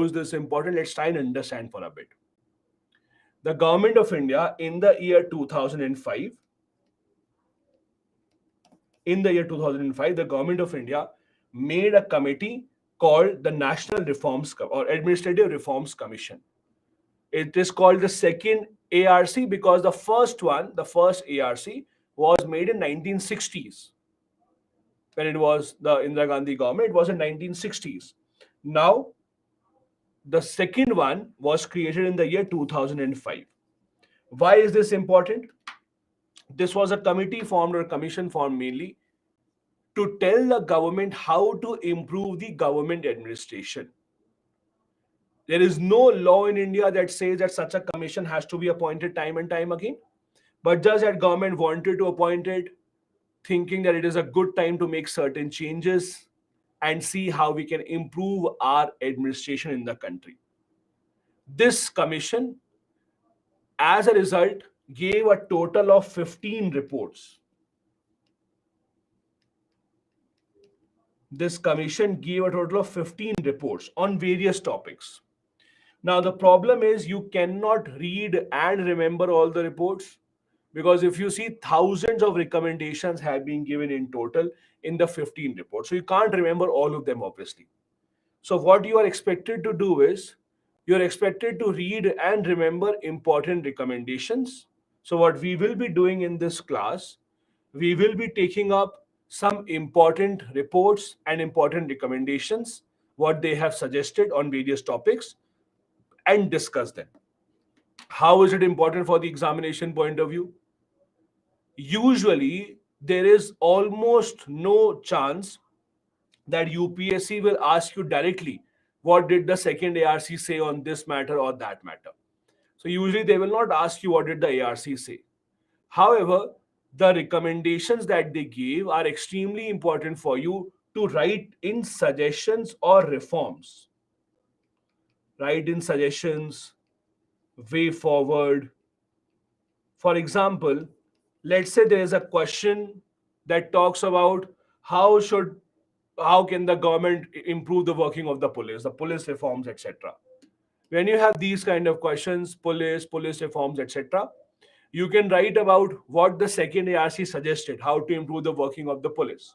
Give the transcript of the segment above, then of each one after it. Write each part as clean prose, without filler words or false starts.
is this important? Let's try and understand for a bit. The government of India in the year 2005, the government of India made a committee called the National Reforms or Administrative Reforms Commission. It is called the second ARC because the first ARC was made in 1960s. When it was the Indira Gandhi government, it was in 1960s. Now, the second one was created in the year 2005. Why is this important? This was a committee formed or a commission formed mainly to tell the government how to improve the government administration. There is no law in India that says that such a commission has to be appointed time and time again. But just that government wanted to appoint it, thinking that it is a good time to make certain changes and see how we can improve our administration in the country. This commission, as a result, gave a total of 15 reports. This commission gave a total of 15 reports on various topics. Now, the problem is you cannot read and remember all the reports because if you see, thousands of recommendations have been given in total in the 15 reports. So, you can't remember all of them, obviously. So, what you are expected to do is you're expected to read and remember important recommendations. So, what we will be doing in this class, we will be taking up some important reports and important recommendations, what they have suggested on various topics, and discuss them. How is it important for the examination point of view? Usually, there is almost no chance that UPSC will ask you directly what did the second ARC say on this matter or that matter. So usually they will not ask you what did the ARC say. However, the recommendations that they gave are extremely important for you to write in suggestions or reforms. Write in suggestions, way forward. For example, let's say there is a question that talks about how should how can the government improve the working of the police reforms, etc. When you have these kind of questions, police reforms, etc., you can write about what the second ARC suggested, how to improve the working of the police.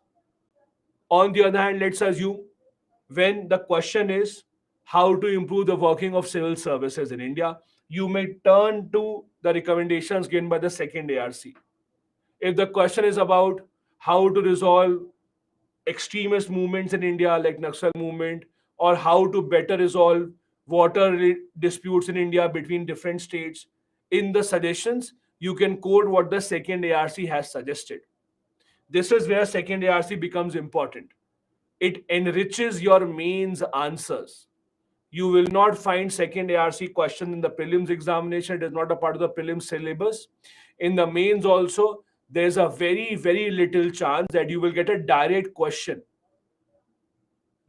On the other hand, let's assume when the question is how to improve the working of civil services in India, you may turn to the recommendations given by the second ARC. If the question is about how to resolve extremist movements in India like Naxal movement, or how to better resolve disputes in India between different states, in the suggestions, you can quote what the second ARC has suggested. This is where second ARC becomes important. It enriches your mains answers. You will not find second ARC question in the prelims examination. It is not a part of the prelims syllabus. In the mains also, there's a very, very little chance that you will get a direct question.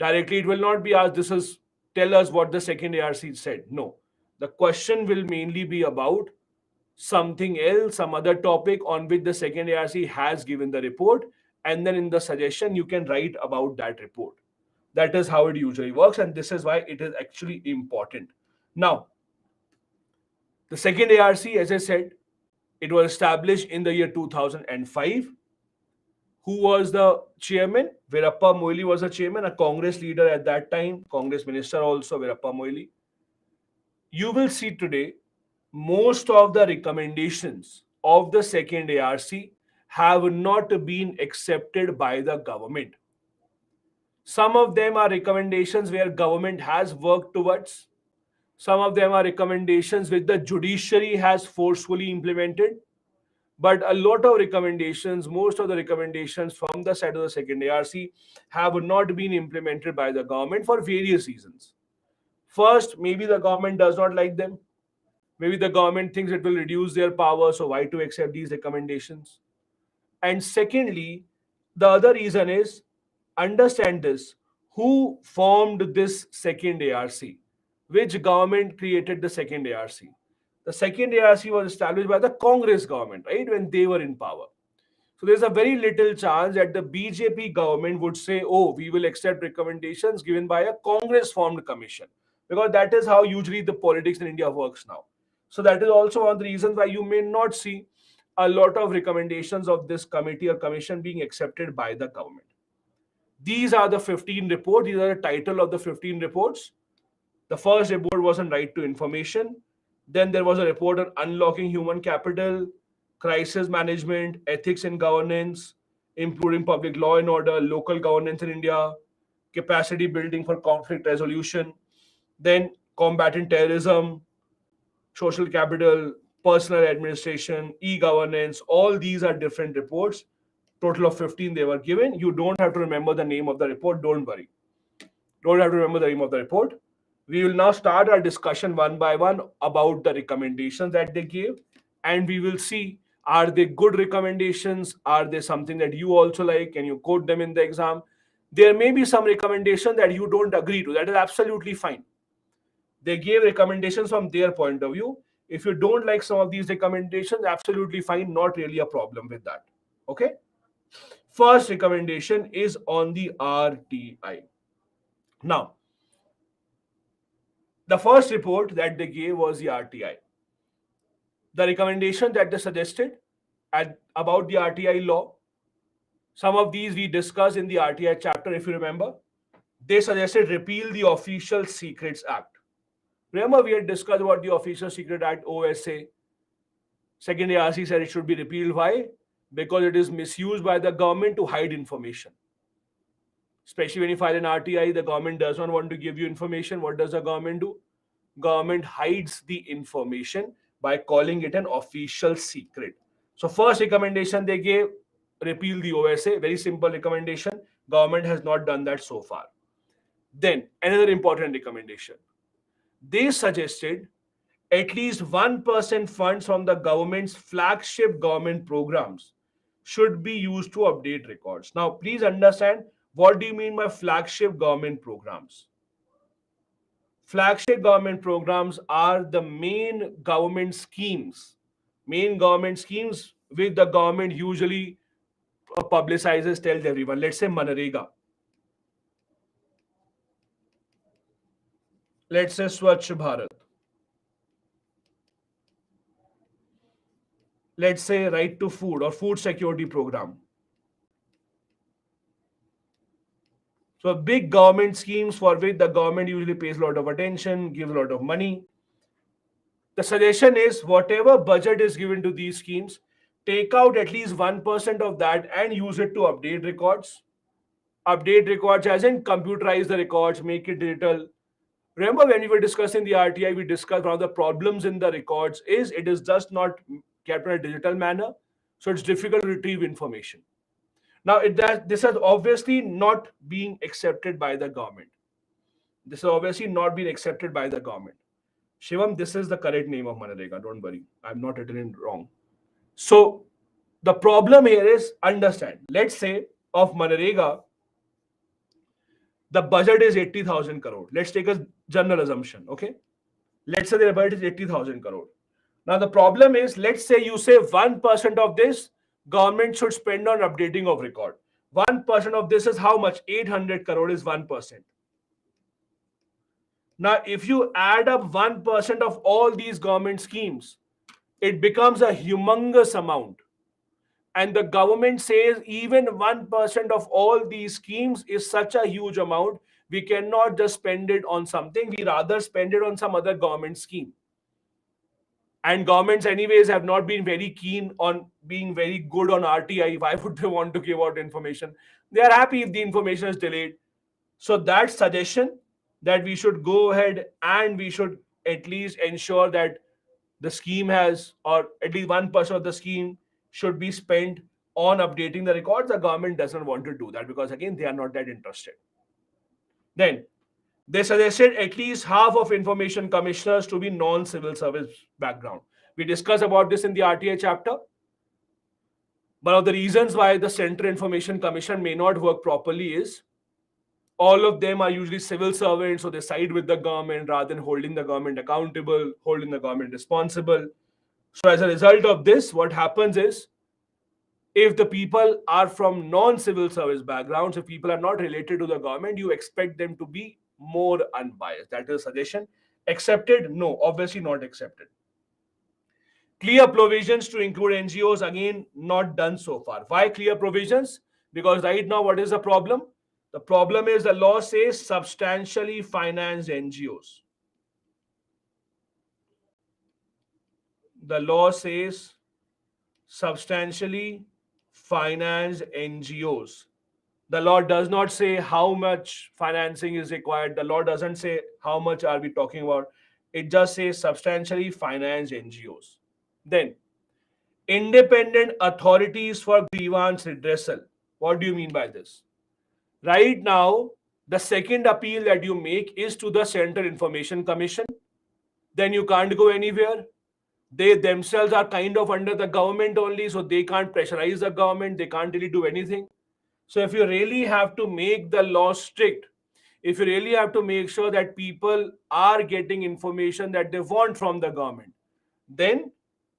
Directly, it will not be asked, this is, tell us what the second ARC said. No. The question will mainly be about something else, some other topic on which the second ARC has given the report. And then in the suggestion, you can write about that report. That is how it usually works, and this is why it is actually important. Now, the second ARC, as I said, it was established in the year 2005. Who was the chairman? Veerappa Moily was the chairman, a Congress leader at that time, Congress minister also, Veerappa Moily. You will see today most of the recommendations of the second ARC have not been accepted by the government. Some of them are recommendations where government has worked towards. Some of them are recommendations which the judiciary has forcefully implemented. But a lot of recommendations, most of the recommendations from the side of the second ARC have not been implemented by the government for various reasons. First, maybe the government does not like them. Maybe the government thinks it will reduce their power, so why to accept these recommendations? And secondly, the other reason is, understand this, who formed this second ARC? Which government created the second ARC? The second ARC was established by the Congress government, right, when they were in power. So there's a very little chance that the BJP government would say, oh, we will accept recommendations given by a Congress formed commission. because that is how usually the politics in India works now. So that is also one of the reasons why you may not see a lot of recommendations of this committee or commission being accepted by the government. These are the 15 reports. These are the title of the 15 reports. The first report was on right to information. Then there was a report on unlocking human capital, crisis management, ethics and governance, improving public law and order, local governance in India, capacity building for conflict resolution, then combating terrorism, social capital, personal administration, e-governance. All these are different reports. Total of 15 they were given. You don't have to remember the name of the report. Don't worry. Don't have to remember the name of the report. We will now start our discussion one by one about the recommendations that they gave, and we will see, are they good recommendations? Are they something that you also like? Can you quote them in the exam? There may be some recommendation that you don't agree to. That is absolutely fine. They gave recommendations from their point of view. If you don't like some of these recommendations, absolutely fine. Not really a problem with that. Okay. First recommendation is on the RTI. Now, the first report that they gave was the RTI. The recommendation that they suggested about the RTI law, some of these we discussed in the RTI chapter, if you remember. They suggested repeal the Official Secrets Act. Remember, we had discussed about the Official Secret Act, OSA. Second ARC said it should be repealed. Why? Because it is misused by the government to hide information. Especially when you file an RTI, the government does not want to give you information. What does the government do? Government hides the information by calling it an official secret. So first recommendation they gave, repeal the OSA. Very simple recommendation. Government has not done that so far. Then another important recommendation. They suggested at least 1% funds from the government's flagship government programs should be used to update records. Now, please understand, what do you mean by flagship government programs? Flagship government programs are the main government schemes which the government usually publicizes, tells everyone. Let's say Manrega. Let's say Swachh Bharat. Let's say right to food or food security program. So big government schemes for which the government usually pays a lot of attention, gives a lot of money. The suggestion is whatever budget is given to these schemes, take out at least 1% of that and use it to update records. Update records as in computerize the records, make it digital. Remember when we were discussing the RTI, we discussed one of the problems in the records is it is just not kept in a digital manner. So it's difficult to retrieve information. Now, this has obviously not been accepted by the government. This has obviously not been accepted by the government. Shivam, this is the correct name of Manrega. Don't worry. I'm not written it wrong. So the problem here is, understand, let's say of Manrega, the budget is 80,000 crore. Let's take a general assumption, okay? Let's say the budget is 80,000 crore. Now the problem is, let's say you say 1% of this government should spend on updating of record. 1% of this is how much? 800 crore is 1%. Now, if you add up 1% of all these government schemes, it becomes a humongous amount. And the government says even 1% of all these schemes is such a huge amount, we cannot just spend it on something, we rather spend it on some other government scheme. And governments anyways have not been very keen on being very good on RTI. Why would they want to give out information? They are happy if the information is delayed. So that suggestion that we should go ahead and we should at least ensure that the scheme has, or at least 1% of the scheme should be spent on updating the records. The government doesn't want to do that because, again, they are not that interested. Then they suggested at least half of information commissioners to be non-civil service background. We discussed about this in the RTI chapter. One of the reasons why the Central Information Commission may not work properly is all of them are usually civil servants, so they side with the government rather than holding the government accountable, holding the government responsible. So as a result of this, what happens is, if the people are from non-civil service backgrounds, if people are not related to the government, you expect them to be more unbiased. That is a suggestion. Accepted? No, obviously not accepted. Clear provisions to include NGOs, again, not done so far. Why clear provisions? Because right now, what is the problem? The problem is the law says substantially financed NGOs. The law says substantially financed NGOs. The law does not say how much financing is required. The law doesn't say how much are we talking about. It just says substantially financed NGOs. Then, independent authorities for grievance redressal. What do you mean by this? Right now, the second appeal that you make is to the Central Information Commission. Then you can't go anywhere. They themselves are kind of under the government only, so they can't pressurize the government. They can't really do anything. So if you really have to make the law strict, if you really have to make sure that people are getting information that they want from the government, then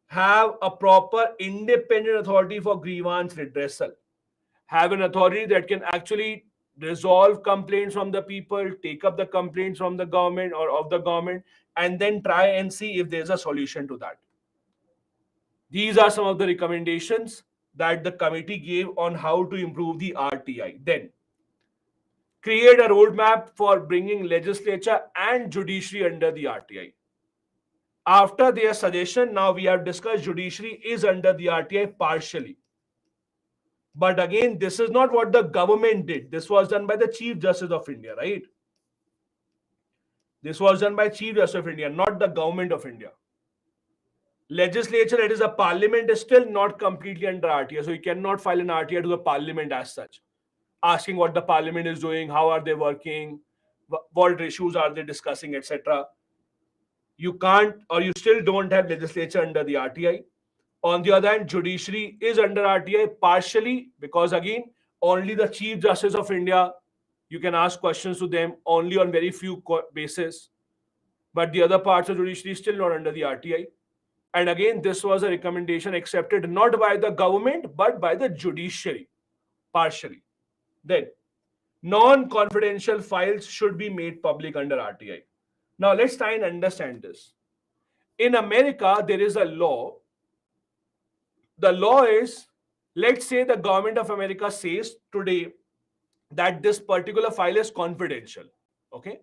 have a proper independent authority for grievance redressal. Have an authority that can actually resolve complaints from the people, take up the complaints from the government or of the government, and then try and see if there's a solution to that. These are some of the recommendations that the committee gave on how to improve the RTI. Then, create a roadmap for bringing legislature and judiciary under the RTI. After their suggestion, now we have discussed judiciary is under the RTI partially. But again, this is not what the government did. This was done by the Chief Justice of India, right? This was done by Chief Justice of India, not the government of India. Legislature, that is a parliament, is still not completely under RTI. So you cannot file an RTI to the parliament as such, asking what the parliament is doing, how are they working, what issues are they discussing, etc. You can't, or you still don't have legislature under the RTI. On the other hand, judiciary is under RTI partially because, again, only the Chief Justice of India, you can ask questions to them only on very few basis. But the other parts of judiciary is still not under the RTI. And again, this was a recommendation accepted not by the government, but by the judiciary, partially. Then, non-confidential files should be made public under RTI. Now, let's try and understand this. In America, there is a law. The law is, let's say the government of America says today that this particular file is confidential. Okay?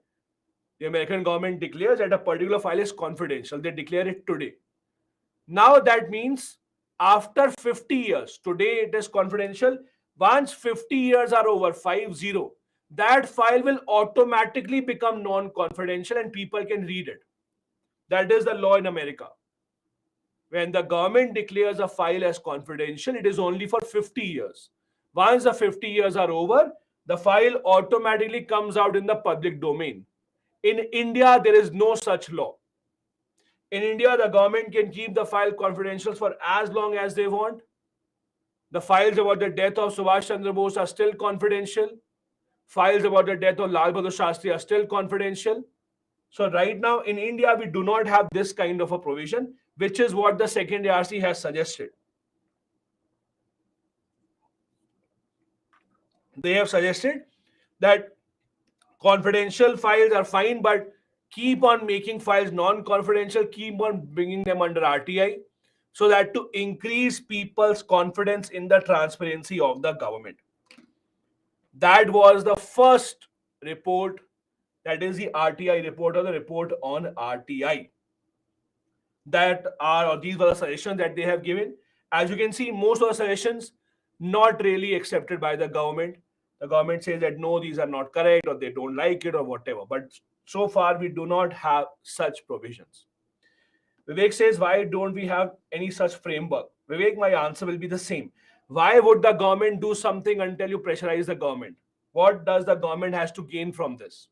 The American government declares that a particular file is confidential. They declare it today. Now that means after 50 years, today it is confidential. Once 50 years are over, 50, that file will automatically become non-confidential and people can read it. That is the law in America. When the government declares a file as confidential, it is only for 50 years. Once the 50 years are over, the file automatically comes out in the public domain. In India, there is no such law. In India, the government can keep the file confidential for as long as they want. The files about the death of Subhash Chandra Bose are still confidential. Files about the death of Lal Bahadur Shastri are still confidential. So right now in India, we do not have this kind of a provision, which is what the second ARC has suggested. They have suggested that confidential files are fine, but keep on making files non-confidential, keep on bringing them under RTI, so that to increase people's confidence in the transparency of the government. That was the first report, that is the RTI report or the report on RTI. These were the suggestions that they have given. As you can see, most of the suggestions not really accepted by the government. The government says that no, these are not correct, or they don't like it, or whatever. But so far, we do not have such provisions. Vivek says, why don't we have any such framework? Vivek, my answer will be the same. Why would the government do something until you pressurize the government? What does the government has to gain from this?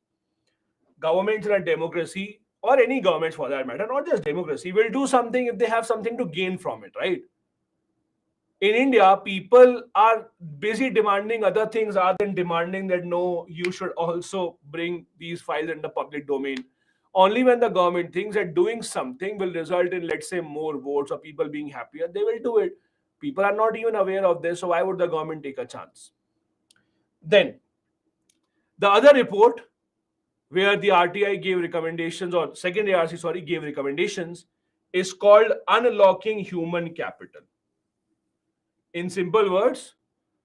Governments in a democracy, or any governments for that matter, not just democracy, will do something if they have something to gain from it, right? In India, people are busy demanding other things other than demanding that no, you should also bring these files in the public domain. Only when the government thinks that doing something will result in, let's say, more votes or people being happier, they will do it. People are not even aware of this, so why would the government take a chance? Then, the other report, where the RTI gave recommendations, or second ARC, sorry, gave recommendations, is called unlocking human capital. In simple words,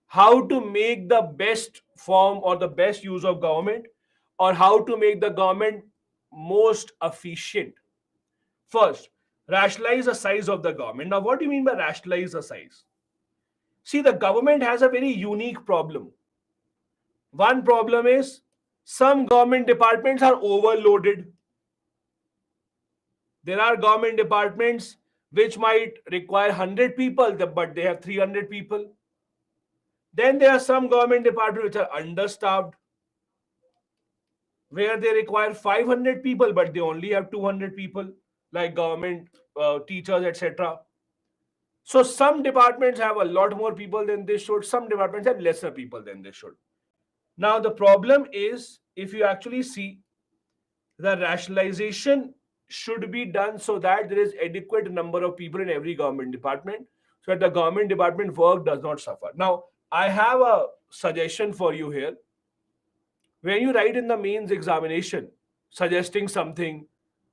how to make the best form or the best use of government, or how to make the government most efficient. First, rationalize the size of the government. Now, what do you mean by rationalize the size? See, the government has a very unique problem. One problem is some government departments are overloaded. There are government departments which might require 100 people, but they have 300 people. Then there are some government departments which are understaffed, where they require 500 people, but they only have 200 people, like government teachers, etc. So some departments have a lot more people than they should. Some departments have lesser people than they should. Now the problem is, if you actually see, the rationalization should be done so that there is adequate number of people in every government department, so that the government department work does not suffer. Now I have a suggestion for you here. When you write in the mains examination suggesting something,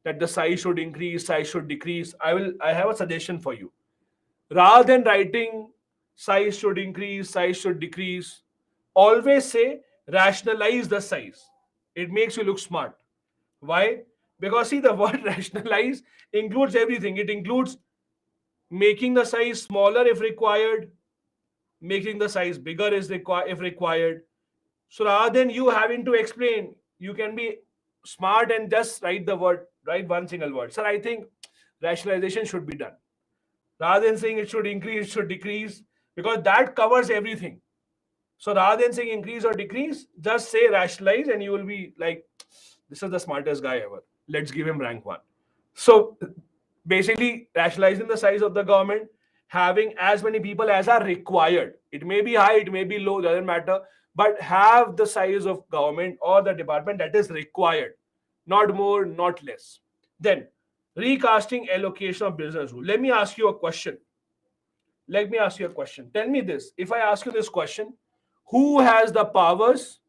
that the size should increase, size should decrease, I have a suggestion for you. Rather than writing size should increase, size should decrease, always say rationalize the size. It makes you look smart. Why? Because see, the word rationalize includes everything. It includes making the size smaller if required, making the size bigger is if required. So rather than you having to explain, you can be smart and just write one single word. Sir, I think rationalization should be done. Rather than saying it should increase, it should decrease, because that covers everything. So rather than saying increase or decrease, just say rationalize, and you will be like, this is the smartest guy ever. Let's give him rank one. So basically, rationalizing the size of the government, having as many people as are required. It may be high, it may be low, doesn't matter, but have the size of government or the department that is required, not more, not less. Then, recasting allocation of business rule. Let me ask you a question. Let me ask you a question. Tell me this. If I ask you this question, who has the powers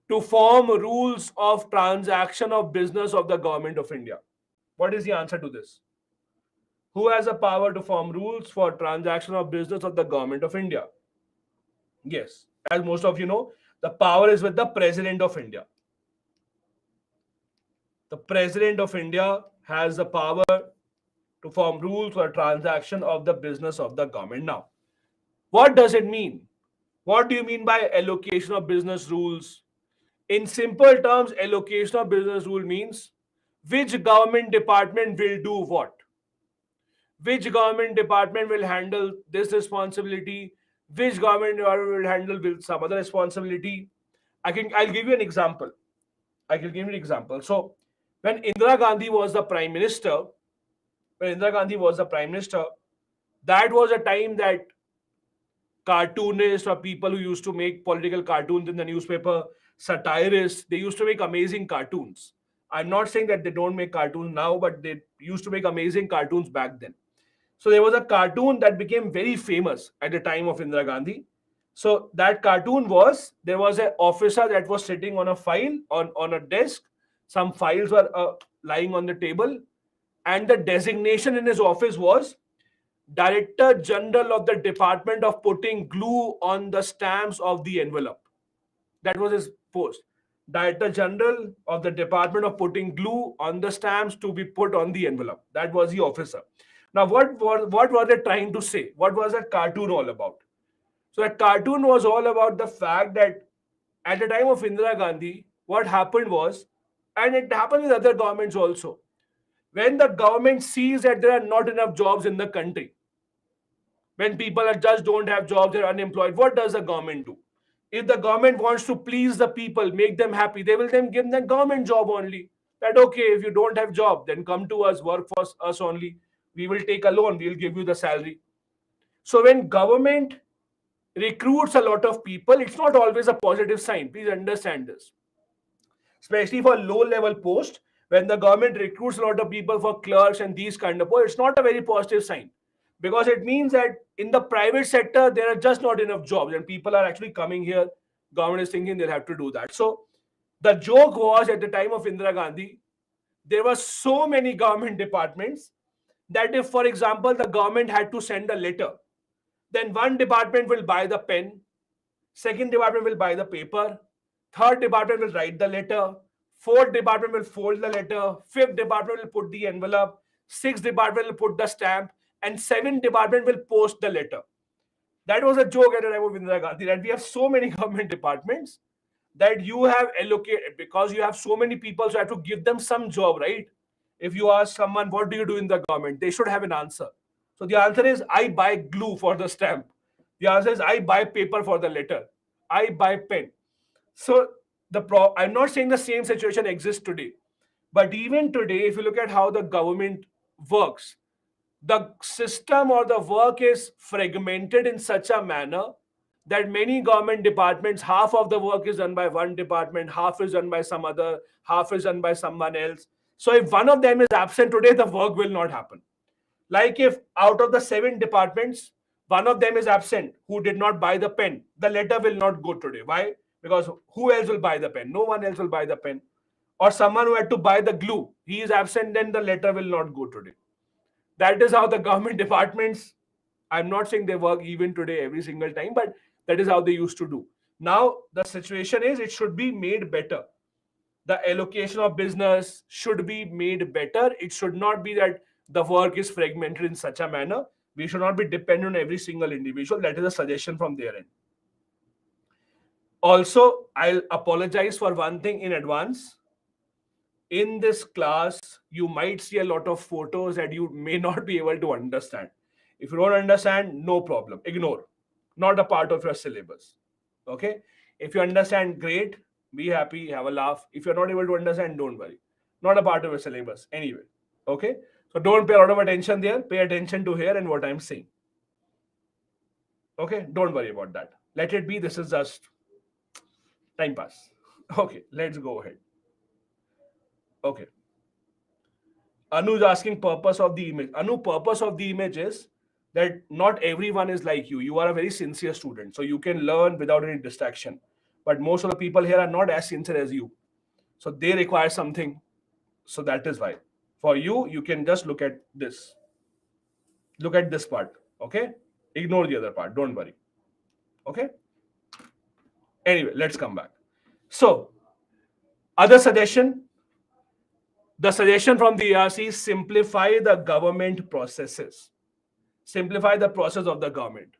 to form rules of transaction of business of the government of India? What is the answer to this? Who has the power to form rules for transaction of business of the government of India? Yes, as most of you know, the power is with the President of India. The President of India has the power to form rules for transaction of the business of the government. Now, what does it mean? What do you mean by allocation of business rules? In simple terms, allocation of business rule means which government department will do what. Which government department will handle this responsibility, which government department will handle with some other responsibility. I'll give you an example. I can give you an example. So when Indira Gandhi was the prime minister, that was a time that cartoonists or people who used to make political cartoons in the newspaper, satirists, they used to make amazing cartoons. I'm not saying that they don't make cartoons now, but they used to make amazing cartoons back then. So there was a cartoon that became very famous at the time of Indira Gandhi. So that cartoon was, there was an officer that was sitting on a file on a desk. Some files were lying on the table, and the designation in his office was Director General of the Department of Putting Glue on the Stamps of the Envelope. That was his post. Director General of the Department of Putting Glue on the Stamps to be put on the envelope. That was the officer. Now, what were they trying to say? What was that cartoon all about? So that cartoon was all about the fact that at the time of Indira Gandhi, what happened was, and it happened with other governments also, when the government sees that there are not enough jobs in the country, when people are just don't have jobs, they're unemployed, what does the government do? If the government wants to please the people, make them happy, they will then give them government job only. That okay, if you don't have job, then come to us, work for us only. We will take a loan, we'll give you the salary. So when government recruits a lot of people, it's not always a positive sign. Please understand this. Especially for low level posts, when the government recruits a lot of people for clerks and these kind of posts, it's not a very positive sign, because it means that in the private sector there are just not enough jobs and people are actually coming here. Government is thinking they'll have to do that. So The joke was at the time of Indira Gandhi, there were so many government departments that if, for example, the government had to send a letter, then one department will buy the pen, second department will buy the paper, third department will write the letter, fourth department will fold the letter, fifth department will put the envelope, sixth department will put the stamp, and seventh department will post the letter. That was a joke at the time of Indira Gandhi, that we have so many government departments that you have allocated, because you have so many people, so you have to give them some job, right? If you ask someone, what do you do in the government? They should have an answer. So the answer is, I buy glue for the stamp. The answer is, I buy paper for the letter. I buy pen. So I'm not saying the same situation exists today, but even today, if you look at how the government works, the system or the work is fragmented in such a manner that many government departments, half of the work is done by one department, half is done by some other, half is done by someone else. So if one of them is absent today, the work will not happen. Like if out of the seven departments, one of them is absent who did not buy the pen, the letter will not go today. Why? Because who else will buy the pen? No one else will buy the pen. Or someone who had to buy the glue, he is absent, then the letter will not go today. That is how the government departments, I'm not saying they work even today every single time, but that is how they used to do. Now the situation is, it should be made better. The allocation of business should be made better. It should not be that the work is fragmented in such a manner. We should not be dependent on every single individual. That is a suggestion from their end. Also, I'll apologize for one thing in advance. In this class, you might see a lot of photos that you may not be able to understand. If you don't understand, no problem. Ignore. Not a part of your syllabus. Okay? If you understand, great. Be happy, have a laugh. If you're not able to understand, don't worry. Not a part of your syllabus anyway. Okay? So don't pay a lot of attention there. Pay attention to here and what I'm saying. Okay? Don't worry about that. Let it be. This is just time pass. Okay, let's go ahead. Okay. Anu is asking purpose of the image. Anu, purpose of the image is that not everyone is like you. You are a very sincere student, so you can learn without any distraction. But most of the people here are not as sincere as you. So they require something. So that is why. For you, you can just look at this. Look at this part. Okay? Ignore the other part. Don't worry. Okay? Anyway, let's come back. So, other suggestion. The suggestion from the ARC is simplify the government processes. Simplify the process of the government.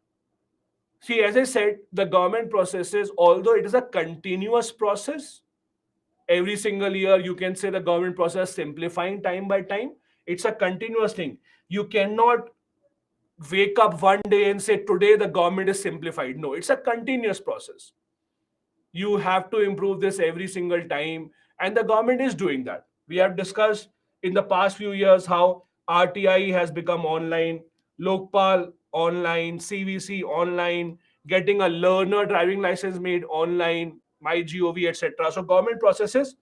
See, as I said, the government processes, although it is a continuous process, every single year you can say the government process simplifying time by time. It's a continuous thing. You cannot wake up one day and say, today the government is simplified. No, it's a continuous process. You have to improve this every single time, and the government is doing that. We have discussed in the past few years how RTI has become online, Lokpal online, CVC online, getting a learner driving license made online, MyGov, etc. So government processes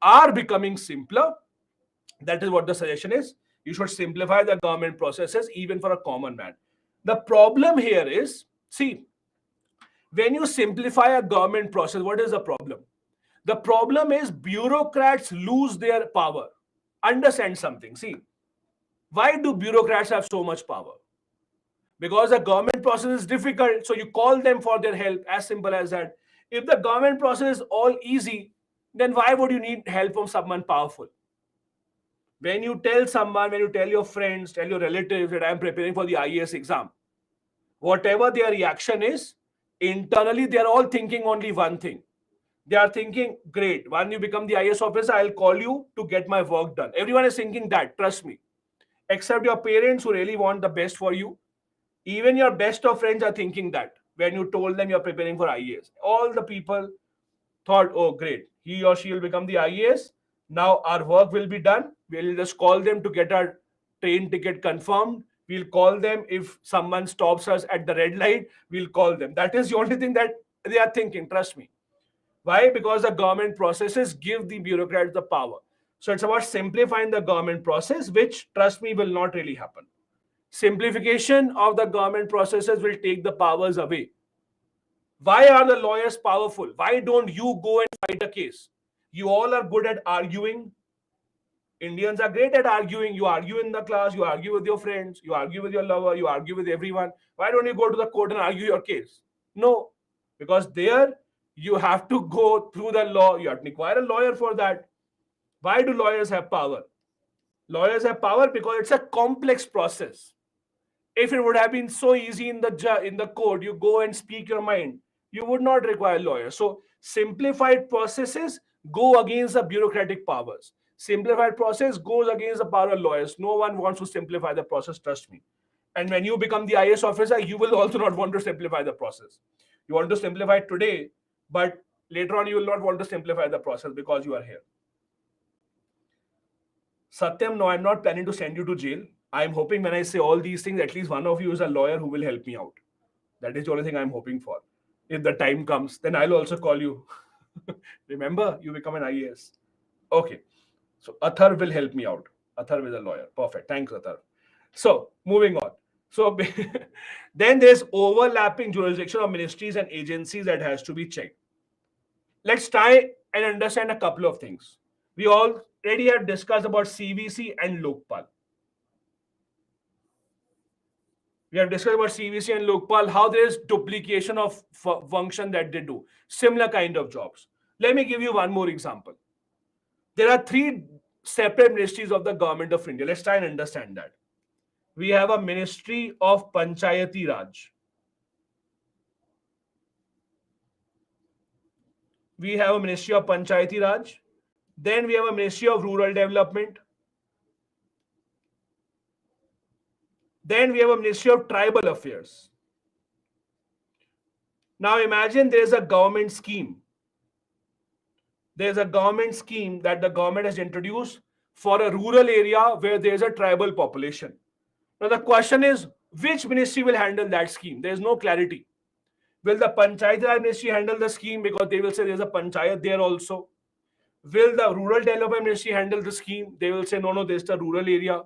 are becoming simpler. That is what the suggestion is. You should simplify the government processes even for a common man. The problem here is, see, when you simplify a government process, what is the problem? The problem is bureaucrats lose their power. Understand something. See, why do bureaucrats have so much power? Because the government process is difficult, so you call them for their help. As simple as that. If the government process is all easy, then why would you need help from someone powerful? When you tell someone, when you tell your friends, tell your relatives that I'm preparing for the IAS exam, whatever their reaction is, internally they are all thinking only one thing. They are thinking, great, when you become the IAS officer, I'll call you to get my work done. Everyone is thinking that, trust me. Except your parents who really want the best for you. Even your best of friends are thinking that when you told them you're preparing for IAS. All the people thought, oh, great, he or she will become the IAS. Now our work will be done. We'll just call them to get our train ticket confirmed. We'll call them if someone stops us at the red light. We'll call them. That is the only thing that they are thinking, trust me. Why? Because the government processes give the bureaucrats the power. So it's about simplifying the government process, which, trust me, will not really happen. Simplification of the government processes will take the powers away. Why are the lawyers powerful? Why don't you go and fight a case? You all are good at arguing. Indians are great at arguing. You argue in the class, you argue with your friends, you argue with your lover, you argue with everyone. Why don't you go to the court and argue your case? No, because there you have to go through the law. You have to require a lawyer for that. Why do lawyers have power? Lawyers have power because it's a complex process. If it would have been so easy in the court, you go and speak your mind, you would not require lawyers. So simplified processes go against the bureaucratic powers. Simplified process goes against the power of lawyers. No one wants to simplify the process, trust me. And when you become the IAS officer, you will also not want to simplify the process. You want to simplify it today, but later on you will not want to simplify the process because you are here. Satyam, no, I'm not planning to send you to jail. I'm hoping when I say all these things, at least one of you is a lawyer who will help me out. That is the only thing I'm hoping for. If the time comes, then I'll also call you. Remember, you become an IAS. Okay. So Athar will help me out. Athar is a lawyer. Perfect. Thanks, Athar. So moving on. So then there's overlapping jurisdiction of ministries and agencies that has to be checked. Let's try and understand a couple of things. We already have discussed about CVC and Lokpal. We have discussed about CVC and Lokpal, how there is duplication of function that they do. Similar kind of jobs. Let me give you one more example. There are three separate ministries of the government of India. Let's try and understand that. We have a Ministry of Panchayati Raj. We have a Ministry of Panchayati Raj. Then we have a Ministry of Rural Development. Then we have a Ministry of Tribal Affairs. Now imagine there is a government scheme. There is a government scheme that the government has introduced for a rural area where there is a tribal population. Now the question is, which ministry will handle that scheme? There is no clarity. Will the Panchayat Raj Ministry handle the scheme because they will say there is a Panchayat there also? Will the Rural Development Ministry handle the scheme? They will say, no, there's the rural area.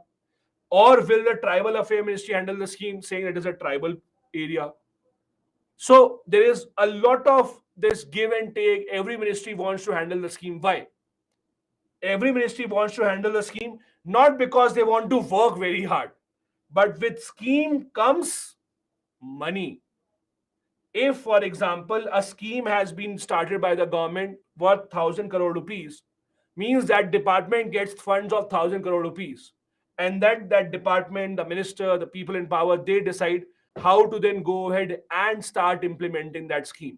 Or will the Tribal Affairs Ministry handle the scheme saying it is a tribal area? So there is a lot of this give and take. Every ministry wants to handle the scheme. Why? Every ministry wants to handle the scheme not because they want to work very hard, but with scheme comes money. If, for example, a scheme has been started by the government worth 1,000 crore rupees, means that department gets funds of 1,000 crore rupees. And that department, the minister, the people in power, they decide how to then go ahead and start implementing that scheme.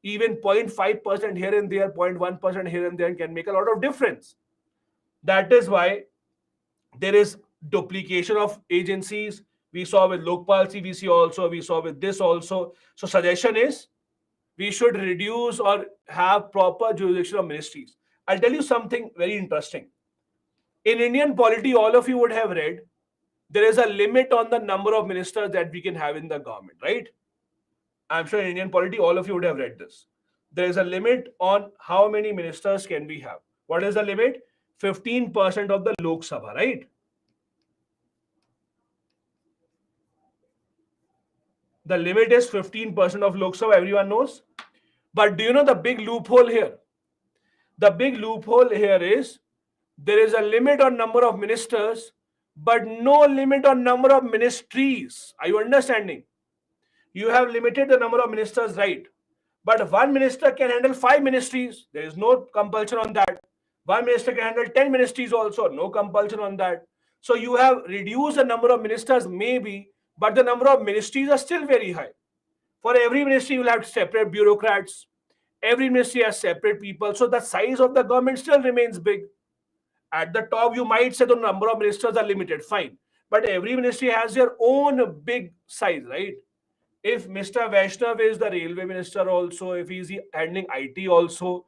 Even 0.5% here and there, 0.1% here and there can make a lot of difference. That is why there is duplication of agencies. We saw with Lokpal CVC also, we saw with this also. So suggestion is we should reduce or have proper jurisdiction of ministries. I'll tell you something very interesting. In Indian polity, all of you would have read, there is a limit on the number of ministers that we can have in the government, right? I'm sure in Indian polity, all of you would have read this. There is a limit on how many ministers can we have. What is the limit? 15% of the Lok Sabha, right? The limit is 15% of Lok Sabha, everyone knows. But do you know the big loophole here? The big loophole here is there is a limit on number of ministers, but no limit on number of ministries. Are you understanding? You have limited the number of ministers, right? But one minister can handle 5 ministries. There is no compulsion on that. One minister can handle 10 ministries also. No compulsion on that. So you have reduced the number of ministers maybe, but the number of ministries are still very high. For every ministry, you will have separate bureaucrats. Every ministry has separate people. So the size of the government still remains big. At the top, you might say the number of ministers are limited. Fine. But every ministry has their own big size, right? If Mr. Vaishnav is the railway minister also, if he's handling IT also,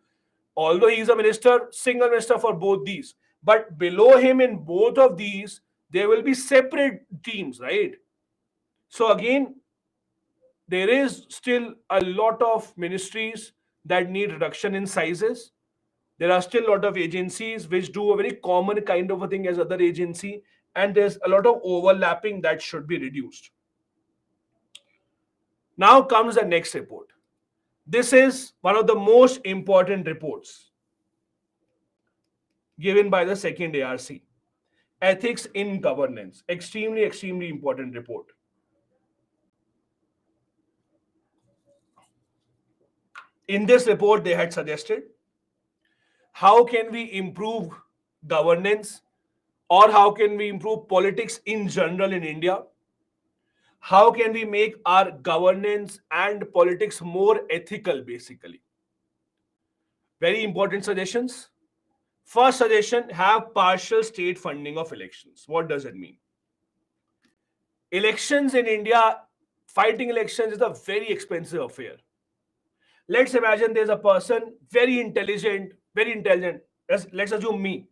although he's a minister, single minister for both these. But below him in both of these, there will be separate teams, right? So again, there is still a lot of ministries that need reduction in sizes. There are still a lot of agencies which do a very common kind of a thing as other agency, and there's a lot of overlapping that should be reduced. Now comes the next report. This is one of the most important reports given by the second ARC. Ethics in Governance. Extremely, extremely important report. In this report, they had suggested how can we improve governance, or how can we improve politics in general in India? How can we make our governance and politics more ethical, basically? Very important suggestions. First suggestion, have partial state funding of elections. What does it mean? Elections in India, fighting elections is a very expensive affair. Let's imagine there's a person very intelligent. Let's assume me.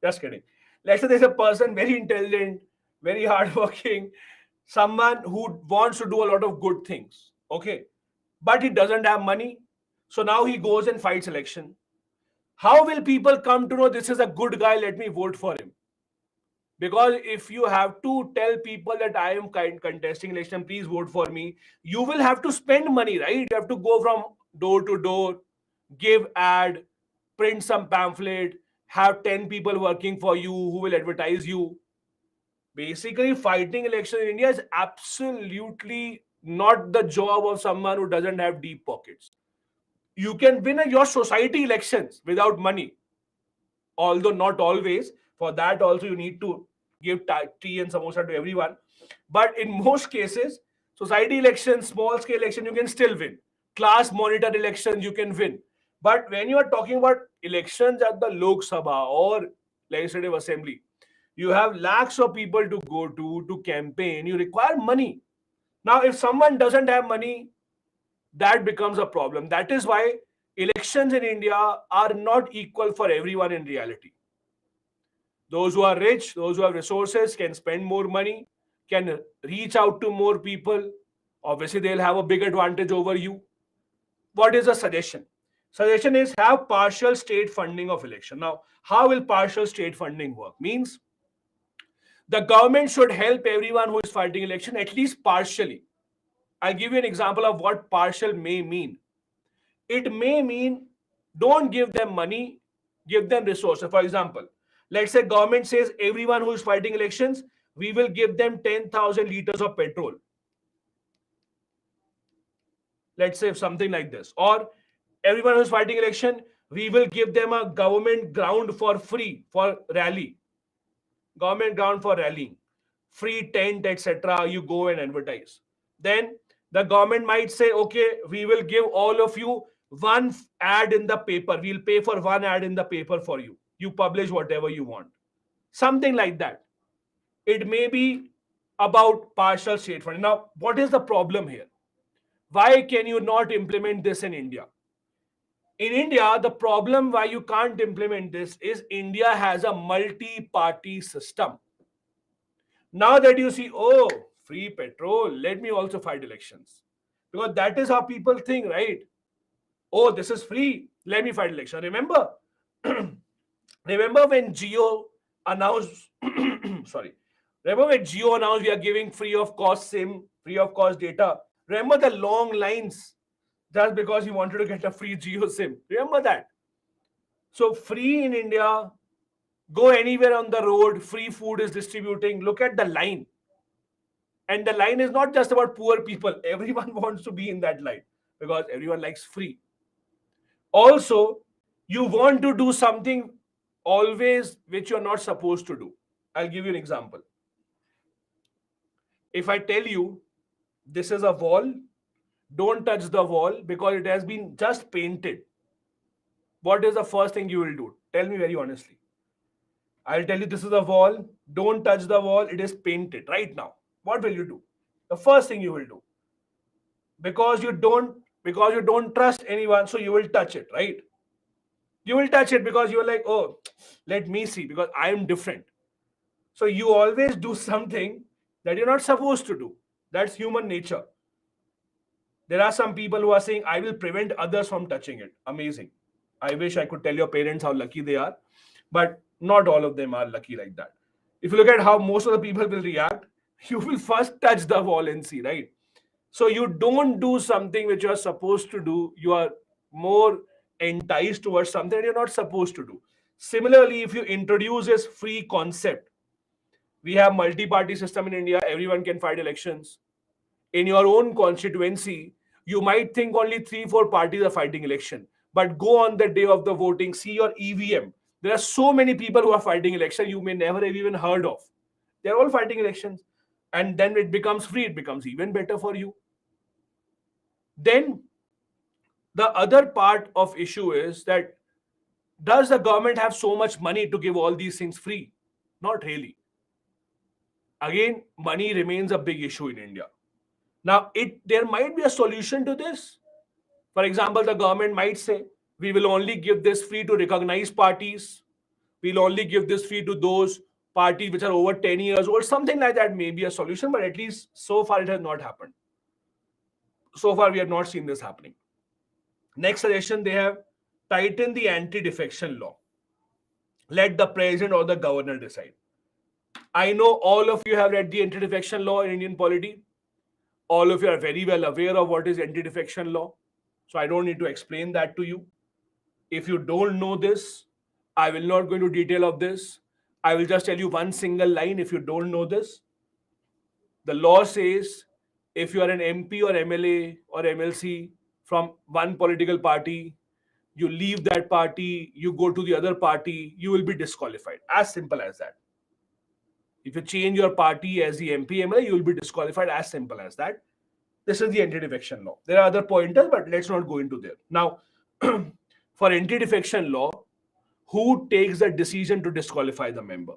Just kidding. Let's say there's a person very intelligent, very hardworking, someone who wants to do a lot of good things. Okay. But he doesn't have money. So now he goes and fights election. How will people come to know this is a good guy? Let me vote for him. Because if you have to tell people that I am contesting election, please vote for me, you will have to spend money, right? You have to go from door to door, give ad, print some pamphlet, have 10 people working for you who will advertise you. Basically, fighting election in India is absolutely not the job of someone who doesn't have deep pockets. You can win your society elections without money, although not always. For that also you need to give tea and samosa to everyone. But in most cases, society elections, small scale election, you can still win. Class monitor elections, you can win. But when you are talking about elections at the Lok Sabha or Legislative Assembly, you have lakhs of people to go to campaign. You require money. Now, if someone doesn't have money, that becomes a problem. That is why elections in India are not equal for everyone in reality. Those who are rich, those who have resources can spend more money, can reach out to more people. Obviously, they'll have a big advantage over you. What is the suggestion? Suggestion is have partial state funding of election. Now, how will partial state funding work? Means the government should help everyone who is fighting election at least partially. I'll give you an example of what partial may mean. It may mean don't give them money, give them resources. For example, let's say government says everyone who is fighting elections, we will give them 10,000 liters of petrol. Let's say something like this. Or everyone who is fighting election, we will give them a government ground for free for rally. Government ground for rallying. Free tent, etc. You go and advertise. Then the government might say, okay, we will give all of you one ad in the paper. We'll pay for one ad in the paper for you. You publish whatever you want. Something like that. It may be about partial state funding. Now, what is the problem here? Why can you not implement this in India? In India, the problem why you can't implement this is India has a multi-party system. Now that you see, oh, free petrol, let me also fight elections. Because that is how people think, right? Oh, this is free, let me fight election. Remember, remember when Geo announced, sorry, remember when Geo announced we are giving free of cost SIM, free of cost data? Remember the long lines just because he wanted to get a free Geo SIM. Remember that? So free in India, go anywhere on the road, free food is distributing. Look at the line. And the line is not just about poor people. Everyone wants to be in that line because everyone likes free. Also, you want to do something always which you're not supposed to do. I'll give you an example. If I tell you this is a wall, don't touch the wall because it has been just painted. What is the first thing you will do? Tell me very honestly. I'll tell you this is a wall. Don't touch the wall. It is painted right now. What will you do? The first thing you will do. Because you don't trust anyone, so you will touch it, right? You will touch it because you're like, oh, let me see, because I am different. So you always do something that you're not supposed to do. That's human nature. There are some people who are saying, I will prevent others from touching it. Amazing. I wish I could tell your parents how lucky they are, but not all of them are lucky like that. If you look at how most of the people will react, you will first touch the wall and see, right? So you don't do something which you are supposed to do. You are more enticed towards something that you're not supposed to do. Similarly, if you introduce this free concept, we have multi-party system in India. Everyone can fight elections. In your own constituency, you might think only 3, 4 parties are fighting election. But go on the day of the voting, see your EVM. There are so many people who are fighting election you may never have even heard of. They're all fighting elections. And then it becomes free, it becomes even better for you. Then the other part of issue is that does the government have so much money to give all these things free? Not really. Again, money remains a big issue in India. Now, there might be a solution to this. For example, the government might say, we will only give this free to recognized parties. We'll only give this free to those parties which are over 10 years old. Something like that may be a solution, but at least so far it has not happened. So far, we have not seen this happening. Next suggestion, they have tightened the anti-defection law. Let the president or the governor decide. I know all of you have read the anti-defection law in Indian polity. All of you are very well aware of what is anti-defection law. So I don't need to explain that to you. If you don't know this, I will not go into detail of this. I will just tell you one single line if you don't know this. The law says if you are an MP or MLA or MLC from one political party, you leave that party, you go to the other party, you will be disqualified. As simple as that. If you change your party as the MP, MLA, you will be disqualified. As simple as that. This is the anti-defection law. There are other pointers, but let's not go into there. Now, for anti-defection law, who takes the decision to disqualify the member?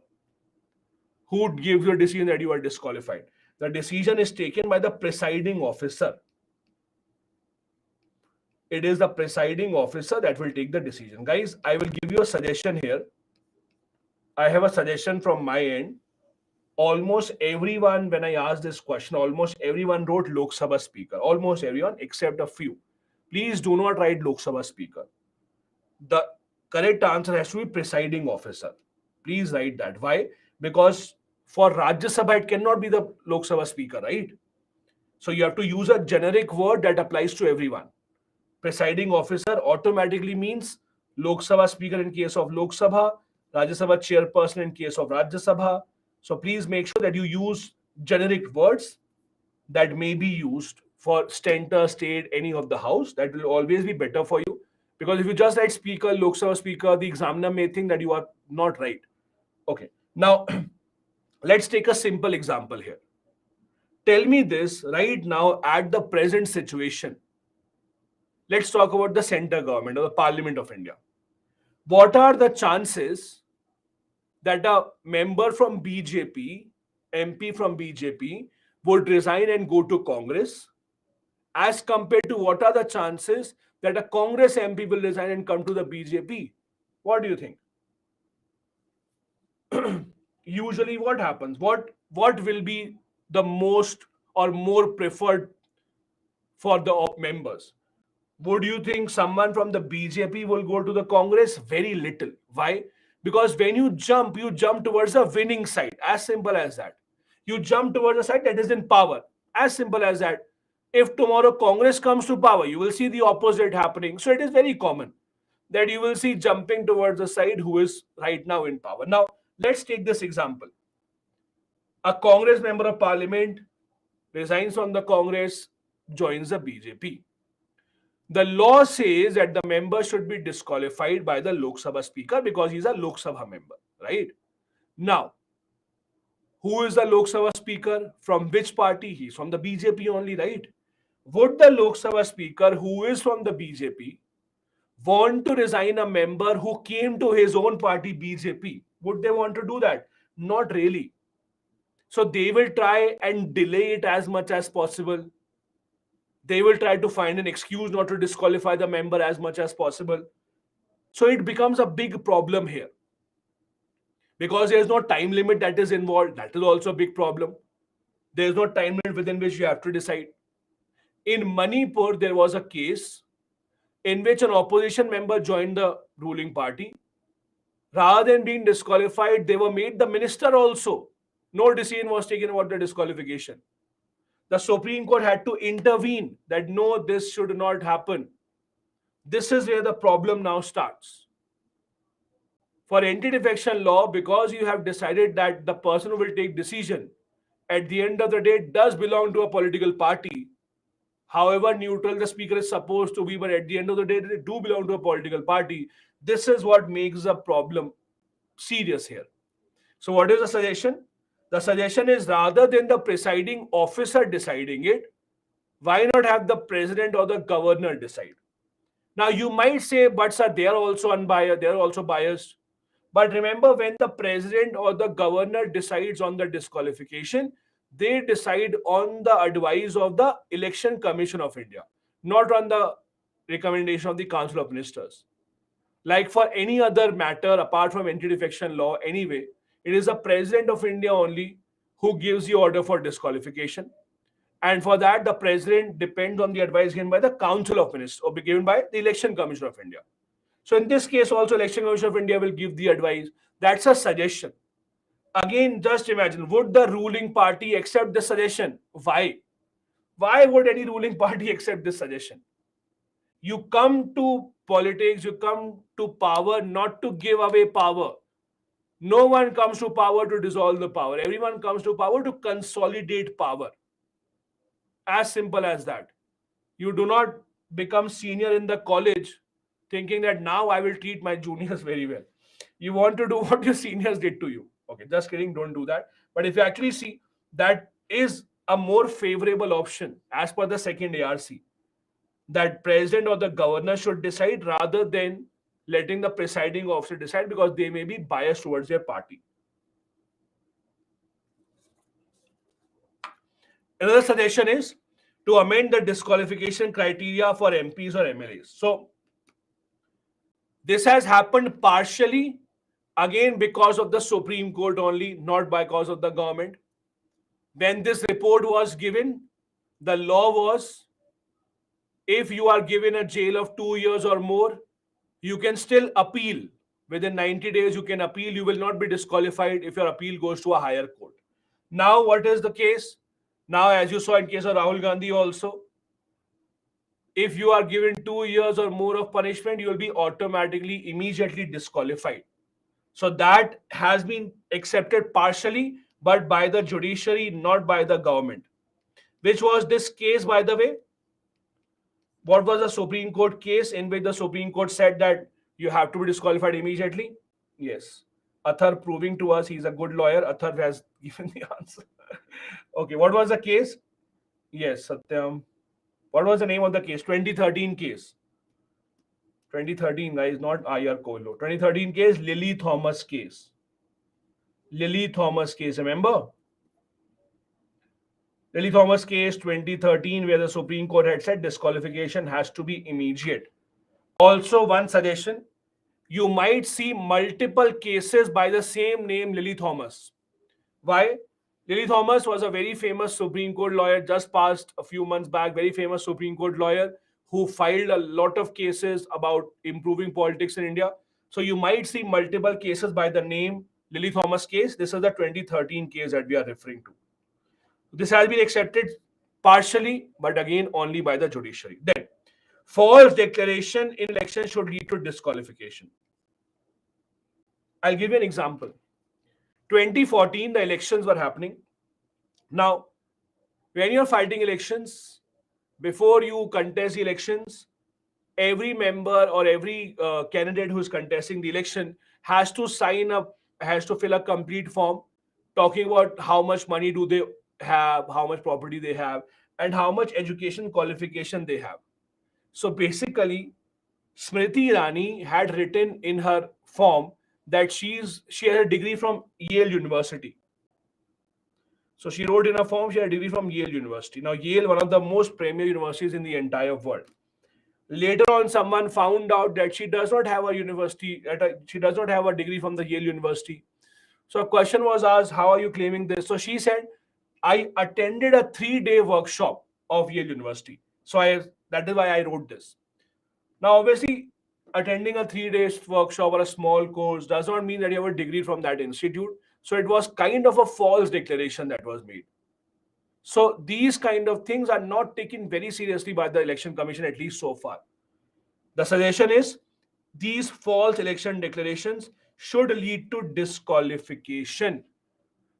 Who gives the decision that you are disqualified? The decision is taken by the presiding officer. It is the presiding officer that will take the decision. Guys, I will give you a suggestion here. I have a suggestion from my end. Almost everyone, when I asked this question, almost everyone wrote Lok Sabha Speaker. Almost everyone, except a few. Please do not write Lok Sabha Speaker. The correct answer has to be presiding officer. Please write that. Why? Because for Rajya Sabha, it cannot be the Lok Sabha Speaker, right? So you have to use a generic word that applies to everyone. Presiding officer automatically means Lok Sabha Speaker in case of Lok Sabha, Rajya Sabha Chairperson in case of Rajya Sabha. So please make sure that you use generic words that may be used for center, state, any of the house. That will always be better for you. Because if you just write speaker, Lok Sabha Speaker, the examiner may think that you are not right. Okay. Now, let's take a simple example here. Tell me this right now at the present situation. Let's talk about the center government or the Parliament of India. What are the chances that a member from BJP, MP from BJP, would resign and go to Congress, as compared to what are the chances that a Congress MP will resign and come to the BJP? What do you think? Usually what happens? What will be the most or more preferred for the members? Would you think someone from the BJP will go to the Congress? Very little. Why? Because when you jump towards the winning side. As simple as that. You jump towards the side that is in power. As simple as that. If tomorrow Congress comes to power, you will see the opposite happening. So it is very common that you will see jumping towards the side who is right now in power. Now, let's take this example. A Congress member of parliament resigns from the Congress, joins the BJP. The law says that the member should be disqualified by the Lok Sabha Speaker because he's a Lok Sabha member, right? Now, who is the Lok Sabha Speaker? From which party? He's from the BJP only, right? Would the Lok Sabha Speaker, who is from the BJP, want to resign a member who came to his own party, BJP? Would they want to do that? Not really. So they will try and delay it as much as possible. They will try to find an excuse not to disqualify the member as much as possible. So it becomes a big problem here. Because there's no time limit that is involved. That is also a big problem. There's no time limit within which you have to decide. In Manipur, there was a case in which an opposition member joined the ruling party. Rather than being disqualified, they were made the minister also. No decision was taken about the disqualification. The Supreme Court had to intervene that no, this should not happen. This is where the problem now starts. For anti-defection law, because you have decided that the person who will take decision at the end of the day does belong to a political party, however neutral the speaker is supposed to be, but at the end of the day, they do belong to a political party. This is what makes the problem serious here. So, what is the suggestion? The suggestion is rather than the presiding officer deciding it, why not have the president or the governor decide? Now, you might say, but sir, they are also unbiased, they are also biased. But remember, when the president or the governor decides on the disqualification, they decide on the advice of the Election Commission of India, not on the recommendation of the Council of Ministers. Like for any other matter apart from anti-defection law, anyway, it is the president of India only who gives the order for disqualification. And for that, the president depends on the advice given by the Council of Ministers or given by the Election Commission of India. So in this case, also Election Commission of India will give the advice. That's a suggestion. Again, just imagine, would the ruling party accept this suggestion? Why? Why would any ruling party accept this suggestion? You come to politics, you come to power not to give away power. No one comes to power to dissolve the power. Everyone comes to power to consolidate power. As simple as that. You do not become senior in the college thinking that now I will treat my juniors very well. You want to do what your seniors did to you. Okay, just kidding, don't do that. But if you actually see, that is a more favorable option as per the second ARC, that president or the governor should decide rather than letting the presiding officer decide because they may be biased towards their party. Another suggestion is to amend the disqualification criteria for MPs or MLAs. So, this has happened partially, again, because of the Supreme Court only, not because of the government. When this report was given, the law was if you are given a jail of 2 years or more, you can still appeal. Within 90 days, you can appeal. You will not be disqualified if your appeal goes to a higher court. Now, what is the case? Now, as you saw in case of Rahul Gandhi also, if you are given 2 years or more of punishment, you will be automatically, immediately disqualified. So that has been accepted partially, but by the judiciary, not by the government. Which was this case, by the way? What was the Supreme Court case in which the Supreme Court said that you have to be disqualified immediately? Yes. Athar proving to us he's a good lawyer. Athar has given the answer. Okay, what was the case? Yes, Satyam. What was the name of the case? 2013 case. 2013, guys, not IR Kohlo. 2013 case, Lily Thomas case. Lily Thomas case, remember? Lily Thomas case 2013, where the Supreme Court had said disqualification has to be immediate. Also, one suggestion, you might see multiple cases by the same name, Lily Thomas. Why? Lily Thomas was a very famous Supreme Court lawyer, just passed a few months back, very famous Supreme Court lawyer who filed a lot of cases about improving politics in India. So you might see multiple cases by the name Lily Thomas case. This is the 2013 case that we are referring to. This has been accepted partially, but again only by the judiciary. Then, false declaration in election should lead to disqualification. I'll give you an example. 2014, the elections were happening. Now, when you're fighting elections, before you contest the elections, every member or every candidate who is contesting the election has to sign up, has to fill a complete form talking about how much money do they have, how much property they have, and how much education qualification they have. So basically, Smriti Irani had written in her form that she has a degree from Yale University. So she wrote in her form she had a degree from Yale University. Now Yale, one of the most premier universities in the entire world. Later on, someone found out that she does not have a university, she does not have a degree from the Yale University. So a question was asked, how are you claiming this? So she said, I attended a 3-day workshop of Yale University. So that is why I wrote this. Now, obviously, attending a 3-day workshop or a small course does not mean that you have a degree from that institute. So it was kind of a false declaration that was made. So these kind of things are not taken very seriously by the election commission, at least so far. The suggestion is these false election declarations should lead to disqualification,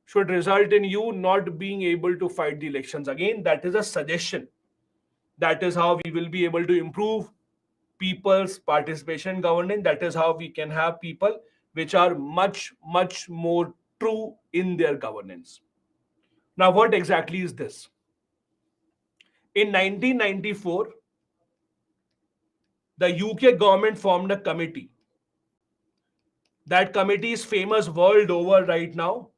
should result in you not being able to fight the elections again. That is a suggestion. That is how we will be able to improve people's participation in governance. That is how we can have people which are much, much more true in their governance. Now, what exactly is this? In 1994, the UK government formed a committee. That committee is famous world over right now.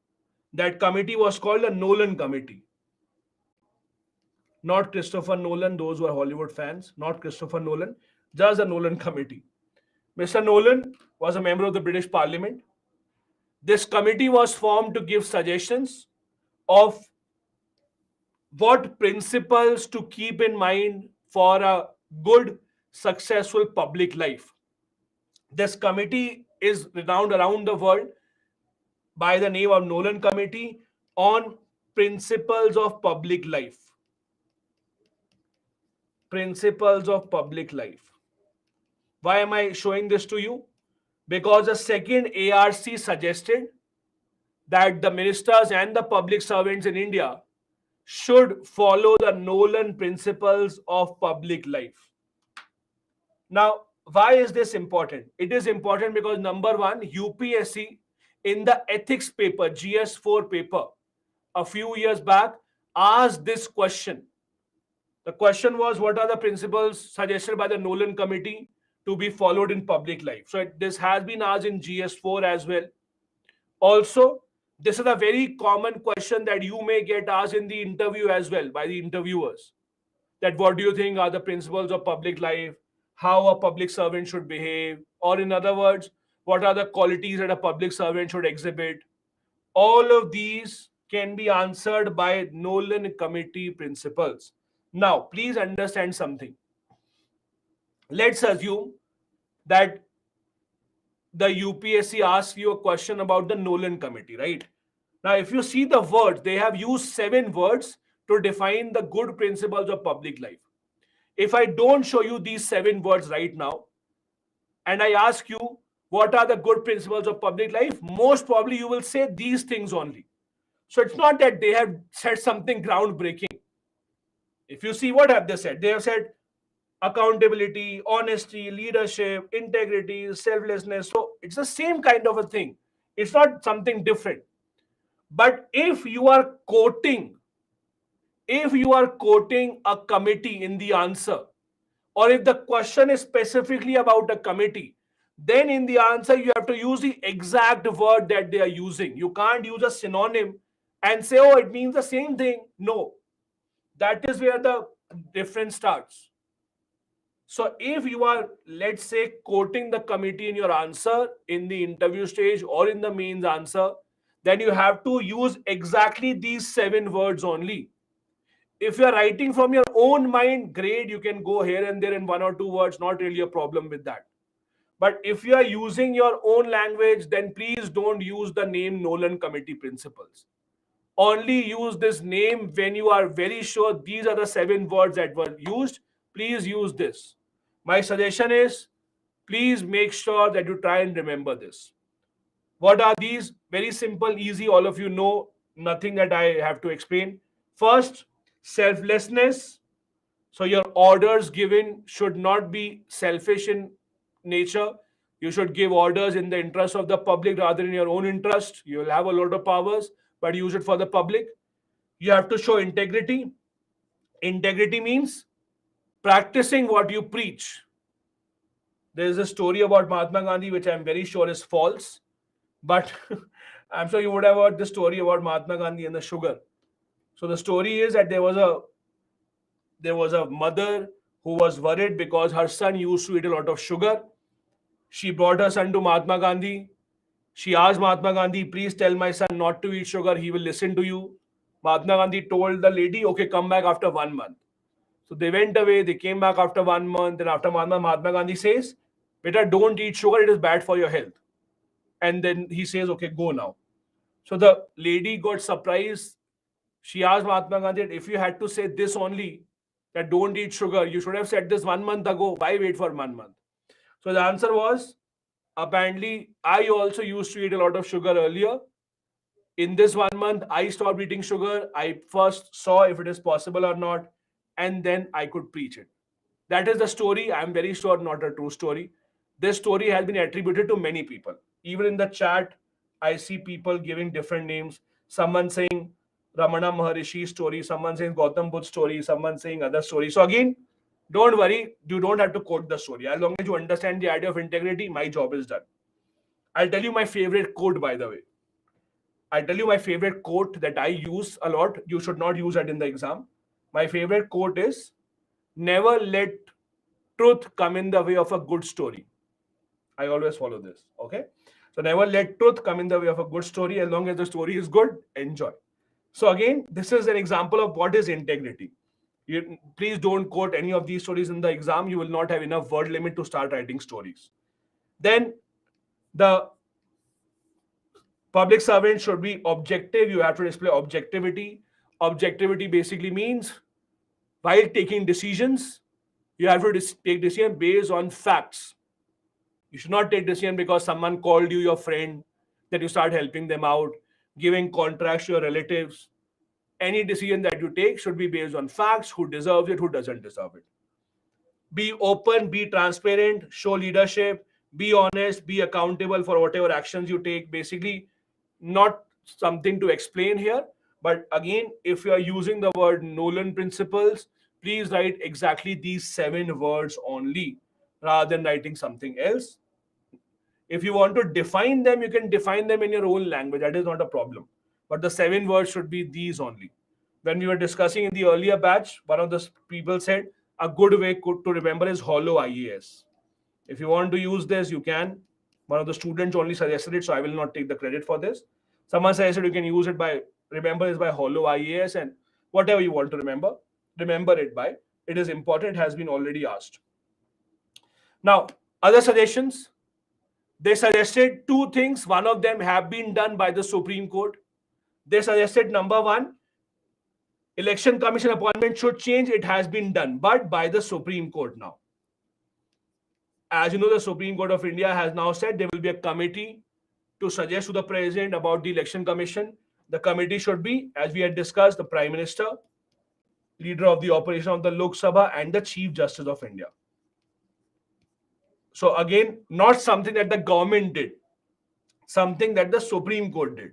That committee was called the Nolan Committee. Not Christopher Nolan, those who are Hollywood fans, not Christopher Nolan, just the Nolan Committee. Mr. Nolan was a member of the British Parliament. This committee was formed to give suggestions of what principles to keep in mind for a good, successful public life. This committee is renowned around the world by the name of Nolan Committee on Principles of Public Life. Principles of Public Life. Why am I showing this to you? Because the second ARC suggested that the ministers and the public servants in India should follow the Nolan principles of public life. Now, why is this important? It is important because number one, UPSC in the ethics paper, GS4 paper, a few years back, asked this question. The question was, what are the principles suggested by the Nolan Committee to be followed in public life? So this has been asked in GS4 as well. Also, this is a very common question that you may get asked in the interview as well by the interviewers. That what do you think are the principles of public life? How a public servant should behave? Or in other words, what are the qualities that a public servant should exhibit? All of these can be answered by Nolan Committee principles. Now, please understand something. Let's assume that the UPSC asks you a question about the Nolan Committee, right? Now, if you see the words, they have used 7 words to define the good principles of public life. If I don't show you these 7 words right now, and I ask you, what are the good principles of public life? Most probably you will say these things only. So it's not that they have said something groundbreaking. If you see, what have they said? They have said accountability, honesty, leadership, integrity, selflessness. So it's the same kind of a thing. It's not something different. But if you are quoting a committee in the answer, or if the question is specifically about a committee, then in the answer you have to use the exact word that they are using. You can't use a synonym and say, oh, it means the same thing. No, that is where the difference starts. So if you are, let's say, quoting the committee in your answer in the interview stage or in the mains answer, then you have to use exactly these 7 words only. If you are writing from your own mind, great, you can go here and there in 1 or 2 words, not really a problem with that. But if you are using your own language, then please don't use the name Nolan Committee principles. Only use this name when you are very sure these are the 7 words that were used. Please use this. My suggestion is, please make sure that you try and remember this. What are these? Very simple, easy, all of you know, nothing that I have to explain. First, selflessness. So your orders given should not be selfish in nature. You should give orders in the interest of the public rather than your own interest. You will have a lot of powers, but use it for the public. You have to show integrity. Integrity means practicing what you preach. There is a story about Mahatma Gandhi which I'm very sure is false, but I'm sure you would have heard the story about Mahatma Gandhi and the sugar. So the story is that there was a mother who was worried because her son used to eat a lot of sugar. She brought her son to Mahatma Gandhi. She asked Mahatma Gandhi, please tell my son not to eat sugar. He will listen to you. Mahatma Gandhi told the lady, okay, come back after 1 month. So they went away. They came back after 1 month. And after 1 month, Mahatma Gandhi says, beta, don't eat sugar. It is bad for your health. And then he says, okay, go now. So the lady got surprised She asked Mahatma Gandhi that if you had to say this only, that don't eat sugar, you should have said this 1 month ago. Why wait for 1 month? So the answer was, apparently, I also used to eat a lot of sugar earlier. In this 1 month, I stopped eating sugar. I first saw if it is possible or not, and then I could preach it. That is the story. I'm very sure not a true story. This story has been attributed to many people. Even in the chat, I see people giving different names. Someone saying Ramana Maharishi story, someone saying Gautam Buddha story, someone saying other story. So again, don't worry, you don't have to quote the story. As long as you understand the idea of integrity, my job is done. I'll tell you my favorite quote, by the way. I'll tell you my favorite quote that I use a lot. You should not use that in the exam. My favorite quote is, never let truth come in the way of a good story. I always follow this. Okay. So never let truth come in the way of a good story. As long as the story is good, enjoy. So again, this is an example of what is integrity. Please don't quote any of these stories in the exam. You will not have enough word limit to start writing stories. Then the public servant should be objective. You have to display objectivity. Objectivity basically means while taking decisions, you have to take decision based on facts. You should not take decision because someone called you your friend, that you start helping them out, giving contracts to your relatives. Any decision that you take should be based on facts, who deserves it, who doesn't deserve it. Be open, be transparent, show leadership, be honest, be accountable for whatever actions you take. Basically, not something to explain here, but again, if you are using the word Nolan principles, please write exactly these 7 words only rather than writing something else. If you want to define them, you can define them in your own language. That is not a problem. But the 7 words should be these only. When we were discussing in the earlier batch, one of the people said a good way to remember is Hollow IAS. If you want to use this, you can. One of the students only suggested it, so I will not take the credit for this. Someone suggested you can use it by, remember is by Hollow IAS, and whatever you want to remember it by. It is important, has been already asked. Now, other suggestions. They suggested 2 things. One of them have been done by the Supreme Court. They suggested, number one, Election Commission appointment should change. It has been done, but by the Supreme Court now. As you know, the Supreme Court of India has now said there will be a committee to suggest to the President about the Election Commission. The committee should be, as we had discussed, the Prime Minister, leader of the opposition of the Lok Sabha, and the Chief Justice of India. So again, not something that the government did, something that the Supreme Court did.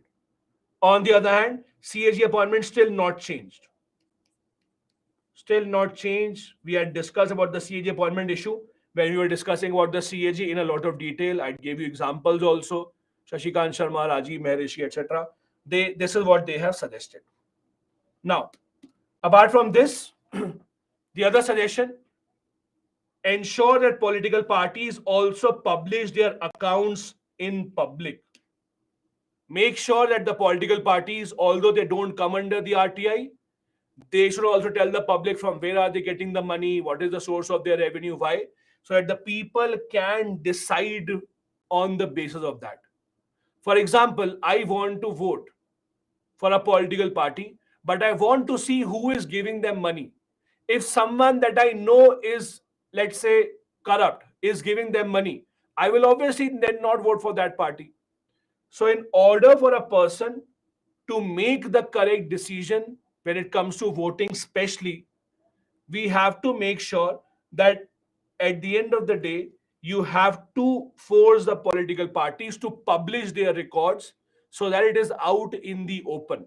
On the other hand, CAG appointment still not changed. Still not changed. We had discussed about the CAG appointment issue when we were discussing about the CAG in a lot of detail. I gave you examples also. Shashikant Sharma, Rajiv Maharishi, etc. This is what they have suggested. Now, apart from this, the other suggestion, ensure that political parties also publish their accounts in public. Make sure that the political parties, although they don't come under the RTI, they should also tell the public from where are they getting the money, what is the source of their revenue, why, so that the people can decide on the basis of that. For example, I want to vote for a political party, but I want to see who is giving them money. If someone that I know is, let's say, corrupt, is giving them money, I will obviously then not vote for that party. So, in order for a person to make the correct decision when it comes to voting, especially, we have to make sure that at the end of the day, you have to force the political parties to publish their records so that it is out in the open,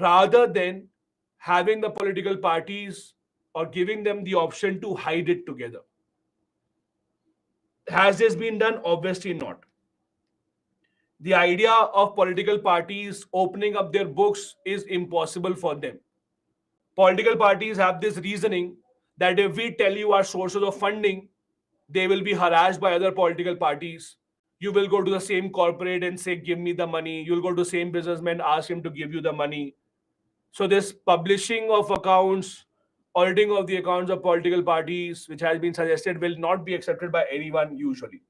rather than having the political parties or giving them the option to hide it together. Has this been done? Obviously not. The idea of political parties opening up their books is impossible for them. Political parties have this reasoning that if we tell you our sources of funding, they will be harassed by other political parties. You will go to the same corporate and say, give me the money. You'll go to the same businessman, ask him to give you the money. So this publishing of accounts, auditing of the accounts of political parties, which has been suggested, will not be accepted by anyone usually.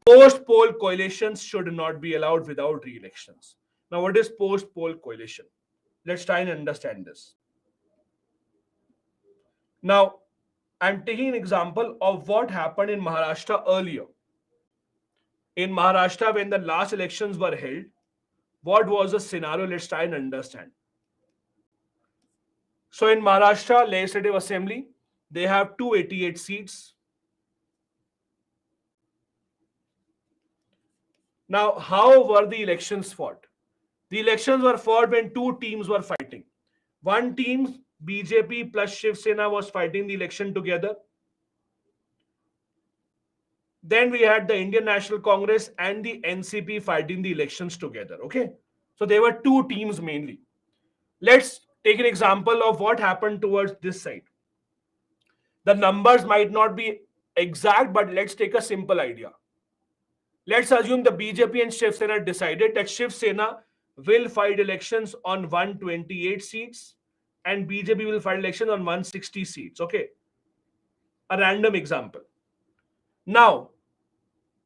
Post-poll coalitions should not be allowed without re-elections. Now, what is post-poll coalition? Let's try and understand this. Now, I'm taking an example of what happened in Maharashtra earlier. In Maharashtra, when the last elections were held, what was the scenario? Let's try and understand. So, in Maharashtra Legislative Assembly, they have 288 seats. Now, how were the elections fought? The elections were fought when two teams were fighting. One team, BJP plus Shiv Sena, was fighting the election together. Then we had the Indian National Congress and the NCP fighting the elections together. Okay. So there were two teams mainly. Let's take an example of what happened towards this side. The numbers might not be exact, but let's take a simple idea. Let's assume the BJP and Shiv Sena decided that Shiv Sena will fight elections on 128 seats and BJP will fight elections on 160 seats. Okay. A random example. Now,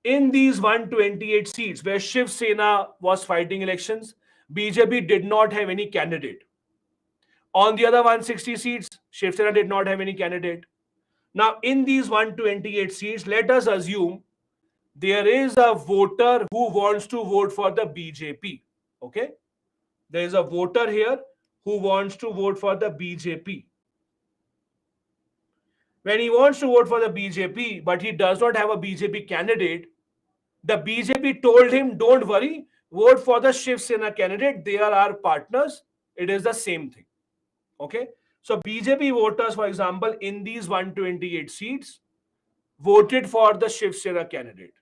in these 128 seats where Shiv Sena was fighting elections, BJP did not have any candidate. On the other 160 seats, Shiv Sena did not have any candidate. Now, in these 128 seats, let us assume there is a voter who wants to vote for the BJP. Okay? There is a voter here who wants to vote for the BJP. When he wants to vote for the BJP, but he does not have a BJP candidate, the BJP told him, don't worry, vote for the Shiv Sena candidate. They are our partners. It is the same thing. Okay? So BJP voters, for example, in these 128 seats, voted for the Shiv Sena candidate.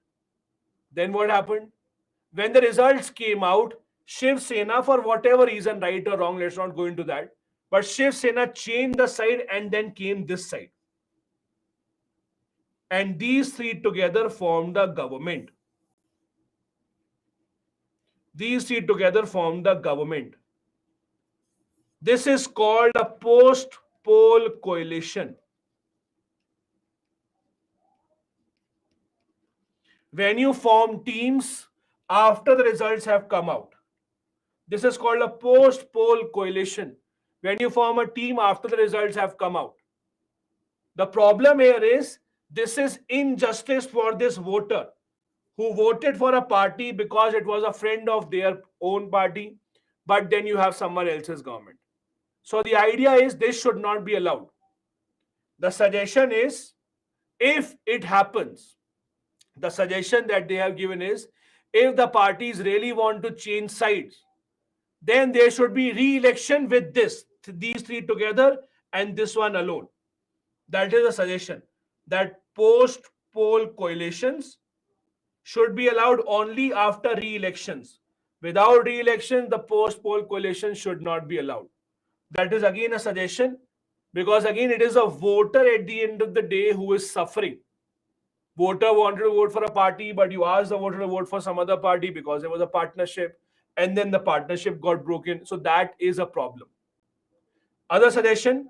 Then what happened? When the results came out, Shiv Sena, for whatever reason, right or wrong, let's not go into that, but Shiv Sena changed the side and then came this side. And these three together formed the government. These three together formed the government. This is called a post-poll coalition. When you form teams after the results have come out, this is called a post-poll coalition. When you form a team after the results have come out. The problem here is this is injustice for this voter who voted for a party because it was a friend of their own party, but then you have someone else's government. So the idea is this should not be allowed. The suggestion is, if it happens, the suggestion that they have given is, if the parties really want to change sides, then there should be re-election with these three together and this one alone. That is a suggestion, that post-poll coalitions should be allowed only after re-elections. Without re-election, the post-poll coalition should not be allowed. That is again a suggestion, because again it is a voter at the end of the day who is suffering. Voter wanted to vote for a party, but you asked the voter to vote for some other party because there was a partnership, and then the partnership got broken. So that is a problem. Other suggestion,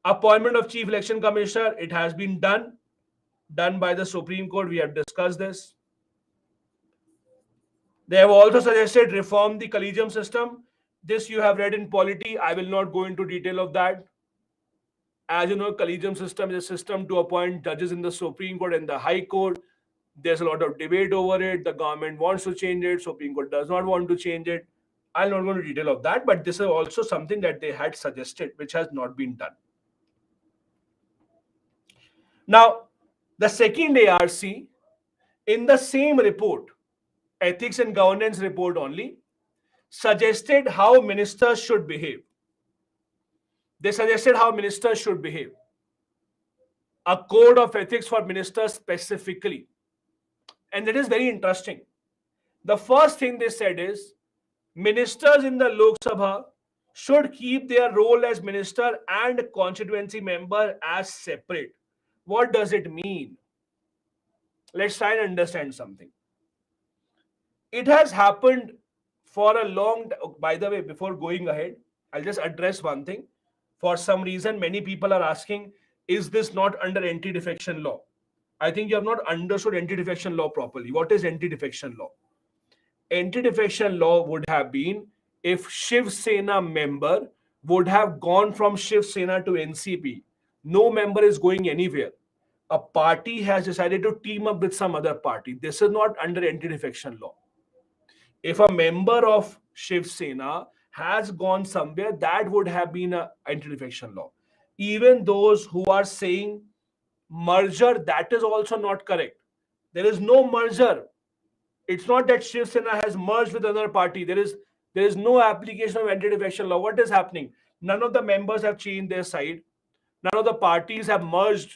appointment of Chief Election Commissioner. It has been done by the Supreme Court. We have discussed this. They have also suggested reform the collegium system. This you have read in polity. I will not go into detail of that. As you know, collegium system is a system to appoint judges in the Supreme Court and the High Court. There's a lot of debate over it. The government wants to change it. Supreme Court does not want to change it. I'll not go into detail of that, but this is also something that they had suggested, which has not been done. Now, the second ARC, in the same report, Ethics and Governance report only, suggested how ministers should behave. They suggested how ministers should behave. A code of ethics for ministers specifically. And it is very interesting. The first thing they said is, ministers in the Lok Sabha should keep their role as minister and constituency member as separate. What does it mean? Let's try and understand something. It has happened for a long time. By the way, before going ahead, I'll just address one thing. For some reason, many people are asking, is this not under anti-defection law? I think you have not understood anti-defection law properly. What is anti-defection law? Anti-defection law would have been if Shiv Sena member would have gone from Shiv Sena to NCP, no member is going anywhere. A party has decided to team up with some other party. This is not under anti-defection law. If a member of Shiv Sena has gone somewhere, that would have been a anti-defection law. Even those who are saying merger, that is also not correct. There is no merger. It's not that Shiv Sena has merged with another party. There is no application of anti-defection law. What is happening? None of the members have changed their side. None of the parties have merged.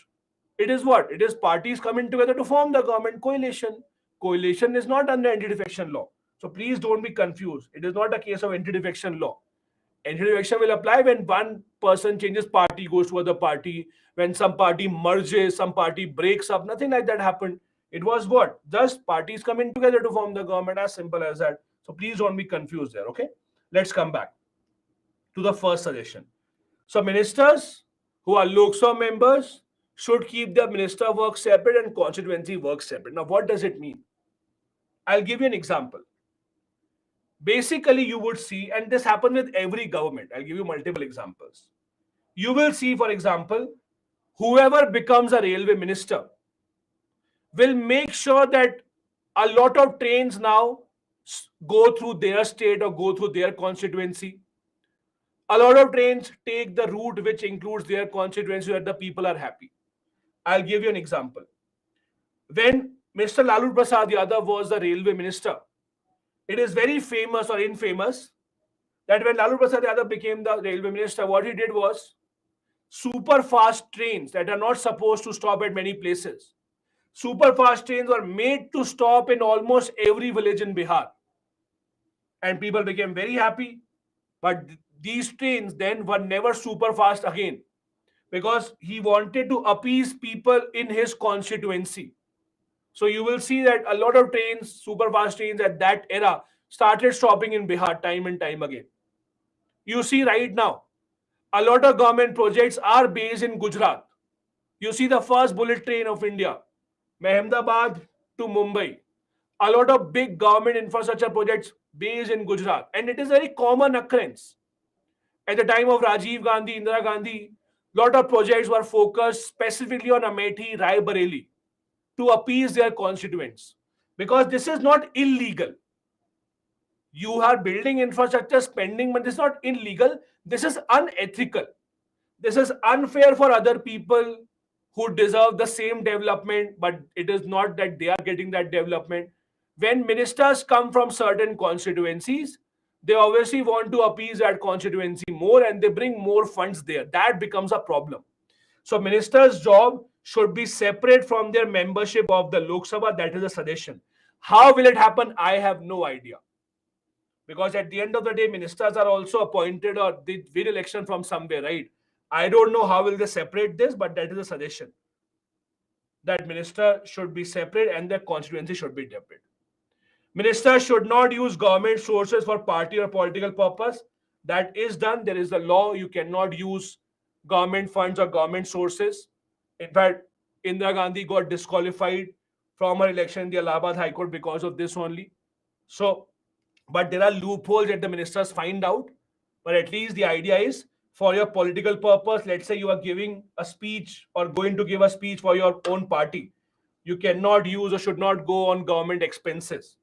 It is what? It is parties coming together to form the government coalition. Coalition is not under anti-defection law. So please don't be confused. It is not a case of anti-defection law. Anti-defection will apply when one person changes party, goes to other party, when some party merges, some party breaks up. Nothing like that happened. It was what? Just parties coming together to form the government, as simple as that. So please don't be confused there, okay? Let's come back to the first suggestion. So ministers who are Lok Sabha members should keep their minister work separate and constituency work separate. Now, what does it mean? I'll give you an example. Basically, you would see, and this happens with every government. I'll give you multiple examples. You will see, for example, whoever becomes a railway minister will make sure that a lot of trains now go through their state or go through their constituency. A lot of trains take the route which includes their constituency so that the people are happy. I'll give you an example. When Mr. Lalu Prasad Yadav was the railway minister, it is very famous or infamous that when Lalu Prasad Yadav became the railway minister, what he did was super fast trains that are not supposed to stop at many places. Super fast trains were made to stop in almost every village in Bihar. And people became very happy. But these trains then were never super fast again because he wanted to appease people in his constituency. So you will see that a lot of trains, super fast trains at that era, started stopping in Bihar time and time again. You see right now, a lot of government projects are based in Gujarat. You see the first bullet train of India, Ahmedabad to Mumbai. A lot of big government infrastructure projects based in Gujarat. And it is a very common occurrence. At the time of Rajiv Gandhi, Indira Gandhi, lot of projects were focused specifically on Amethi, Rai Bareli to appease their constituents. Because this is not illegal. You are building infrastructure, spending, but this is not illegal. This is unethical. This is unfair for other people who deserve the same development, but it is not that they are getting that development. When ministers come from certain constituencies, they obviously want to appease that constituency more and they bring more funds there. That becomes a problem. So ministers' job should be separate from their membership of the Lok Sabha. That is a suggestion. How will it happen? I have no idea. Because at the end of the day, ministers are also appointed or they win election from somewhere, right? I don't know how will they separate this, but that is a suggestion. That minister should be separate and their constituency should be separate. Ministers should not use government sources for party or political purpose. That is done. There is a law. You cannot use government funds or government sources. In fact, Indira Gandhi got disqualified from her election in the Allahabad High Court because of this only. So, but there are loopholes that the ministers find out. But at least the idea is for your political purpose, let's say you are giving a speech or going to give a speech for your own party. You cannot use or should not go on government expenses.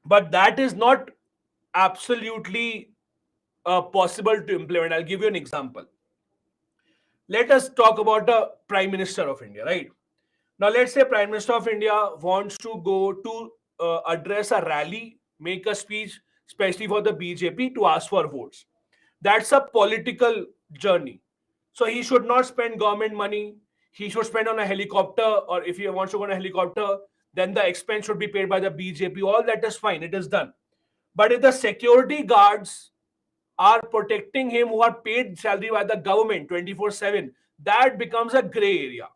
But that is not absolutely possible to implement. I'll give you an example. Let us talk about the Prime Minister of India, right? Now, let's say Prime Minister of India wants to go to address a rally, make a speech, especially for the BJP to ask for votes. That's a political journey. So he should not spend government money. He should spend on a helicopter, or if he wants to go on a helicopter, then the expense should be paid by the BJP. All that is fine. It is done. But if the security guards are protecting him who are paid salary by the government 24/7, that becomes a gray area.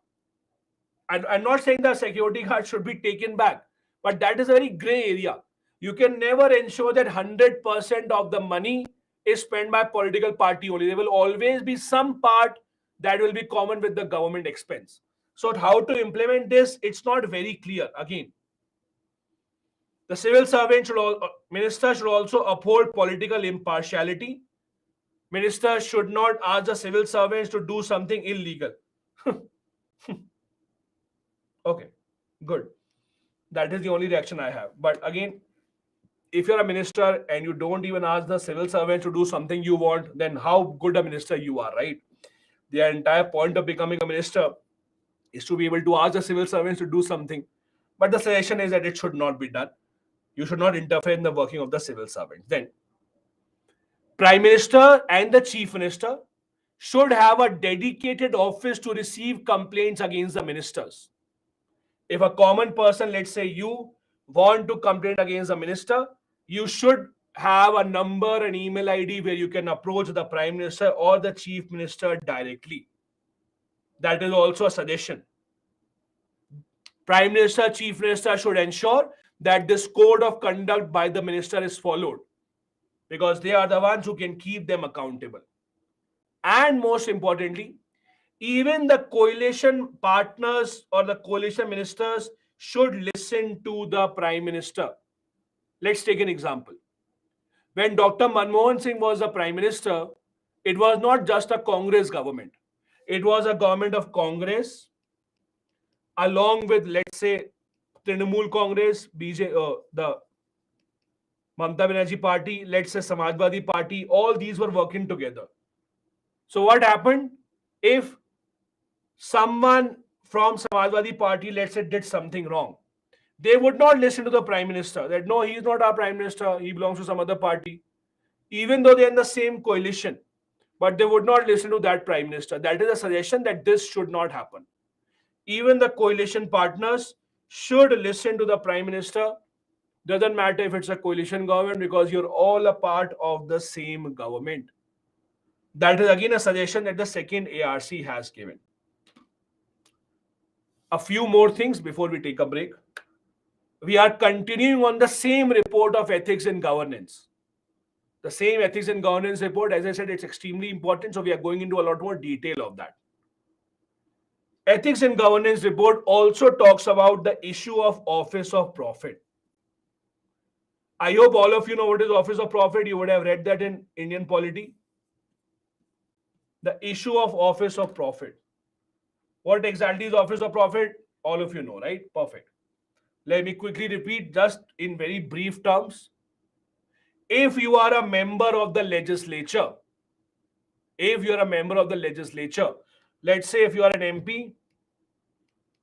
And I'm not saying the security guard should be taken back, but that is a very gray area. You can never ensure that 100% of the money is spent by political party only. There will always be some part that will be common with the government expense. So how to implement this, it's not very clear. Again, The civil servant minister should also uphold political impartiality. Ministers should not ask the civil servants to do something illegal. Okay, good. That is the only reaction I have. But again, if you're a minister and you don't even ask the civil servants to do something you want, then how good a minister you are, right? The entire point of becoming a minister is to be able to ask the civil servants to do something. But the suggestion is that it should not be done. You should not interfere in the working of the civil servants. Then, Prime Minister and the Chief Minister should have a dedicated office to receive complaints against the ministers. If a common person, let's say you, want to complain against the minister, you should have a number, an email ID where you can approach the Prime Minister or the Chief Minister directly. That is also a suggestion. Prime Minister, Chief Minister should ensure that this code of conduct by the minister is followed, because they are the ones who can keep them accountable. And most importantly, even the coalition partners or the coalition ministers should listen to the Prime Minister. Let's take an example. When Dr. Manmohan Singh was the Prime Minister, it was not just a Congress government. It was a government of Congress, along with, let's say, Trinamool Congress, the Mamata Banerjee party, let's say Samajwadi party, all these were working together. So what happened? If someone from Samajwadi party, let's say, did something wrong, they would not listen to the Prime Minister. That no, he is not our Prime Minister, he belongs to some other party. Even though they're in the same coalition, but they would not listen to that Prime Minister. That is a suggestion that this should not happen. Even the coalition partners should listen to the Prime Minister. Doesn't matter if it's a coalition government, because you're all a part of the same government. That is again a suggestion that the second ARC has given. A few more things before we take a break. We are continuing on the same report of ethics and governance. The same ethics and governance report, as I said, it's extremely important. So we are going into a lot more detail of that. Ethics and governance report also talks about the issue of office of profit. I hope all of you know what is office of profit. You would have read that in Indian polity. The issue of office of profit. What exactly is office of profit? All of you know, right? Perfect. Let me quickly repeat, just in very brief terms. If you are a member of the legislature, let's say if you are an MP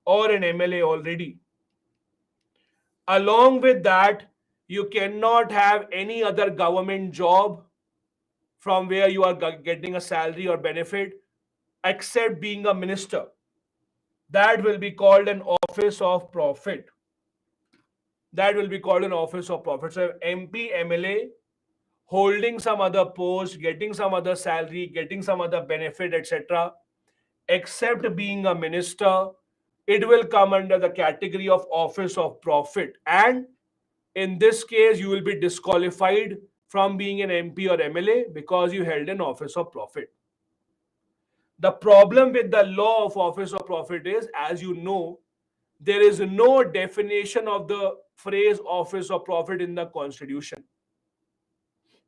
or an MLA already, along with that, you cannot have any other government job from where you are getting a salary or benefit except being a minister. That will be called an office of profit. That will be called an office of profit. So MP, MLA, holding some other post, getting some other salary, getting some other benefit, etc., except being a minister, it will come under the category of office of profit. And in this case, you will be disqualified from being an MP or MLA because you held an office of profit. The problem with the law of office of profit is, as you know, there is no definition of the phrase office of profit in the Constitution.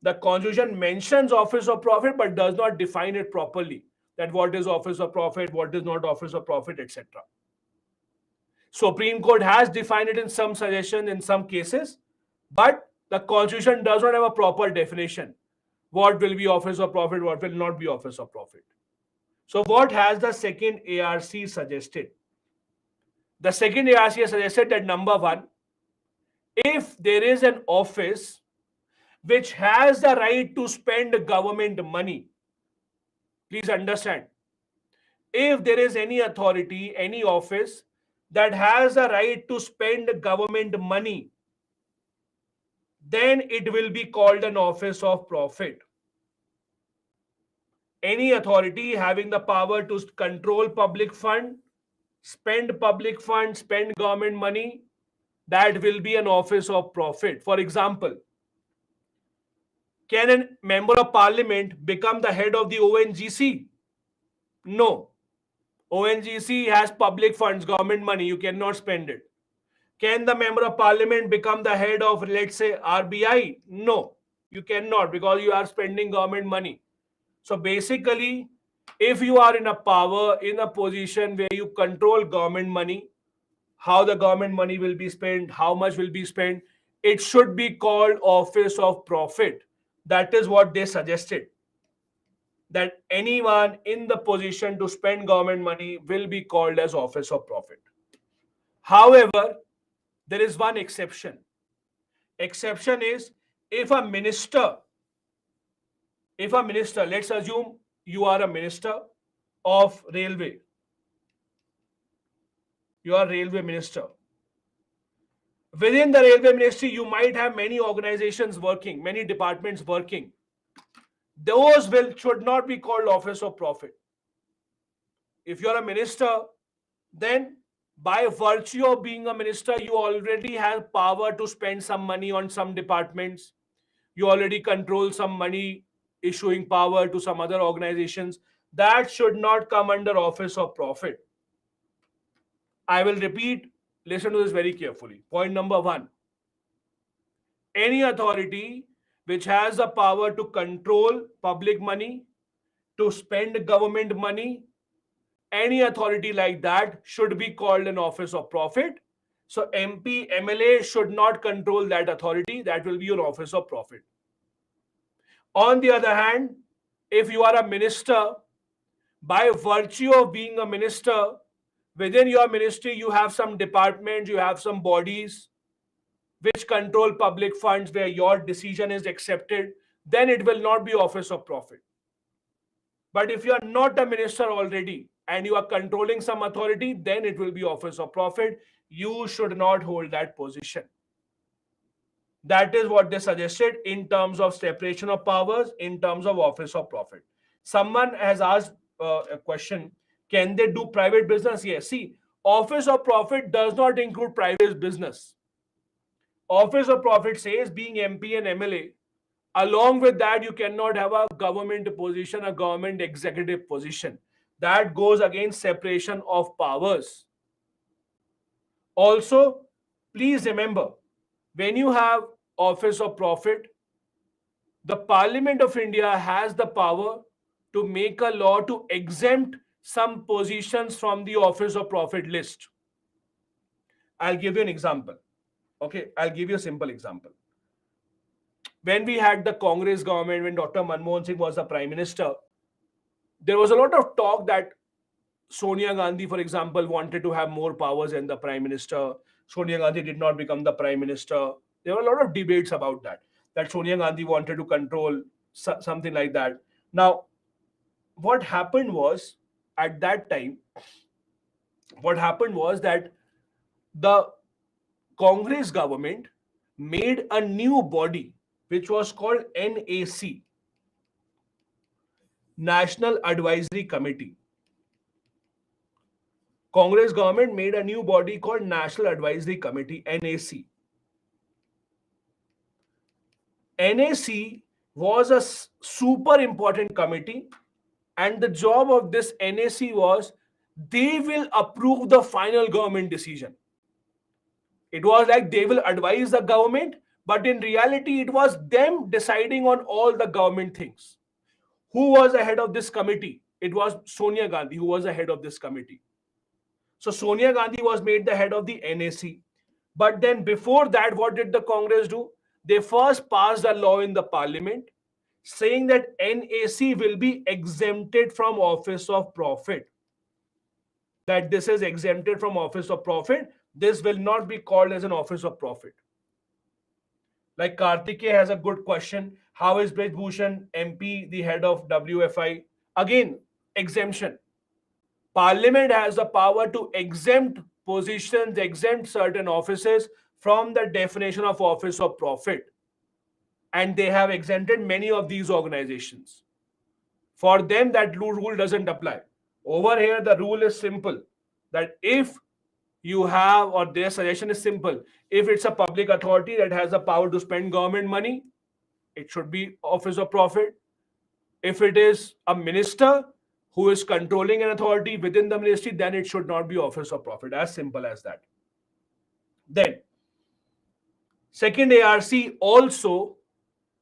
The Constitution mentions office of profit but does not define it properly, that what is office of profit, what is not office of profit, etc. Supreme Court has defined it in some suggestion in some cases, but the Constitution does not have a proper definition. What will be office of profit, what will not be office of profit. So what has the second ARC suggested? The second ARC has suggested that number one, if there is an office which has the right to spend government money, please understand, if there is any authority, any office that has the right to spend government money, then it will be called an office of profit. Any authority having the power to control public fund, spend public fund, spend government money, that will be an office of profit. For example, can a member of parliament become the head of the ONGC? No. ONGC has public funds, government money. You cannot spend it. Can the member of parliament become the head of, let's say, RBI? No, you cannot, because you are spending government money. So basically, if you are in a power, in a position where you control government money, how the government money will be spent, how much will be spent, it should be called office of profit. That is what they suggested, that anyone in the position to spend government money will be called as office of profit. However, there is one exception. Exception is if a minister, let's assume you are a minister of railway, you are railway minister. Within the railway ministry, you might have many organizations working, many departments working. Those should not be called office of profit. If you are a minister, then by virtue of being a minister, you already have power to spend some money on some departments. You already control some money issuing power to some other organizations. That should not come under office of profit. I will repeat, listen to this very carefully. Point number one, any authority which has the power to control public money, to spend government money, any authority like that should be called an office of profit. So MP, MLA should not control that authority. That will be your office of profit. On the other hand, if you are a minister, by virtue of being a minister, within your ministry, you have some departments, you have some bodies which control public funds where your decision is accepted, then it will not be office of profit. But if you are not a minister already and you are controlling some authority, then it will be office of profit. You should not hold that position. That is what they suggested in terms of separation of powers, in terms of office of profit. Someone has asked a question, can they do private business? Yes. See, office of profit does not include private business. Office of profit says being MP and MLA, along with that, you cannot have a government position, a government executive position. That goes against separation of powers. Also, please remember, when you have office of profit, the Parliament of India has the power to make a law to exempt some positions from the office of profit list. I'll give you an example. Okay, I'll give you a simple example. When we had the Congress government, when Dr. Manmohan Singh was the Prime Minister, there was a lot of talk that Sonia Gandhi, for example, wanted to have more powers than the Prime Minister. Sonia Gandhi did not become the Prime Minister. There were a lot of debates about that Sonia Gandhi wanted to control something like that. Now, what happened was, at that time, what happened was that the Congress government made a new body which was called NAC, National Advisory Committee. Congress government made a new body called National Advisory Committee, NAC. NAC was a super important committee, and the job of this NAC was they will approve the final government decision. It was like they will advise the government, but in reality, it was them deciding on all the government things. Who was the head of this committee? It was Sonia Gandhi who was the head of this committee. So Sonia Gandhi was made the head of the NAC. But then before that, what did the Congress do? They first passed a law in the parliament saying that NAC will be exempted from office of profit. That this is exempted from office of profit. This will not be called as an office of profit. Like Kartikeya has a good question. How is Brij Bhushan MP the head of WFI? Again, exemption. Parliament has the power to exempt positions, exempt certain offices from the definition of office of profit. And they have exempted many of these organizations. For them, that rule doesn't apply. Over here, the rule is simple, that if you have, or their suggestion is simple, if it's a public authority that has the power to spend government money, it should be office of profit. If it is a minister who is controlling an authority within the ministry, then it should not be office of profit. As simple as that. Then, second ARC also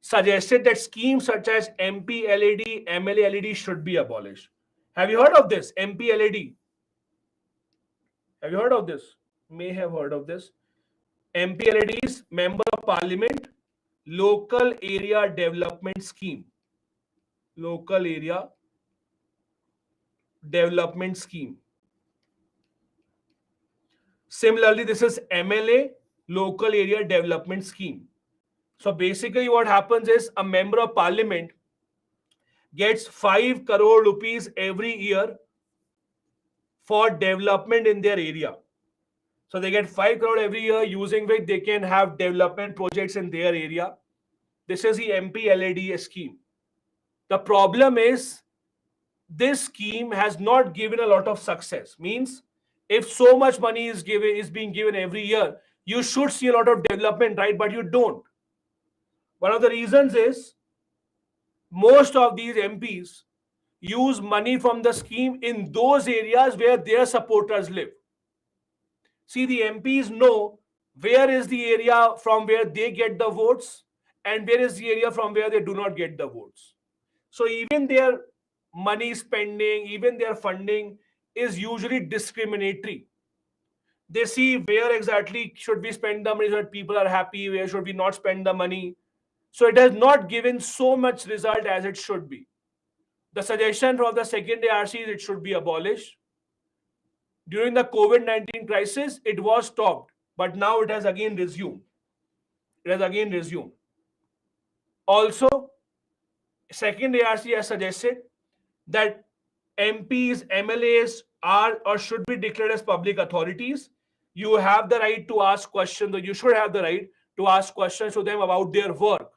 suggested that schemes such as MP LED, MLA LED should be abolished. Have you heard of this? MP LED. Have you heard of this? May have heard of this. MP LEDs, Member of Parliament, Local Area Development Scheme. Local Area Development Scheme. Similarly, this is MLA, Local Area Development Scheme. So basically, what happens is a member of parliament gets 5 crore rupees every year for development in their area. So they get 5 crore every year, using which they can have development projects in their area. This is the MP LED scheme. The problem is this scheme has not given a lot of success. Means if so much money is being given every year, you should see a lot of development, right? But you don't. One of the reasons is most of these MPs use money from the scheme in those areas where their supporters live. See, the MPs know where is the area from where they get the votes and where is the area from where they do not get the votes. So even their money spending, even their funding is usually discriminatory. They see where exactly should we spend the money so that people are happy, where should we not spend the money. So it has not given so much result as it should be. The suggestion from the second ARC is it should be abolished. During the COVID-19 crisis, it was stopped, but now it has again resumed. It has again resumed. Also, second ARC has suggested that MPs, MLAs are or should be declared as public authorities. You have the right to ask questions, or you should have the right to ask questions to them about their work.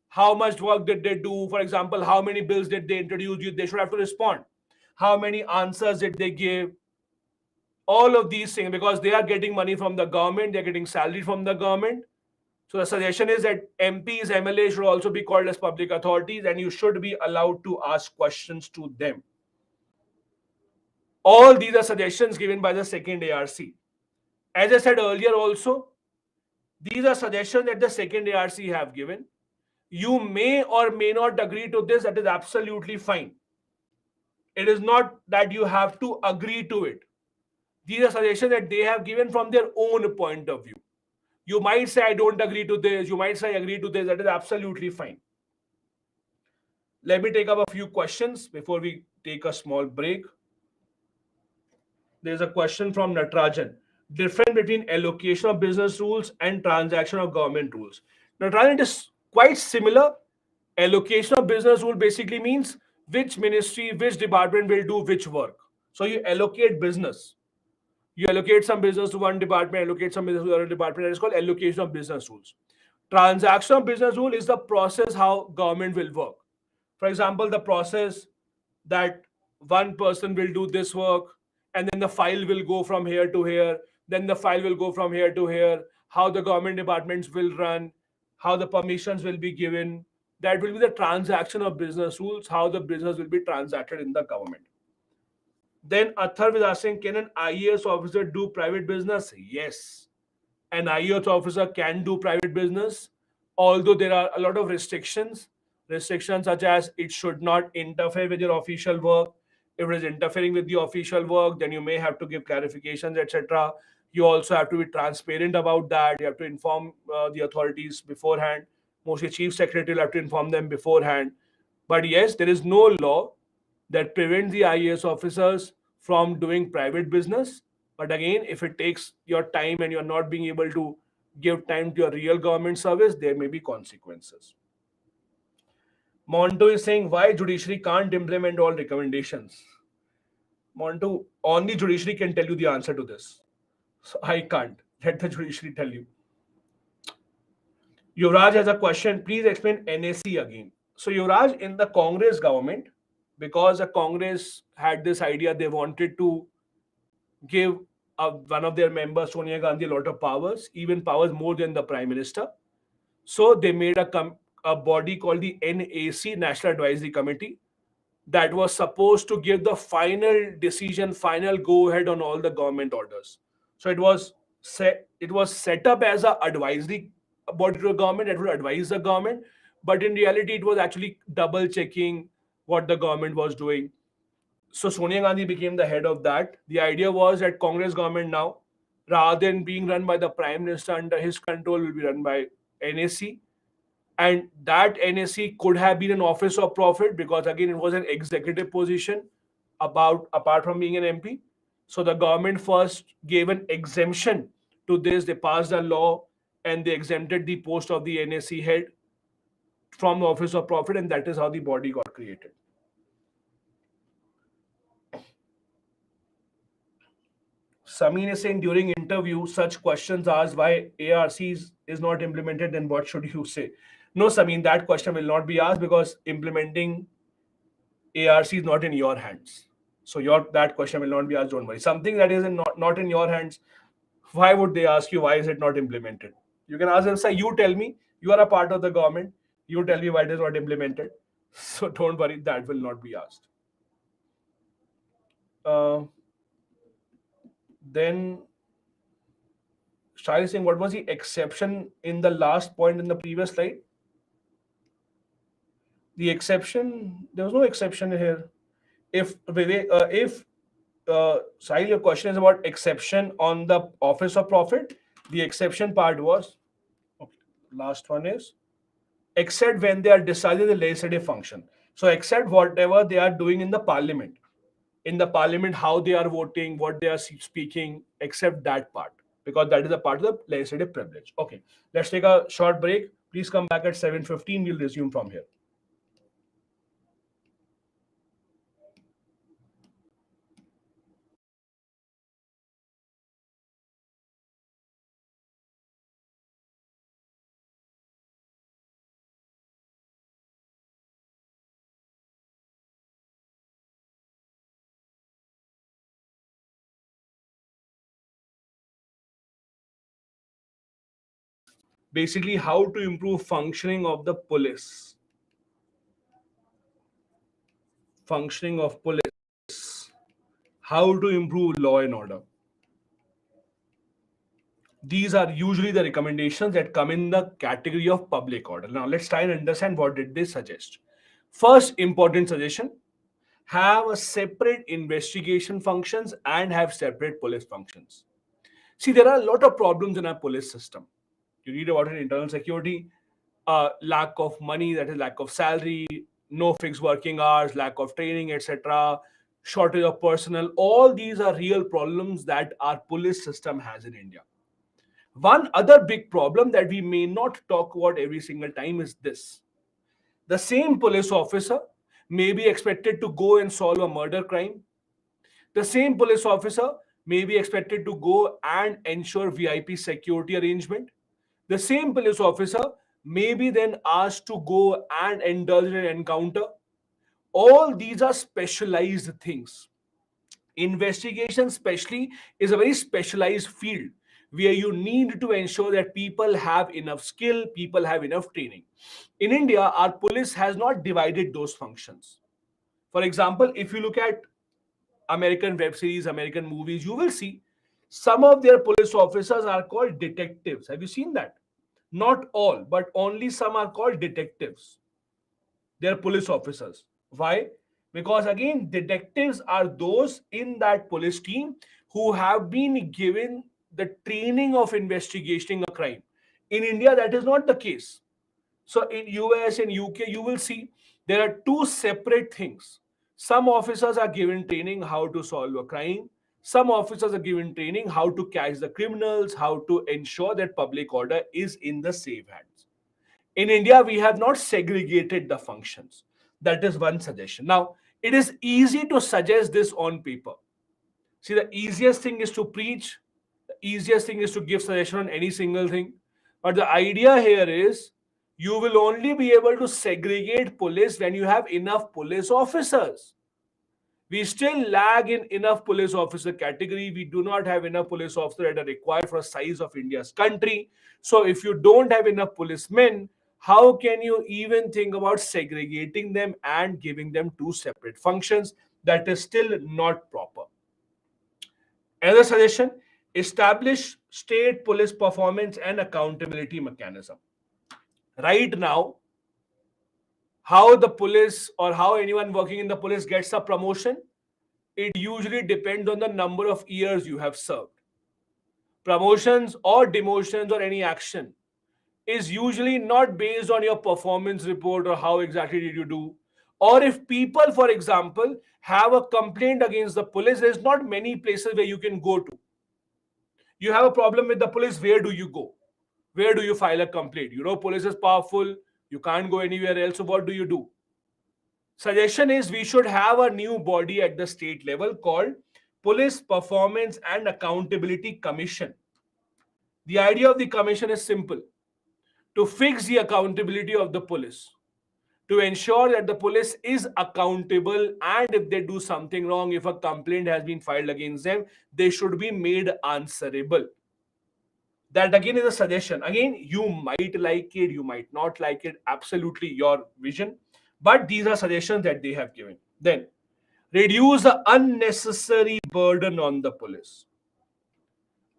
How much work did they do? For example, how many bills did they introduce? They should have to respond. How many answers did they give? All of these things, because they are getting money from the government, they're getting salary from the government. So the suggestion is that MPs, MLAs should also be called as public authorities, and you should be allowed to ask questions to them. All these are suggestions given by the second ARC. As I said earlier also, these are suggestions that the second ARC have given. You may or may not agree to this. That is absolutely fine. It is not that you have to agree to it. These are suggestions that they have given from their own point of view. You might say, I don't agree to this. You might say, I agree to this. That is absolutely fine. Let me take up a few questions before we take a small break. There's a question from Natarajan. Difference between allocation of business rules and transaction of government rules. Natarajan, it is quite similar. Allocation of business rule basically means which ministry, which department will do which work. So you allocate business. You allocate some business to one department, allocate some business to another department. That is called allocation of business rules. Transaction of business rule is the process how government will work. For example, the process that one person will do this work, and then the file will go from here to here, then the file will go from here to here, how the government departments will run, how the permissions will be given. That will be the transaction of business rules, how the business will be transacted in the government. Then Athar is asking, can an IAS officer do private business? Yes. An IAS officer can do private business, although there are a lot of restrictions. Restrictions such as it should not interfere with your official work. If it is interfering with the official work, then you may have to give clarifications, etc. You also have to be transparent about that. You have to inform the authorities beforehand. Mostly chief secretary will have to inform them beforehand. But yes, there is no law that prevents the IAS officers from doing private business. But again, if it takes your time and you're not being able to give time to your real government service, there may be consequences. Monto is saying, why judiciary can't implement all recommendations? Monto, only judiciary can tell you the answer to this. So I can't. Let the judiciary tell you. Yuvraj has a question. Please explain NAC again. So Yuvraj, in the Congress government, because the Congress had this idea, they wanted to give one of their members, Sonia Gandhi, a lot of powers, even powers more than the Prime Minister. So they made a body called the NAC, National Advisory Committee, that was supposed to give the final decision, final go ahead on all the government orders. So it was it was set up as a advisory body to the government that would advise the government, but in reality it was actually double checking what the government was doing. So Sonia Gandhi became the head of that. The idea was that Congress government now, rather than being run by the prime minister under his control, will be run by NAC, and that NAC could have been an office of profit because again it was an executive position about apart from being an MP. So the government first gave an exemption to this. They passed a law and they exempted the post of the NAC head from the office of profit, and that is how the body got created. Samin is saying during interview, such questions asked why ARCs is not implemented, then what should you say? No, Samin, that question will not be asked because implementing ARC is not in your hands. So your that question will not be asked. Don't worry. Something that is not in your hands. Why would they ask you? Why is it not implemented? You can ask them. Say, you tell me. You are a part of the government. You tell me why it is not implemented. So don't worry. That will not be asked. Uh, then Shai is saying, what was the exception in the last point in the previous slide? The exception. There was no exception here. If Sahil, your question is about exception on the office of profit. The exception part was okay. Last one is except when they are deciding the legislative function. So except whatever they are doing in the parliament, how they are voting, what they are speaking, except that part because that is a part of the legislative privilege. Okay, let's take a short break. Please come back at 7:15. We'll resume from here. Basically, how to improve functioning of the police. Functioning of police. How to improve law and order. These are usually the recommendations that come in the category of public order. Now let's try and understand what did they suggest. First important suggestion, have a separate investigation functions and have separate police functions. See, there are a lot of problems in our police system. You read about it in internal security, lack of money, that is lack of salary, no fixed working hours, lack of training, etc., shortage of personnel. All these are real problems that our police system has in India. One other big problem that we may not talk about every single time is this. The same police officer may be expected to go and solve a murder crime. The same police officer may be expected to go and ensure VIP security arrangement. The same police officer may be then asked to go and indulge in an encounter. All these are specialized things. Investigation, especially, is a very specialized field where you need to ensure that people have enough skill, people have enough training. In India, our police has not divided those functions. For example, if you look at American web series, American movies, you will see some of their police officers are called detectives. Have you seen that? Not all, but only some are called detectives. They're police officers. Why? Because again, detectives are those in that police team who have been given the training of investigating a crime. In India, that is not the case. So in US and UK, you will see there are two separate things. Some officers are given training how to solve a crime. Some officers are given training how to catch the criminals, how to ensure that public order is in the safe hands. In India, we have not segregated the functions. That is one suggestion. Now, it is easy to suggest this on paper. See, the easiest thing is to preach, the easiest thing is to give suggestion on any single thing. But the idea here is you will only be able to segregate police when you have enough police officers. We still lag in enough police officer category. We do not have enough police officers that are required for the size of India's country. So if you don't have enough policemen, how can you even think about segregating them and giving them two separate functions? That is still not proper. Another suggestion, Establish state police performance and accountability mechanism. Right now, how the police or how anyone working in the police gets a promotion, it usually depends on the number of years you have served. Promotions or demotions or any action is usually not based on your performance report or how exactly did you do. Or if people, for example, have a complaint against the police, there's not many places where you can go to. You have a problem with the police, where do you go? Where do you file a complaint? You know, police is powerful, you can't go anywhere else. So, what do you do? Suggestion is we should have a new body at the state level called Police Performance and Accountability Commission. The idea of the commission is simple: to fix the accountability of the police, to ensure that the police is accountable, and if they do something wrong, if a complaint has been filed against them, they should be made answerable. That again is a suggestion. Again, you might like it, you might not like it, absolutely your vision. But these are suggestions that they have given. Then, reduce the unnecessary burden on the police.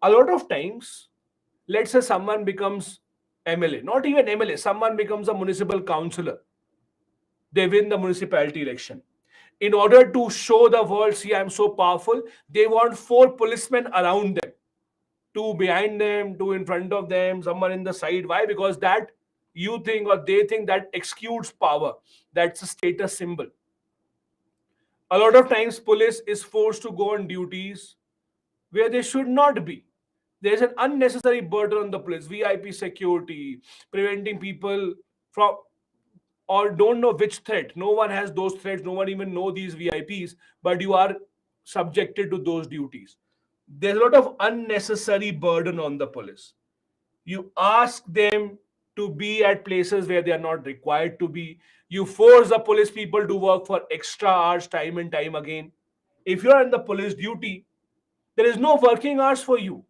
A lot of times, let's say someone becomes MLA, not even MLA, someone becomes a municipal councillor, they win the municipality election. In order to show the world, see, I'm so powerful, they want four policemen around them, two behind them, two in front of them, someone in the side. Why? Because that you think or they think that exudes power. That's a status symbol. A lot of times, police is forced to go on duties where they should not be. There's an unnecessary burden on the police, VIP security, preventing people from or don't know which threat. No one has those threats. No one even know these VIPs, but you are subjected to those duties. There's a lot of unnecessary burden on the police. You ask them to be at places where they are not required to be. You force the police people to work for extra hours time and time again. If you are in the police duty, there is no working hours for you.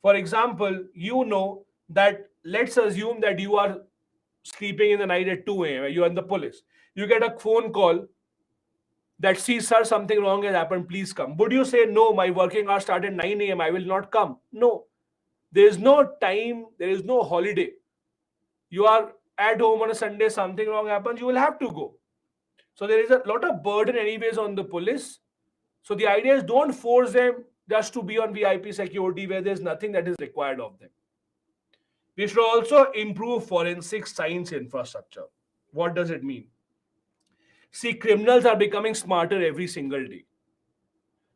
For example, you know that let's assume that you are sleeping in the night at 2 a.m. You are in the police. You get a phone call that, see, sir, something wrong has happened, please come. Would you say, no, my working hours start at 9 a.m., I will not come? No. There is no time, there is no holiday. You are at home on a Sunday, something wrong happens, you will have to go. So there is a lot of burden anyways on the police. So the idea is don't force them just to be on VIP security where there's nothing that is required of them. We should also improve forensic science infrastructure. What does it mean? See, criminals are becoming smarter every single day.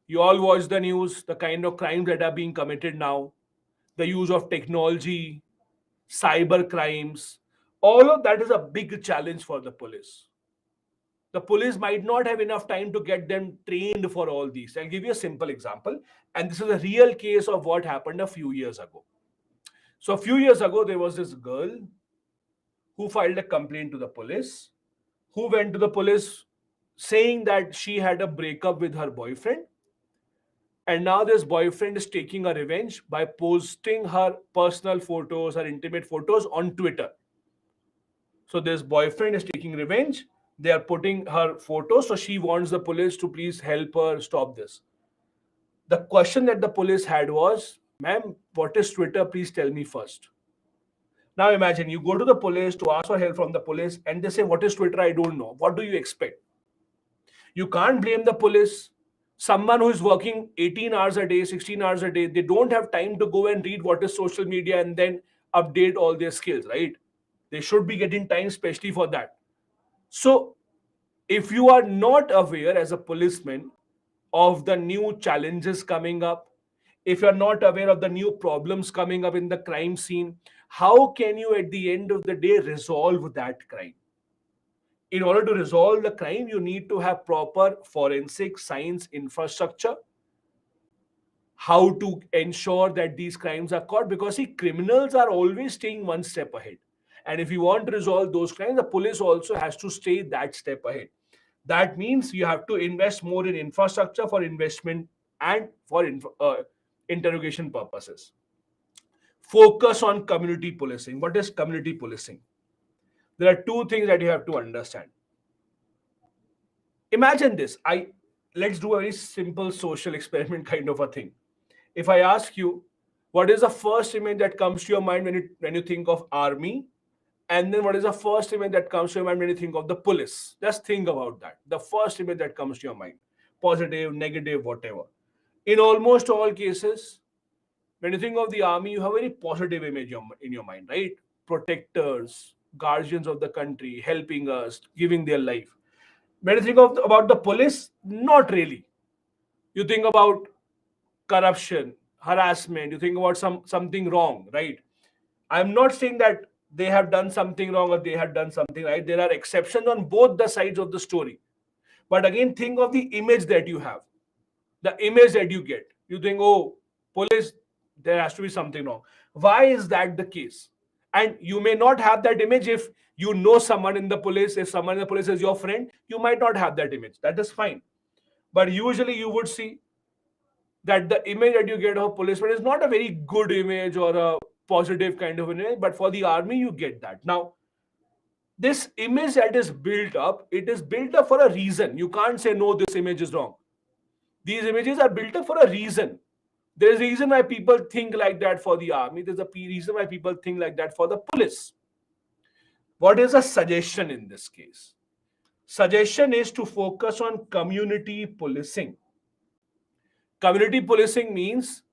You all watch the news, the kind of crimes that are being committed now, the use of technology, cyber crimes. All of that is a big challenge for the police. The police might not have enough time to get them trained for all these. I'll give you a simple example. And this is a real case of what happened a few years ago. So, a few years ago, there was this girl who filed a complaint to the police, who went to the police saying that she had a breakup with her boyfriend. And now this boyfriend is taking a revenge by posting her personal photos, her intimate photos on Twitter. So this boyfriend is taking revenge. They are putting her photos. So she wants the police to please help her stop this. The question that the police had was, ma'am, what is Twitter? Please tell me first. Now imagine you go to the police to ask for help from the police and they say, what is Twitter? I don't know. What do you expect? You can't blame the police. Someone who is working 18 hours a day, 16 hours a day, they don't have time to go and read what is social media and then update all their skills, right? They should be getting time especially for that. So if you are not aware as a policeman of the new challenges coming up, if you're not aware of the new problems coming up in the crime scene, how can you at the end of the day resolve that crime? In order to resolve the crime, you need to have proper forensic science infrastructure, how to ensure that these crimes are caught, because see, criminals are always staying one step ahead. And if you want to resolve those crimes, the police also has to stay that step ahead. That means you have to invest more in infrastructure for investment and for interrogation purposes. Focus on community policing. What is community policing? There are two things that you have to understand. Imagine this. Let's do a very simple social experiment kind of a thing. If I ask you, what is the first image that comes to your mind when you think of army? And then what is the first image that comes to your mind when you think of the police? Just think about that. The first image that comes to your mind, positive, negative, whatever. In almost all cases, when you think of the army, you have a very positive image in your mind, right? Protectors, guardians of the country, helping us, giving their life. When you think about the police, not really. You think about corruption, harassment. You think about something wrong, right? I'm not saying that they have done something wrong or they have done something right. There are exceptions on both the sides of the story. But again, think of the image that you have, the image that you get. You think, oh, police, there has to be something wrong. Why is that the case? And you may not have that image if you know someone in the police. If someone in the police is your friend, you might not have that image. That is fine. But usually you would see that the image that you get of a policeman is not a very good image or a positive kind of an image. But for the army, you get that. Now, this image that is built up, it is built up for a reason. You can't say, no, this image is wrong. These images are built up for a reason. There's a reason why people think like that for the army. There's a reason why people think like that for the police. What is a suggestion in this case? Suggestion is to focus on community policing. Community policing means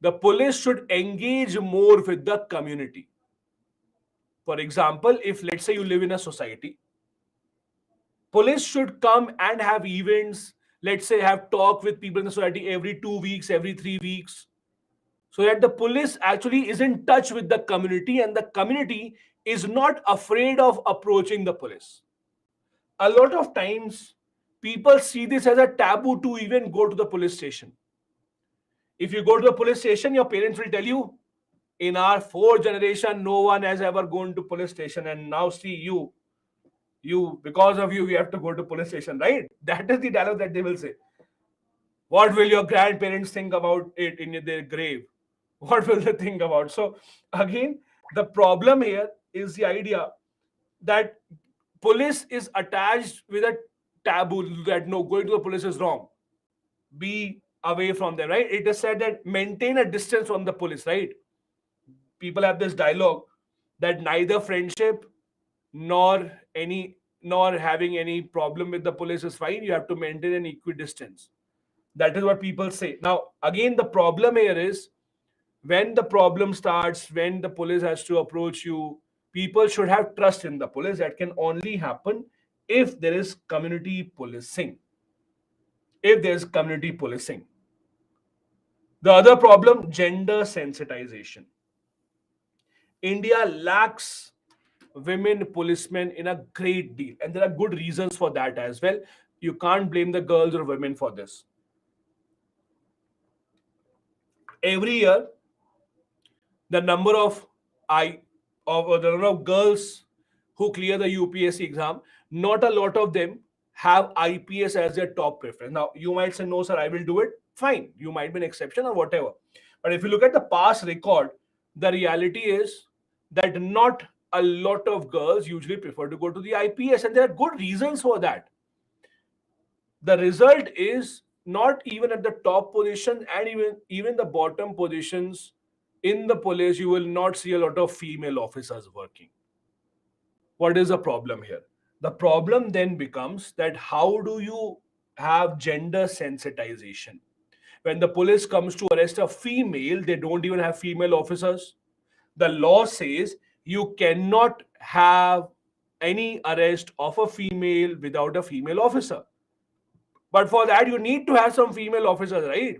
the police should engage more with the community. For example, if let's say you live in a society, police should come and have events, let's say have talk with people in the society every 2 weeks, every 3 weeks, so that the police actually is in touch with the community and the community is not afraid of approaching the police. A lot of times, people see this as a taboo to even go to the police station. If you go to the police station, your parents will tell you, in our fourth generation, no one has ever gone to police station, and now see you because of you, we have to go to police station, right? That is the dialogue that they will say. What will your grandparents think about it in their grave? What will they think about? So again, the problem here is the idea that police is attached with a taboo that no, going to the police is wrong. Be away from them, right? It is said that maintain a distance from the police, right? People have this dialogue that neither friendship nor any nor having any problem with the police is fine. You have to maintain an equidistance. That is what people say. Now, again, the problem here is when the problem starts, when the police has to approach you, people should have trust in the police. That can only happen if there is community policing. If there's community policing. The other problem, gender sensitization. India lacks women policemen in a great deal, and there are good reasons for that as well. You can't blame the girls or women for this. Every year, the number of I of the number of girls who clear the UPSC exam, not a lot of them have IPS as their top preference. Now, you might say, no, sir, I will do it. Fine, you might be an exception or whatever. But if you look at the past record, the reality is that not a lot of girls usually prefer to go to the IPS, and there are good reasons for that. The result is not even at the top position, and even the bottom positions in the police, you will not see a lot of female officers working. What is the problem here? The problem then becomes that how do you have gender sensitization? When the police comes to arrest a female, they don't even have female officers. The law says you cannot have any arrest of a female without a female officer. But for that, you need to have some female officers, right?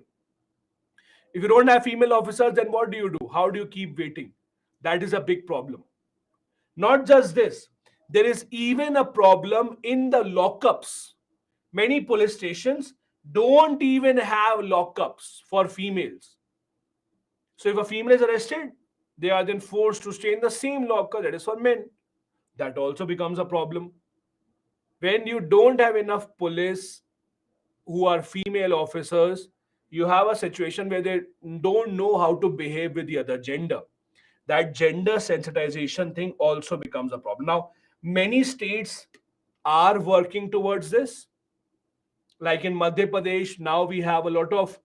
If you don't have female officers, then what do you do? How do you keep waiting? That is a big problem. Not just this, there is even a problem in the lockups. Many police stations don't even have lockups for females. So if a female is arrested, they are then forced to stay in the same locker that is for men. That also becomes a problem. When you don't have enough police who are female officers, you have a situation where they don't know how to behave with the other gender. That gender sensitization thing also becomes a problem. Now, many states are working towards this. Like in Madhya Pradesh, now we have a lot of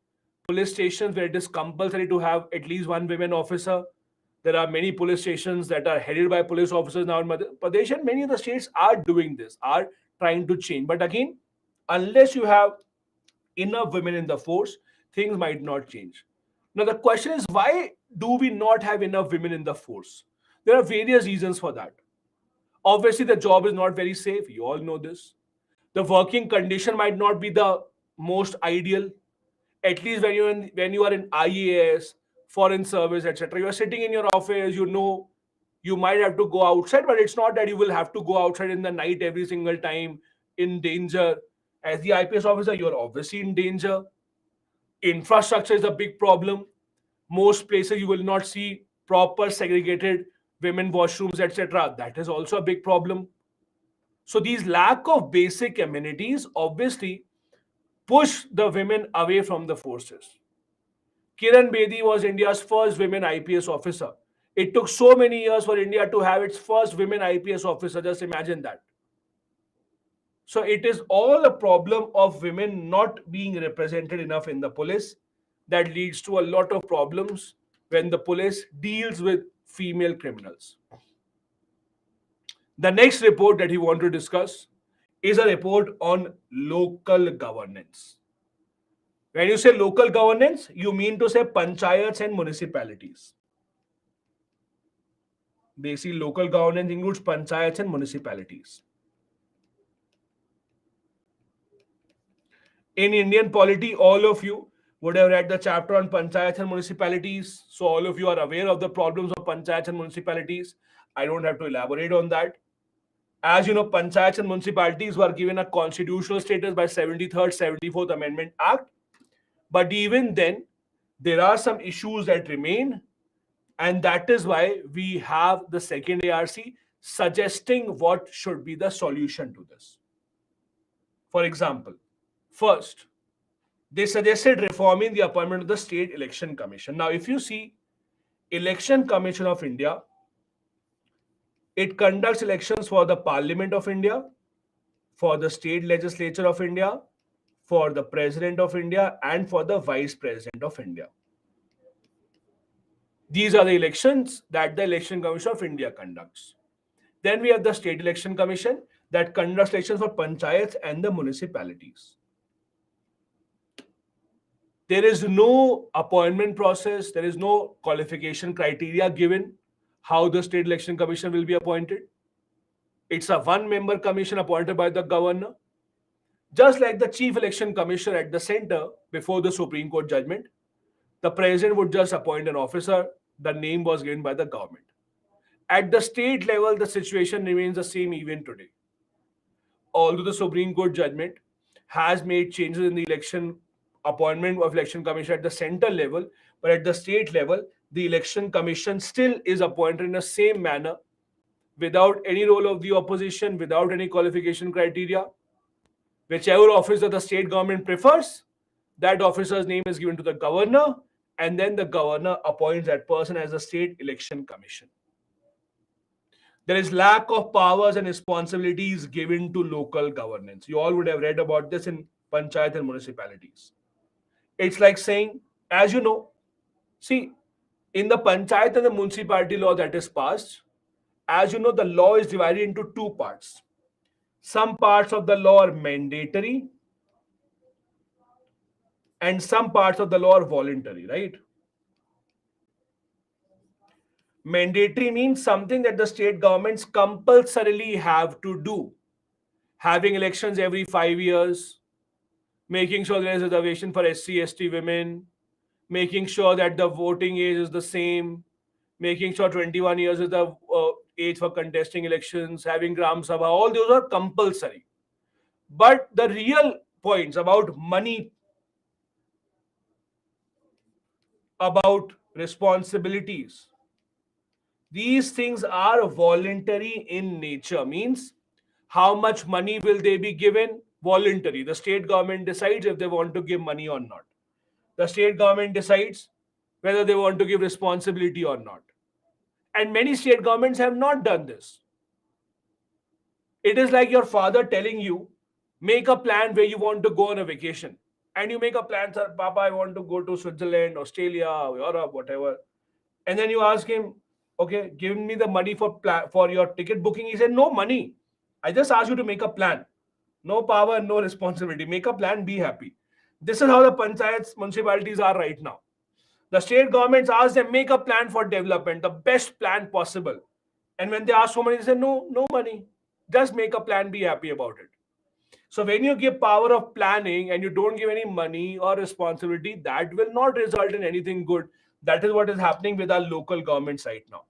police stations where it is compulsory to have at least one women officer. There are many police stations that are headed by police officers now in Madhya Pradesh, and many of the states are doing this, are trying to change. But again, unless you have enough women in the force, things might not change. Now, the question is, why do we not have enough women in the force? There are various reasons for that. Obviously, the job is not very safe. You all know this. The working condition might not be the most ideal. At least when you are in IAS, foreign service, etc. You are sitting in your office. You know you might have to go outside, but it's not that you will have to go outside in the night every single time in danger. As the IPS officer, you're obviously in danger. Infrastructure is a big problem. Most places you will not see proper segregated women washrooms, etc. That is also a big problem. So these lack of basic amenities obviously push the women away from the forces. Kiran Bedi was India's first women IPS officer. It took so many years for India to have its first women IPS officer. Just imagine that. So it is all a problem of women not being represented enough in the police that leads to a lot of problems when the police deals with female criminals. The next report that we want to discuss is a report on local governance. When you say local governance, you mean to say panchayats and municipalities. Basically, local governance includes panchayats and municipalities. In Indian polity, all of you would have read the chapter on panchayats and municipalities. So all of you are aware of the problems of panchayats and municipalities. I don't have to elaborate on that. As you know, panchayats and municipalities were given a constitutional status by 73rd, 74th Amendment Act. But even then, there are some issues that remain, and that is why we have the second ARC suggesting what should be the solution to this. For example, first, they suggested reforming the appointment of the State Election Commission. Now, if you see, Election Commission of India, it conducts elections for the Parliament of India, for the State Legislature of India, for the President of India, and for the Vice President of India. These are the elections that the Election Commission of India conducts. Then we have the State Election Commission that conducts elections for panchayats and the municipalities. There is no appointment process, there is no qualification criteria given how the State Election Commission will be appointed. It's a one-member commission appointed by the governor. Just like the Chief Election Commissioner at the center before the Supreme Court judgment, the president would just appoint an officer. The name was given by the government. At the state level, the situation remains the same even today. Although the Supreme Court judgment has made changes in the election appointment of election commission at the center level, but at the state level, the election commission still is appointed in the same manner, without any role of the opposition, without any qualification criteria. Whichever officer the state government prefers, that officer's name is given to the governor, and then the governor appoints that person as a state election commission. There is lack of powers and responsibilities given to local governance. You all would have read about this in panchayat and municipalities. It's like saying, as you know, see, in the panchayat and the municipality law that is passed, as you know, the law is divided into two parts. Some parts of the law are mandatory and some parts of the law are voluntary, right? Mandatory means something that the state governments compulsorily have to do. Having elections every 5 years, making sure there is reservation for SC, ST women, making sure that the voting age is the same, making sure 21 years is the age for contesting elections, having Gram Sabha, all those are compulsory. But the real points about money, about responsibilities, these things are voluntary in nature. Means how much money will they be given? Voluntary. The state government decides if they want to give money or not. The state government decides whether they want to give responsibility or not. And many state governments have not done this. It is like your father telling you, make a plan where you want to go on a vacation. and you make a plan, sir, Papa, I want to go to Switzerland, Australia, Europe, whatever. And then you ask him, okay, give me the money for your ticket booking. He said, no money. I just asked you to make a plan. No power, no responsibility. Make a plan, be happy. This is how the panchayats, municipalities are right now. The state governments ask them, make a plan for development, the best plan possible. And when they ask for money, they say, no, no money. Just make a plan, be happy about it. So when you give power of planning and you don't give any money or responsibility, that will not result in anything good. That is what is happening with our local governments right now.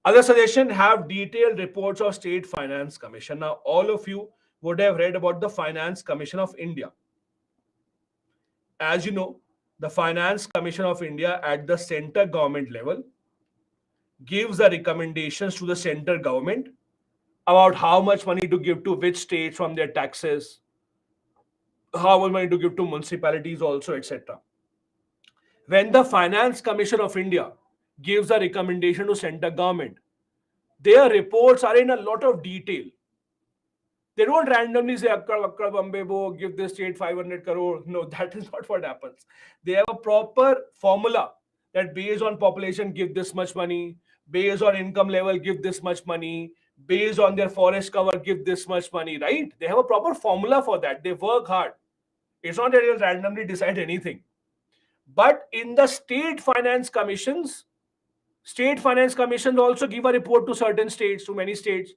Other suggestion, have detailed reports of State Finance Commission. Now, all of you would have read about the Finance Commission of India. As you know, the Finance Commission of India at the center government level gives the recommendations to the center government about how much money to give to which states from their taxes, how much money to give to municipalities also, etc. When the Finance Commission of India gives a recommendation to center government, their reports are in a lot of detail. They don't randomly say, Akkad, Akkad, Bombay, give this state 500 crore. No, that is not what happens. They have a proper formula that based on population, give this much money, based on income level, give this much money, based on their forest cover, give this much money, right? They have a proper formula for that. They work hard. It's not that they'll randomly decide anything. But in the state finance commissions also give a report to certain states, to many states.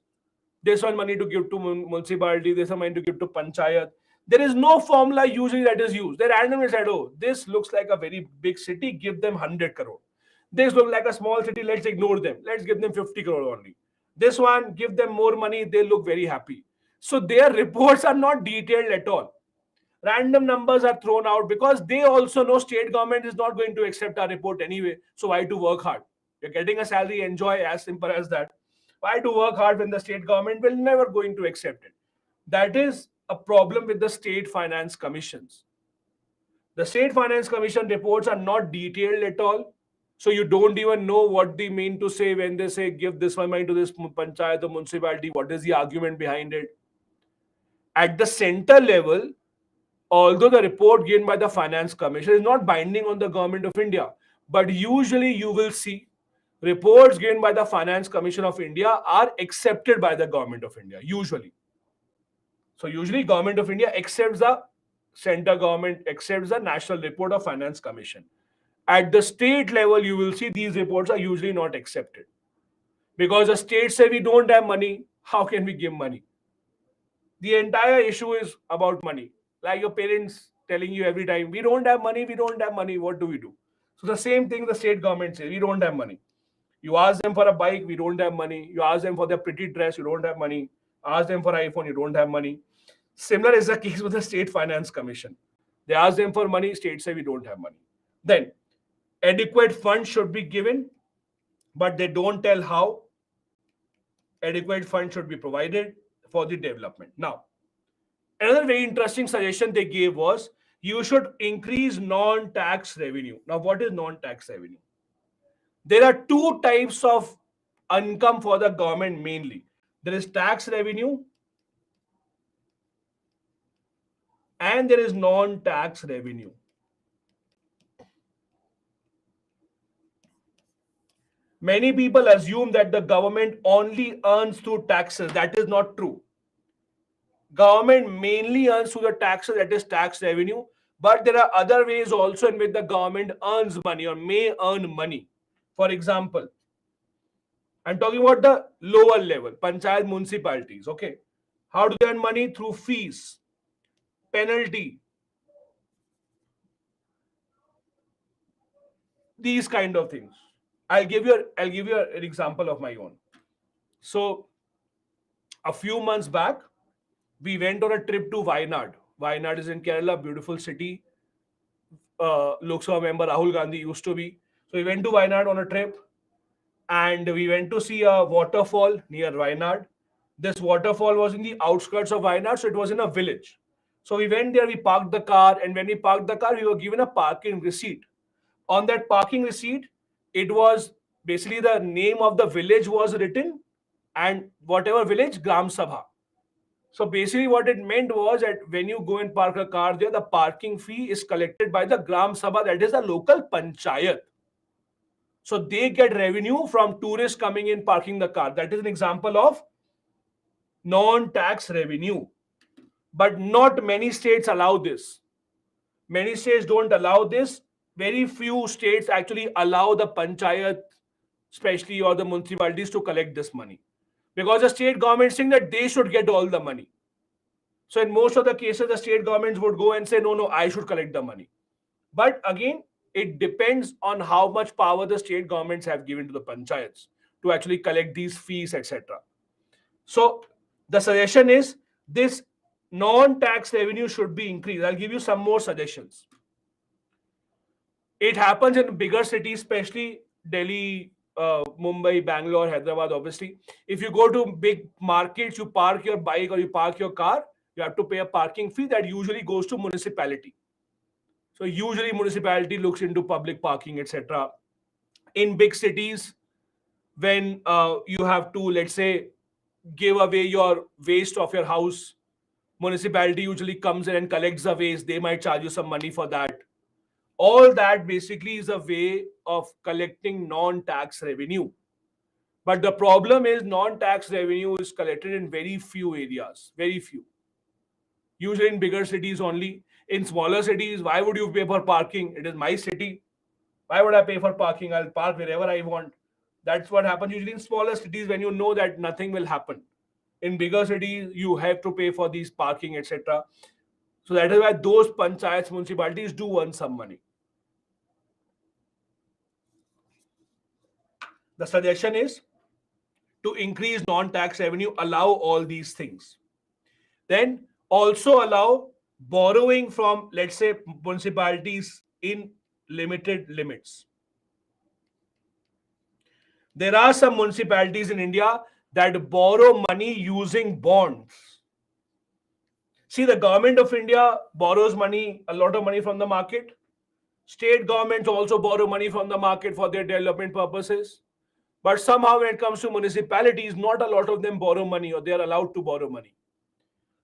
There's one money to give to municipality, there's some money to give to panchayat. There is no formula usually that is used. They randomly said, oh, this looks like a very big city, give them 100 crore. This looks like a small city, let's ignore them. Let's give them 50 crore only. This one, give them more money, they look very happy. So their reports are not detailed at all. Random numbers are thrown out because they also know state government is not going to accept our report anyway. So why to work hard? You're getting a salary, enjoy, as simple as that. Why to work hard when the state government will never going to accept it? That is a problem with the state finance commissions. The state finance commission reports are not detailed at all. So you don't even know what they mean to say when they say give this one money to this panchayat or municipality. What is the argument behind it? At the center level, although the report given by the Finance Commission is not binding on the Government of India, but usually you will see reports given by the Finance Commission of India are accepted by the Government of India, usually. So usually Government of India accepts the center government, accepts the National Report of Finance Commission. At the state level, you will see these reports are usually not accepted. Because the states say we don't have money, how can we give money? The entire issue is about money. Like your parents telling you every time, we don't have money, we don't have money, what do we do? So the same thing the state government says, we don't have money. You ask them for a bike, we don't have money. You ask them for their pretty dress, you don't have money. Ask them for iPhone, you don't have money. Similar is the case with the State Finance Commission. They ask them for money, states say we don't have money. Then, adequate funds should be given, but they don't tell how adequate funds should be provided for the development. Now, another very interesting suggestion they gave was you should increase non-tax revenue. Now, what is non-tax revenue? There are two types of income for the government mainly. There is tax revenue and there is non-tax revenue. Many people assume that the government only earns through taxes. That is not true. Government mainly earns through the taxes, that is tax revenue, but there are other ways also in which the government earns money or may earn money. For example, I'm talking about the lower level, panchayat municipalities, okay? How do they earn money? Through fees, penalty, these kind of things. I'll give you an example of my own. So a few months back, we went on a trip to Wayanad. Wayanad is in Kerala, beautiful city. Lok Sabha member Rahul Gandhi used to be. So we went to Wayanad on a trip and we went to see a waterfall near Wayanad. This waterfall was in the outskirts of Wayanad, so it was in a village. So we went there, we parked the car, and when we parked the car, we were given a parking receipt. On that parking receipt, it was basically the name of the village was written and whatever village, Gram Sabha. So basically, what it meant was that when you go and park a car there, the parking fee is collected by the Gram Sabha, that is the local panchayat. So they get revenue from tourists coming in parking the car. That is an example of non-tax revenue. But not many states allow this. Many states don't allow this. Very few states actually allow the panchayat, especially, or the municipalities to collect this money. Because the state government saying that they should get all the money. So in most of the cases, the state governments would go and say, no, no, I should collect the money. But again, it depends on how much power the state governments have given to the panchayats to actually collect these fees, etc. So the suggestion is this non-tax revenue should be increased. I'll give you some more suggestions. It happens in bigger cities, especially Delhi, Mumbai, Bangalore, Hyderabad, obviously. If you go to big markets, you park your bike or you park your car, you have to pay a parking fee that usually goes to municipality. So usually municipality looks into public parking, etc. In big cities, when you have to, let's say, give away your waste of your house, municipality usually comes in and collects the waste. They might charge you some money for that. All that basically is a way of collecting non-tax revenue. But the problem is non-tax revenue is collected in very few areas, very few. Usually in bigger cities only. In smaller cities, why would you pay for parking? It is my city. Why would I pay for parking? I'll park wherever I want. That's what happens usually in smaller cities when you know that nothing will happen. In bigger cities, you have to pay for these parking, etc. So that is why those panchayats, municipalities do earn some money. The suggestion is to increase non-tax revenue, allow all these things. Then also allow borrowing from, let's say, municipalities in limited limits. There are some municipalities in India that borrow money using bonds. See, the government of India borrows money, a lot of money from the market. State governments also borrow money from the market for their development purposes. But somehow, when it comes to municipalities, not a lot of them borrow money or they are allowed to borrow money.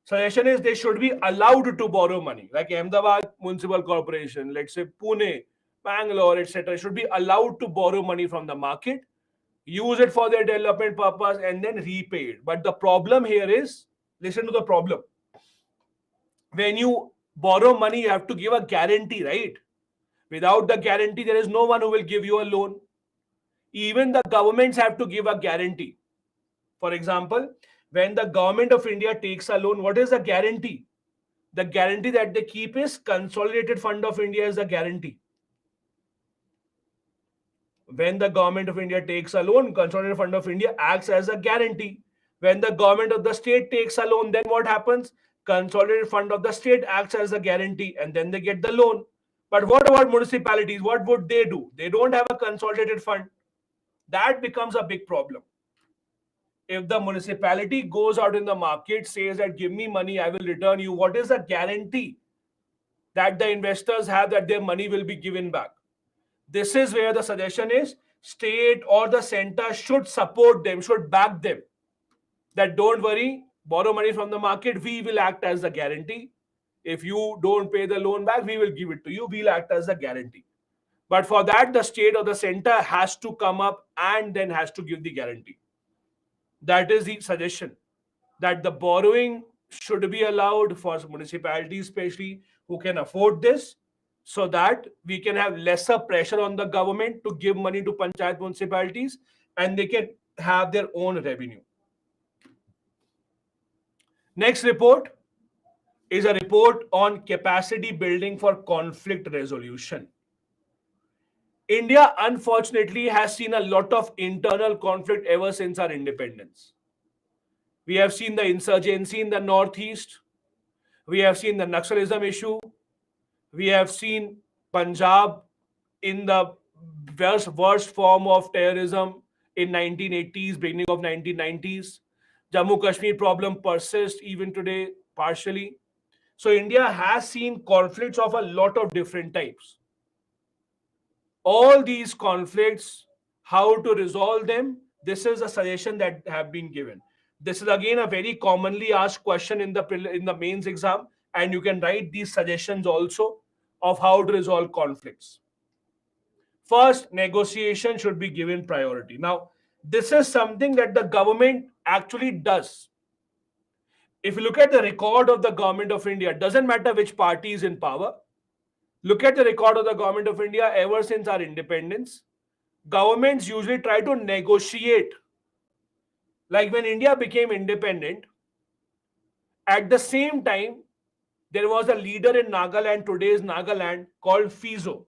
Suggestion is they should be allowed to borrow money, like Ahmedabad Municipal Corporation, let's say Pune, Bangalore, etc. should be allowed to borrow money from the market, use it for their development purpose, and then repay it. But the problem here is, listen to the problem. When you borrow money, you have to give a guarantee, right? Without the guarantee, there is no one who will give you a loan. Even the governments have to give a guarantee. For example, when the government of India takes a loan, what is the guarantee? The guarantee that they keep is Consolidated Fund of India is the guarantee. When the government of India takes a loan, Consolidated Fund of India acts as a guarantee. When the government of the state takes a loan, then what happens? Consolidated Fund of the state acts as a guarantee and then they get the loan. But what about municipalities? What would they do? They don't have a consolidated fund. That becomes a big problem. If the municipality goes out in the market, says that give me money, I will return you, what is the guarantee that the investors have that their money will be given back? This is where the suggestion is state or the center should support them, should back them. That don't worry, borrow money from the market, we will act as the guarantee. If you don't pay the loan back, we will give it to you, we'll act as the guarantee. But for that, the state or the center has to come up and then has to give the guarantee. That is the suggestion, that the borrowing should be allowed for municipalities, especially who can afford this, so that we can have lesser pressure on the government to give money to panchayat municipalities and they can have their own revenue. Next report is a report on capacity building for conflict resolution. India, unfortunately, has seen a lot of internal conflict ever since our independence. We have seen the insurgency in the northeast. We have seen the Naxalism issue. We have seen Punjab in the worst form of terrorism in 1980s, beginning of 1990s. Jammu Kashmir problem persists even today, partially. So India has seen conflicts of a lot of different types. All these conflicts, how to resolve them, this is a suggestion that have been given. This is again a very commonly asked question in the mains exam, and you can write these suggestions also of how to resolve conflicts. First, negotiation should be given priority. Now, this is something that the government actually does. If you look at the record of the government of India, it doesn't matter which party is in power. Look at the record of the government of India ever since our independence. Governments usually try to negotiate. Like when India became independent, at the same time, there was a leader in Nagaland, today's Nagaland, called Fizo.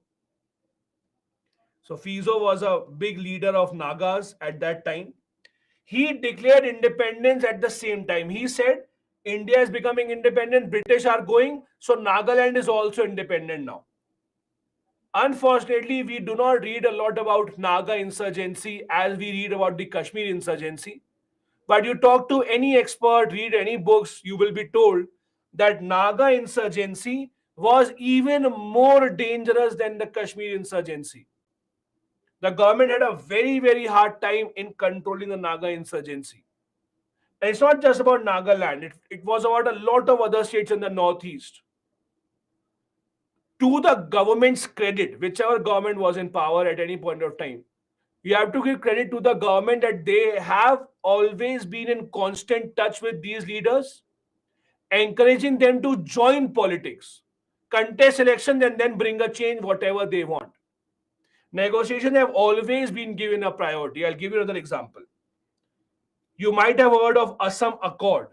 So Fizo was a big leader of Nagas at that time. He declared independence at the same time. He said, India is becoming independent, British are going, so Nagaland is also independent now. Unfortunately, we do not read a lot about Naga insurgency as we read about the Kashmir insurgency. But you talk to any expert, read any books, you will be told that Naga insurgency was even more dangerous than the Kashmir insurgency. The government had a very, very hard time in controlling the Naga insurgency. And it's not just about Nagaland, it was about a lot of other states in the northeast. To the government's credit, whichever government was in power at any point of time, you have to give credit to the government that they have always been in constant touch with these leaders, encouraging them to join politics, contest elections, and then bring a change, whatever they want. Negotiations have always been given a priority. I'll give you another example. You might have heard of Assam Accord.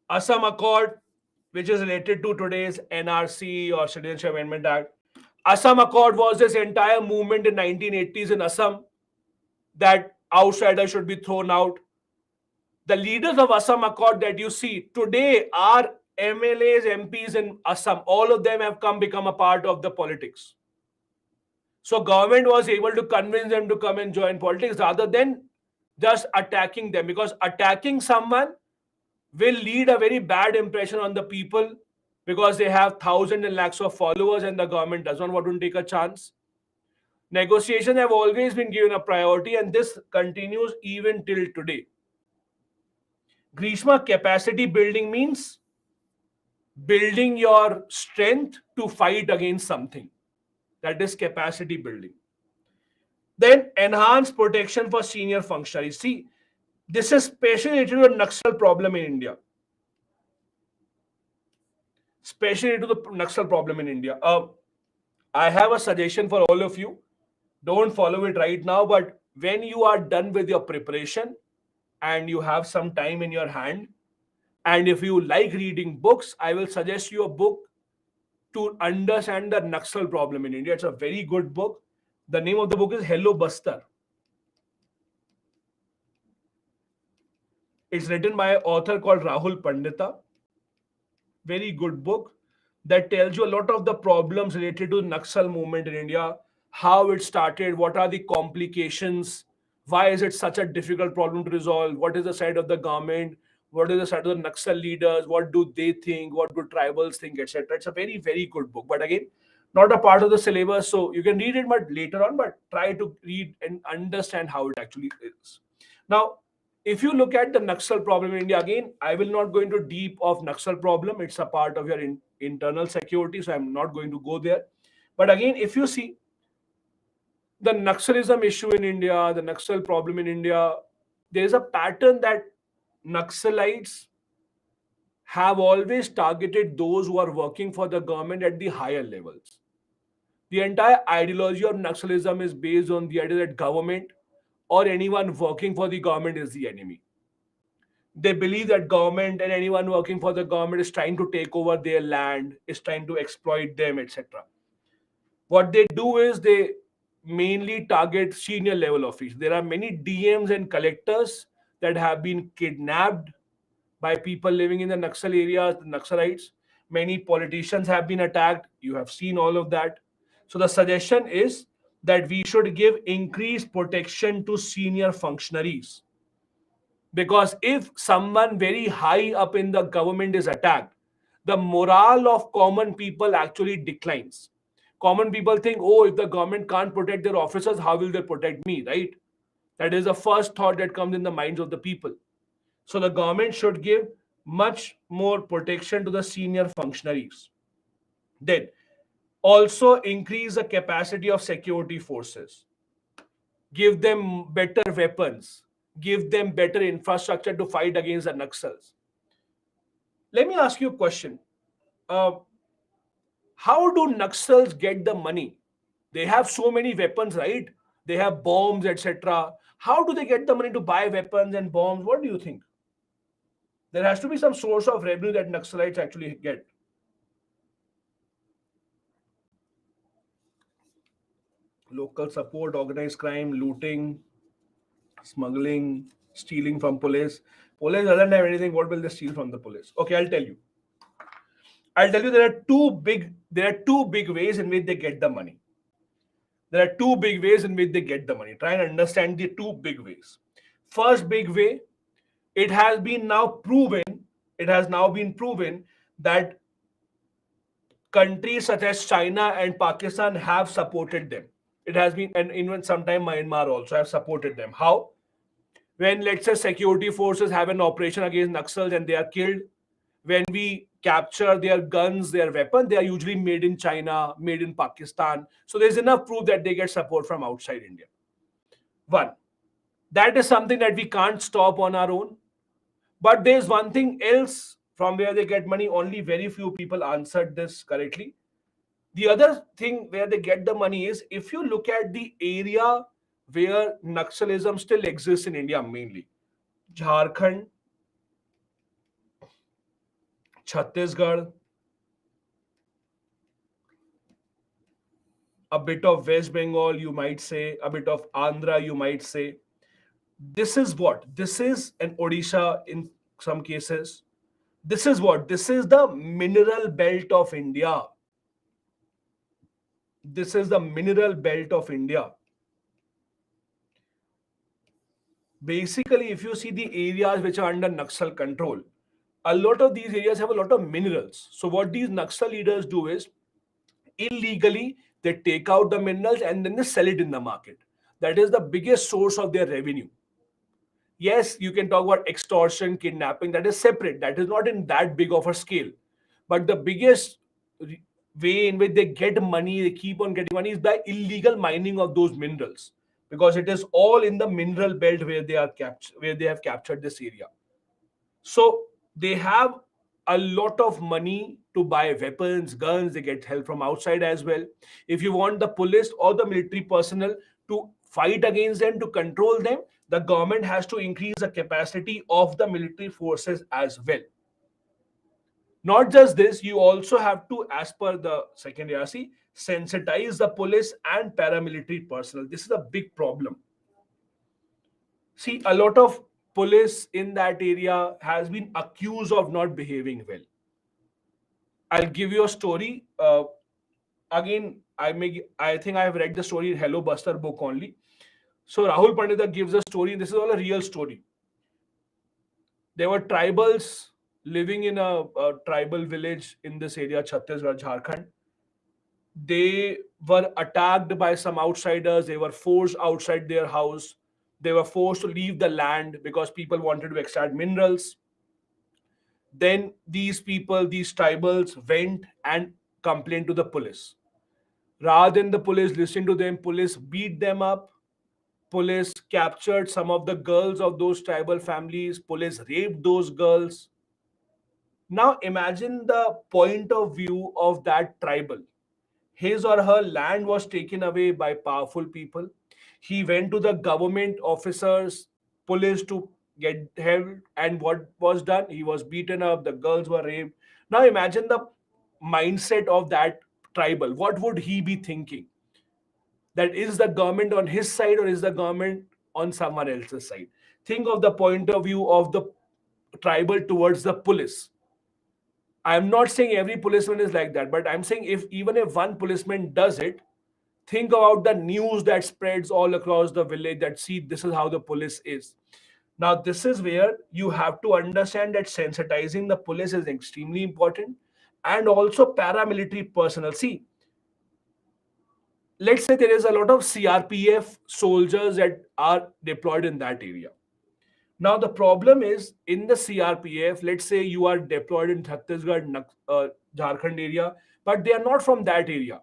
Assam Accord, which is related to today's NRC or Citizenship Amendment Act. Assam Accord was this entire movement in 1980s in Assam that outsiders should be thrown out. The leaders of Assam Accord that you see today are MLAs, MPs in Assam. All of them have become a part of the politics. So government was able to convince them to come and join politics rather than just attacking them, because attacking someone will lead a very bad impression on the people because they have thousands and lakhs of followers and the government does not want to take a chance. Negotiations have always been given a priority and this continues even till today. Grishma, capacity building means building your strength to fight against something. That is capacity building. Then enhance protection for senior functionaries. See, this is especially related to the Naxal problem in India. Especially to the Naxal problem in India. I have a suggestion for all of you. Don't follow it right now, but when you are done with your preparation and you have some time in your hand, and if you like reading books, I will suggest you a book to understand the Naxal problem in India. It's a very good book. The name of the book is Hello Bastar. It's written by an author called Rahul Pandita. Very good book that tells you a lot of the problems related to Naxal movement in India, how it started, what are the complications, why is it such a difficult problem to resolve, what is the side of the government, what is the side of the Naxal leaders, what do they think, what do tribals think, etc. It's a very, very good book. But again, not a part of the syllabus, so you can read it but later on, but try to read and understand how it actually is. Now, if you look at the Naxal problem in India, again, I will not go into deep of Naxal problem. It's a part of your internal security, so I'm not going to go there. But again, if you see the Naxalism issue in India, the Naxal problem in India, there is a pattern that Naxalites have always targeted those who are working for the government at the higher levels. The entire ideology of Naxalism is based on the idea that government or anyone working for the government is the enemy. They believe that government and anyone working for the government is trying to take over their land, is trying to exploit them, etc. What they do is they mainly target senior level officials. There are many DMs and collectors that have been kidnapped by people living in the Naxal areas, the Naxalites. Many politicians have been attacked. You have seen all of that. So the suggestion is that we should give increased protection to senior functionaries. Because if someone very high up in the government is attacked, the morale of common people actually declines. Common people think, oh, if the government can't protect their officers, how will they protect me, right? That is the first thought that comes in the minds of the people. So the government should give much more protection to the senior functionaries. Then also increase the capacity of security forces, give them better weapons, give them better infrastructure to fight against the Naxals. Let me ask you a question. Uh, how do Naxals get the money? They have so many weapons, right? They have bombs, etc. How do they get the money to buy weapons and bombs? What do you think? There has to be some source of revenue that Naxalites actually get. Local support, organized crime, looting, smuggling, stealing from police. Police doesn't have anything. What will they steal from the police? Okay, I'll tell you. There are two big ways in which they get the money. There are two big ways in which they get the money. Try and understand the two big ways. First big way, it has been now proven, it has now been proven that countries such as China and Pakistan have supported them. It has been, and even sometime Myanmar also have supported them. How? When, let's say, security forces have an operation against Naxals and they are killed, when we capture their guns, their weapons, they are usually made in China, made in Pakistan. So there's enough proof that they get support from outside India. One, that is something that we can't stop on our own. But there's one thing else from where they get money. Only very few people answered this correctly. The other thing where they get the money is, if you look at the area where Naxalism still exists in India, mainly Jharkhand, Chhattisgarh, a bit of West Bengal, you might say, a bit of Andhra, you might say. This is what? This is an Odisha in some cases. This is what? This is the mineral belt of India. This is the mineral belt of India. Basically, if you see the areas which are under Naxal control, a lot of these areas have a lot of minerals. So, what these Naxal leaders do is, illegally they take out the minerals and then they sell it in the market. That is the biggest source of their revenue. Yes, you can talk about extortion, kidnapping, that is separate. That is not in that big of a scale. But the biggest re- way in which they get money, they keep on getting money, is by illegal mining of those minerals. Because it is all in the mineral belt where they are where they have captured this area. So they have a lot of money to buy weapons, guns, they get help from outside as well. If you want the police or the military personnel to fight against them, to control them, the government has to increase the capacity of the military forces as well. Not just this, you also have to, as per the second ARC, sensitize the police and paramilitary personnel. This is a big problem. See, a lot of police in that area has been accused of not behaving well. I'll give you a story. Again, I think I have read the story in Hello Buster book only. So Rahul Pandita gives a story, and this is all a real story. There were tribals living in a tribal village in this area, Chhattisgarh, Jharkhand. They were attacked by some outsiders. They were forced outside their house. They were forced to leave the land because people wanted to extract minerals. Then these people, these tribals, went and complained to the police. Rather than the police listening to them, police beat them up. Police captured some of the girls of those tribal families. Police raped those girls. Now imagine the point of view of that tribal. His or her land was taken away by powerful people. He went to the government officers, police to get help, and what was done? He was beaten up, the girls were raped. Now imagine the mindset of that tribal. What would he be thinking? That is the government on his side or is the government on someone else's side? Think of the point of view of the tribal towards the police. I'm not saying every policeman is like that, but I'm saying, if even if one policeman does it, think about the news that spreads all across the village, that see, this is how the police is. Now this is where you have to understand that sensitizing the police is extremely important, and also paramilitary personnel. See, let's say there is a lot of CRPF soldiers that are deployed in that area. Now the problem is in the CRPF. Let's say you are deployed in Chhattisgarh, Jharkhand area, but they are not from that area.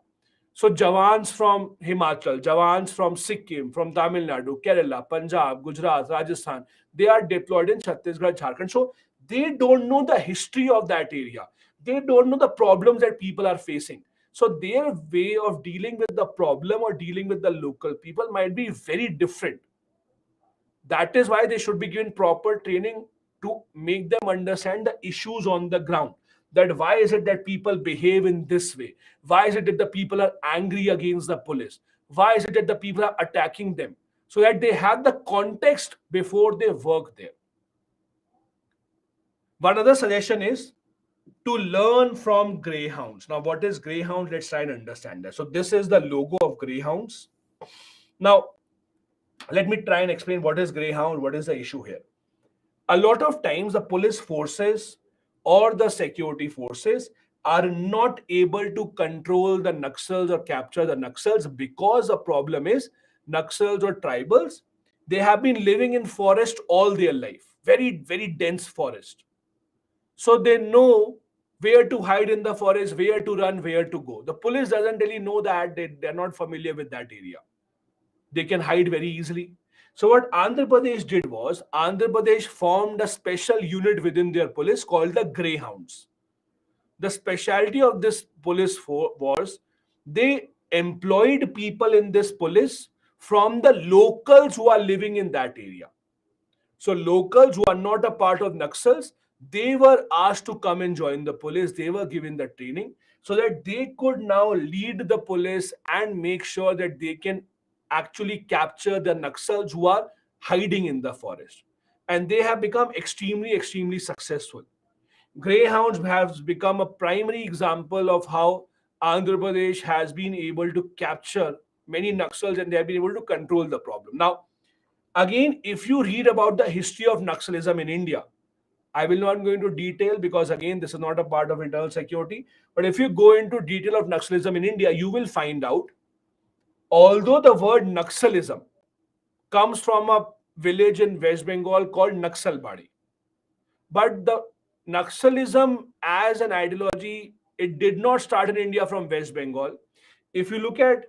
So Jawans from Himachal, Jawans from Sikkim, from Tamil Nadu, Kerala, Punjab, Gujarat, Rajasthan, they are deployed in Chhattisgarh, Jharkhand. So they don't know the history of that area. They don't know the problems that people are facing. So their way of dealing with the problem or dealing with the local people might be very different. That is why they should be given proper training to make them understand the issues on the ground. That why is it that people behave in this way? Why is it that the people are angry against the police? Why is it that the people are attacking them? So that they have the context before they work there. One other suggestion is to learn from greyhounds. Now, what is greyhound? Let's try and understand that. So, this is the logo of greyhounds. Now, let me try and explain what is greyhound, what is the issue here. A lot of times the police forces or the security forces are not able to control the Naxals or capture the Naxals because the problem is Naxals or tribals, they have been living in forest all their life, very, very dense forest. So they know where to hide in the forest, where to run, where to go. The police doesn't really know that. They're not familiar with that area. They can hide very easily. So what Andhra Pradesh did was Andhra Pradesh formed a special unit within their police called the Greyhounds. The specialty of this police was they employed people in this police from the locals who are living in that area. So locals who are not a part of Naxals, they were asked to come and join the police. They were given the training so that they could now lead the police and make sure that they can actually capture the Naxals who are hiding in the forest. And they have become extremely, extremely successful. Greyhounds have become a primary example of how Andhra Pradesh has been able to capture many Naxals and they have been able to control the problem. Now, again, if you read about the history of Naxalism in India, I will not go into detail because again, this is not a part of internal security. But if you go into detail of Naxalism in India, you will find out, although the word Naxalism comes from a village in West Bengal called Naxalbari, but the Naxalism as an ideology, it did not start in India from West Bengal. If you look at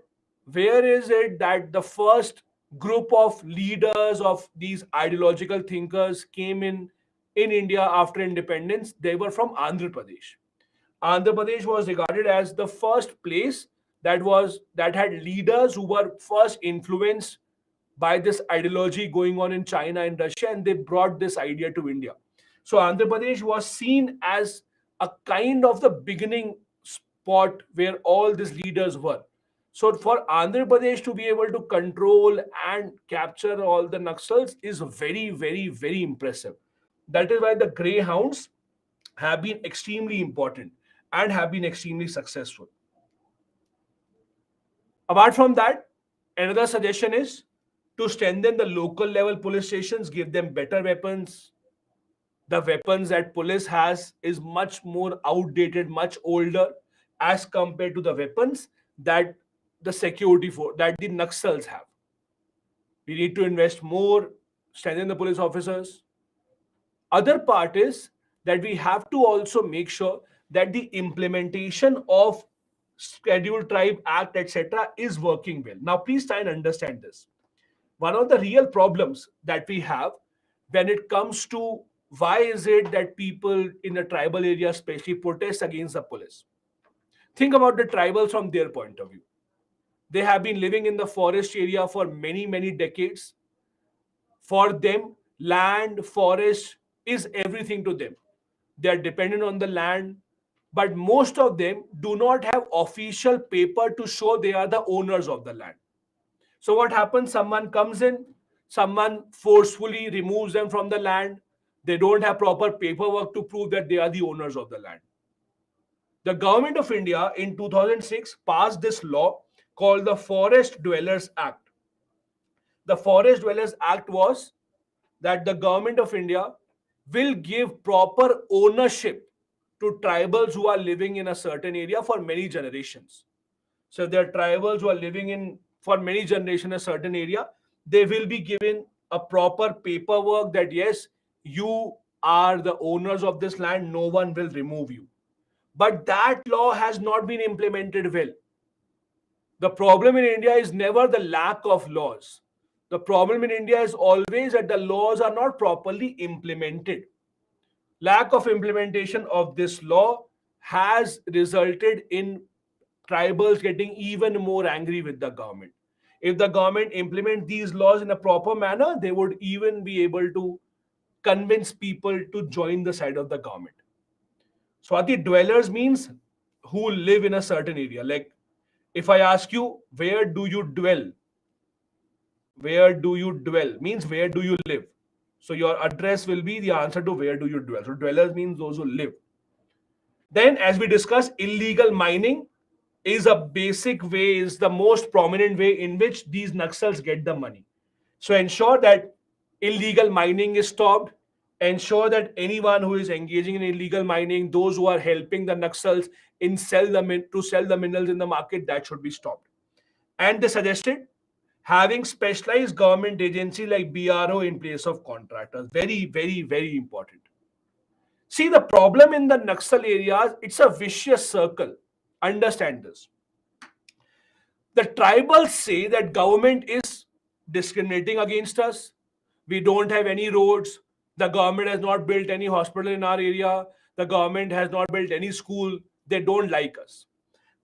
where is it that the first group of leaders of these ideological thinkers came in India after independence, they were from Andhra Pradesh. Andhra Pradesh was regarded as the first place that had leaders who were first influenced by this ideology going on in China and Russia, and they brought this idea to India. So Andhra Pradesh was seen as a kind of the beginning spot where all these leaders were. So for Andhra Pradesh to be able to control and capture all the Naxals is very, very, very impressive. That is why the Greyhounds have been extremely important and have been extremely successful. Apart from that, another suggestion is to strengthen the local level police stations, give them better weapons. The weapons that police has is much more outdated, much older as compared to the weapons that the security for that the Naxals have. We need to invest more, strengthen the police officers. Other part is that we have to also make sure that the implementation of Scheduled Tribe Act, etc., is working well. Now, please try and understand this. One of the real problems that we have when it comes to why is it that people in the tribal area especially protest against the police. Think about the tribals from their point of view. They have been living in the forest area for many, many decades. For them, land, forest is everything to them. They are dependent on the land, but most of them do not have official paper to show they are the owners of the land. So what happens? Someone comes in, someone forcefully removes them from the land. They don't have proper paperwork to prove that they are the owners of the land. The government of India in 2006 passed this law called the Forest Dwellers Act. The Forest Dwellers Act was that the government of India will give proper ownership to tribals who are living in a certain area for many generations. So if there are tribals who are living in for many generations a certain area, they will be given a proper paperwork that yes, you are the owners of this land, no one will remove you. But that law has not been implemented well. The problem in India is never the lack of laws. The problem in India is always that the laws are not properly implemented. Lack of implementation of this law has resulted in tribals getting even more angry with the government. If the government implement these laws in a proper manner, they would even be able to convince people to join the side of the government. Swati, dwellers means who live in a certain area. Like if I ask you, where do you dwell? Where do you dwell means where do you live? So your address will be the answer to where do you dwell. So dwellers means those who live. Then, as we discussed, illegal mining is a basic way, is the most prominent way in which these Naxals get the money. So ensure that illegal mining is stopped. Ensure that anyone who is engaging in illegal mining, those who are helping the Naxals in to sell the minerals in the market, that should be stopped. And they suggested having specialized government agency like BRO in place of contractors. Very, very, very important. See, the problem in the Naxal areas, it's a vicious circle. Understand this. The tribals say that government is discriminating against us. We don't have any roads. The government has not built any hospital in our area. The government has not built any school. They don't like us.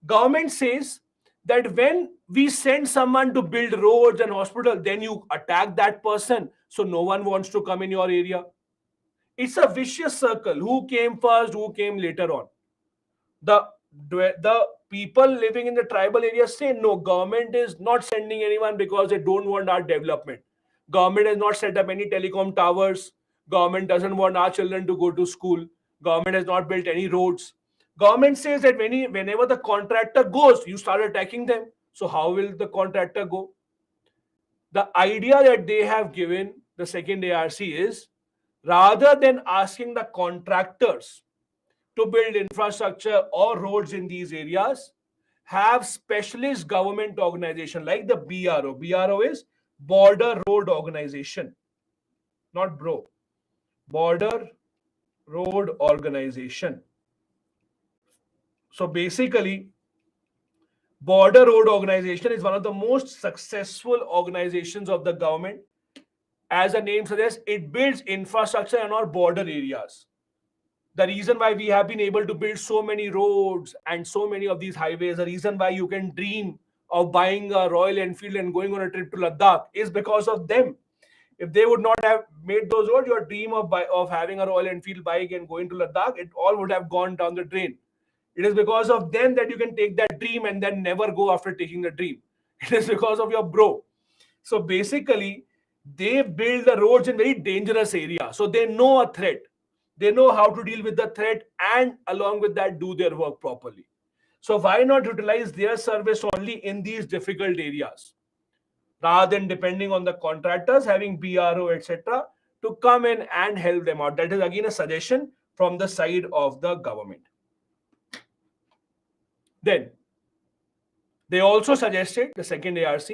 Government says that when we send someone to build roads and hospital, then you attack that person. So no one wants to come in your area. It's a vicious circle. Who came first? Who came later on? The the people living in the tribal areas say no. Government is not sending anyone because they don't want our development. Government has not set up any telecom towers. Government doesn't want our children to go to school. Government has not built any roads. Government says that whenever the contractor goes, you start attacking them. So how will the contractor go? The idea that they have given the second ARC is rather than asking the contractors to build infrastructure or roads in these areas, have specialist government organization like the BRO. BRO is Border Road Organization, not bro. Border Road Organization. So basically, Border Road Organization is one of the most successful organizations of the government. As the name suggests, it builds infrastructure in our border areas. The reason why we have been able to build so many roads and so many of these highways, the reason why you can dream of buying a Royal Enfield and going on a trip to Ladakh is because of them. If they would not have made those roads, your dream of having a Royal Enfield bike and going to Ladakh, it all would have gone down the drain. It is because of them that you can take that dream and then never go after taking the dream. It is because of your bro. So basically, they build the roads in very dangerous areas. So they know a threat. They know how to deal with the threat and along with that do their work properly. So why not utilize their service only in these difficult areas rather than depending on the contractors having BRO etc. to come in and help them out. That is again a suggestion from the side of the government. Then they also suggested, the second ARC,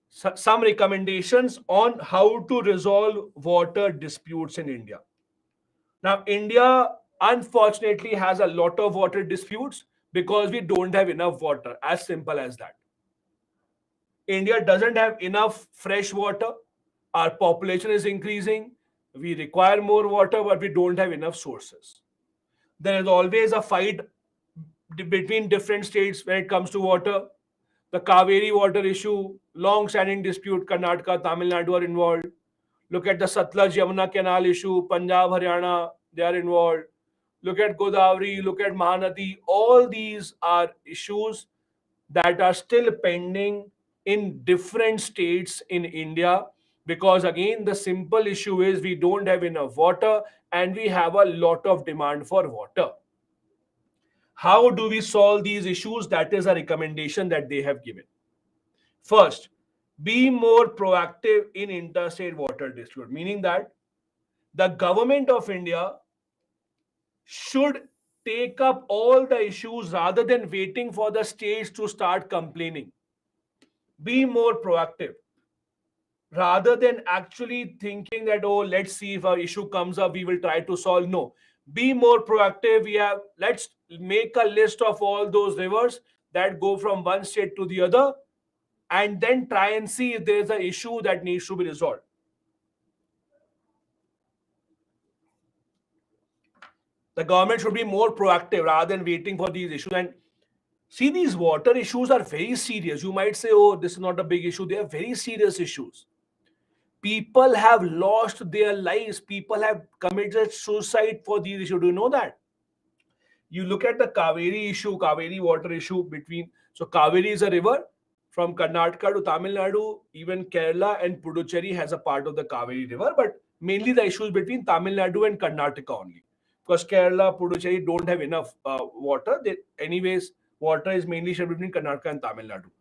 some recommendations on how to resolve water disputes in India. Now, India unfortunately has a lot of water disputes because we don't have enough water. As simple as that. India doesn't have enough fresh water. Our population is increasing. We require more water, but we don't have enough sources. There is always a fight between different states when it comes to water. The Kaveri water issue, long-standing dispute, Karnataka, Tamil Nadu are involved. Look at the Satluj Yamuna Canal issue, Punjab, Haryana, they are involved. Look at Godavari, look at Mahanadi. All these are issues that are still pending in different states in India because, again, the simple issue is we don't have enough water and we have a lot of demand for water. How do we solve these issues? That is a recommendation that they have given. First, be more proactive in interstate water dispute, meaning that the government of India should take up all the issues rather than waiting for the states to start complaining. Be more proactive rather than actually thinking that, oh, let's see if our issue comes up, we will try to solve. No, be more proactive. Let's make a list of all those rivers that go from one state to the other, and then try and see if there's an issue that needs to be resolved. The government should be more proactive rather than waiting for these issues. And see, these water issues are very serious. You might say, oh, this is not a big issue. They are very serious issues. People have lost their lives. People have committed suicide for these issues. Do you know that? You look at the Kaveri issue, Kaveri water issue between. So Kaveri is a river from Karnataka to Tamil Nadu, even Kerala and Puducherry has a part of the Kaveri river, but mainly the issues between Tamil Nadu and Karnataka only. Because Kerala, Puducherry don't have enough water. Anyways, water is mainly shared between Karnataka and Tamil Nadu.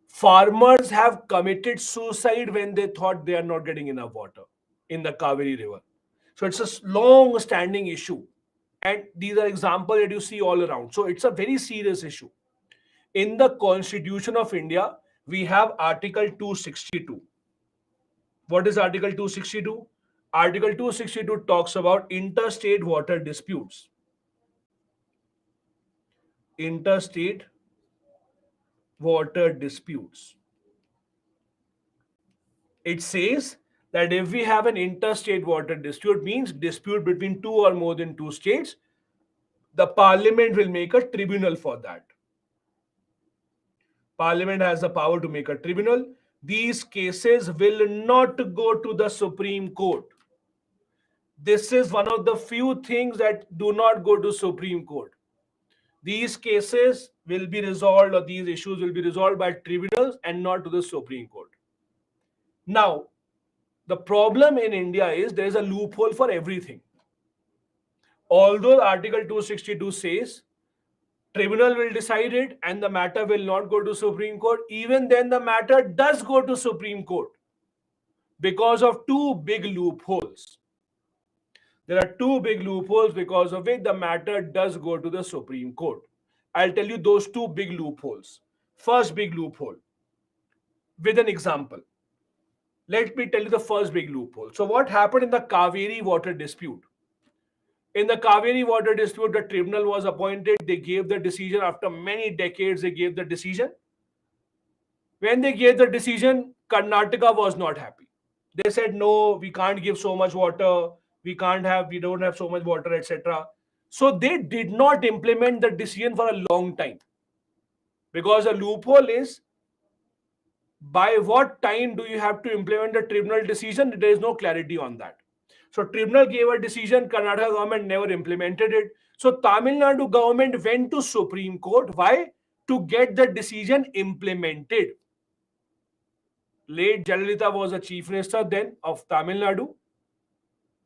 Farmers have committed suicide when they thought they are not getting enough water in the Kaveri river. So it's a long standing issue. And these are examples that you see all around. So it's a very serious issue. In the Constitution of India, we have Article 262. What is Article 262? Article 262 talks about interstate water disputes. Interstate water disputes. It says that if we have an interstate water dispute, means dispute between two or more than two states, the parliament will make a tribunal for that. Parliament has the power to make a tribunal. These cases will not go to the Supreme Court. This is one of the few things that do not go to Supreme Court. These cases will be resolved, or these issues will be resolved by tribunals and not to the Supreme Court. Now, the problem in India is there is a loophole for everything. Although Article 262 says tribunal will decide it and the matter will not go to Supreme Court, even then the matter does go to Supreme Court because of two big loopholes. There are two big loopholes because of which the matter does go to the Supreme Court. I'll tell you those two big loopholes. First big loophole, with an example. Let me tell you the first big loophole. So what happened in the Kaveri water dispute? In the Kaveri water dispute, the tribunal was appointed. They gave the decision. After many decades, they gave the decision. When they gave the decision, Karnataka was not happy. They said, no, we can't give so much water. We don't have so much water, etc. So they did not implement the decision for a long time. Because the loophole is, by what time do you have to implement the tribunal decision? There is no clarity on that. So tribunal gave a decision, Karnataka government never implemented it. So Tamil Nadu government went to Supreme Court. Why? To get the decision implemented. Late Jayalalitha was the chief minister then of Tamil Nadu.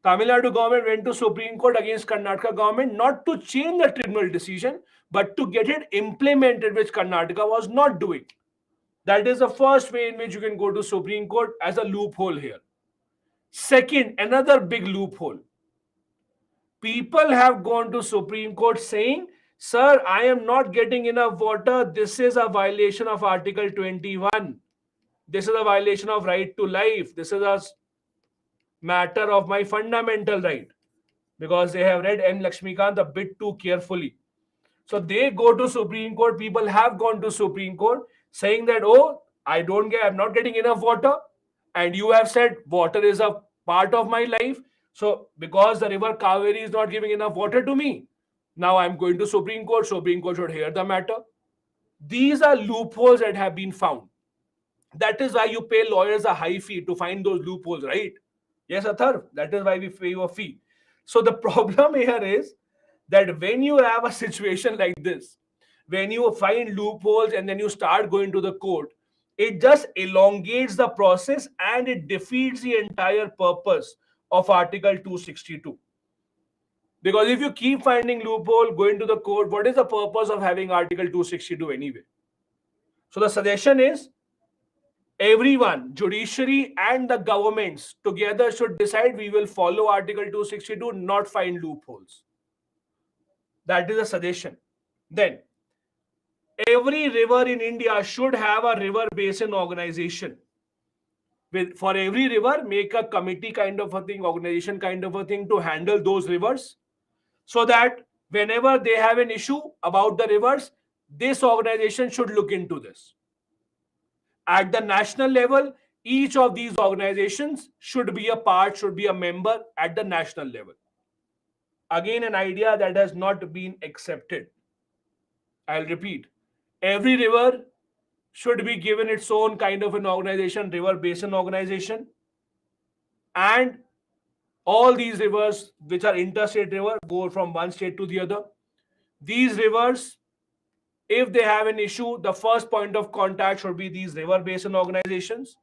Tamil Nadu government went to Supreme Court against Karnataka government, not to change the tribunal decision, but to get it implemented, which Karnataka was not doing. That is the first way in which you can go to Supreme Court as a loophole here. Second, another big loophole. People have gone to Supreme Court saying, sir, I am not getting enough water. This is a violation of Article 21. This is a violation of right to life. This is a matter of my fundamental right. Because they have read N. Lakshmikant a bit too carefully. So they go to Supreme Court. People have gone to Supreme Court saying that, oh, I'm not getting enough water. And you have said water is a part of my life. So because the river Kaveri is not giving enough water to me, now I'm going to Supreme Court. Supreme Court should hear the matter. These are loopholes that have been found. That is why you pay lawyers a high fee to find those loopholes, right? Yes, Atharv, that is why we pay you a fee. So the problem here is that when you have a situation like this, when you find loopholes and then you start going to the court, it just elongates the process and it defeats the entire purpose of Article 262. Because if you keep finding loophole, going to the court, what is the purpose of having Article 262 anyway? So the suggestion is, everyone, judiciary and the governments together should decide we will follow Article 262, not find loopholes. That is a suggestion. Then, every river in India should have a river basin organization. For every river, make a committee kind of a thing, organization kind of a thing to handle those rivers, so that whenever they have an issue about the rivers, this organization should look into this. At the national level, each of these organizations should be a member at the national level. Again, an idea that has not been accepted. I'll repeat. Every river should be given its own kind of an organization, river basin organization. And all these rivers, which are interstate river, go from one state to the other. These rivers, if they have an issue, the first point of contact should be these river basin organizations.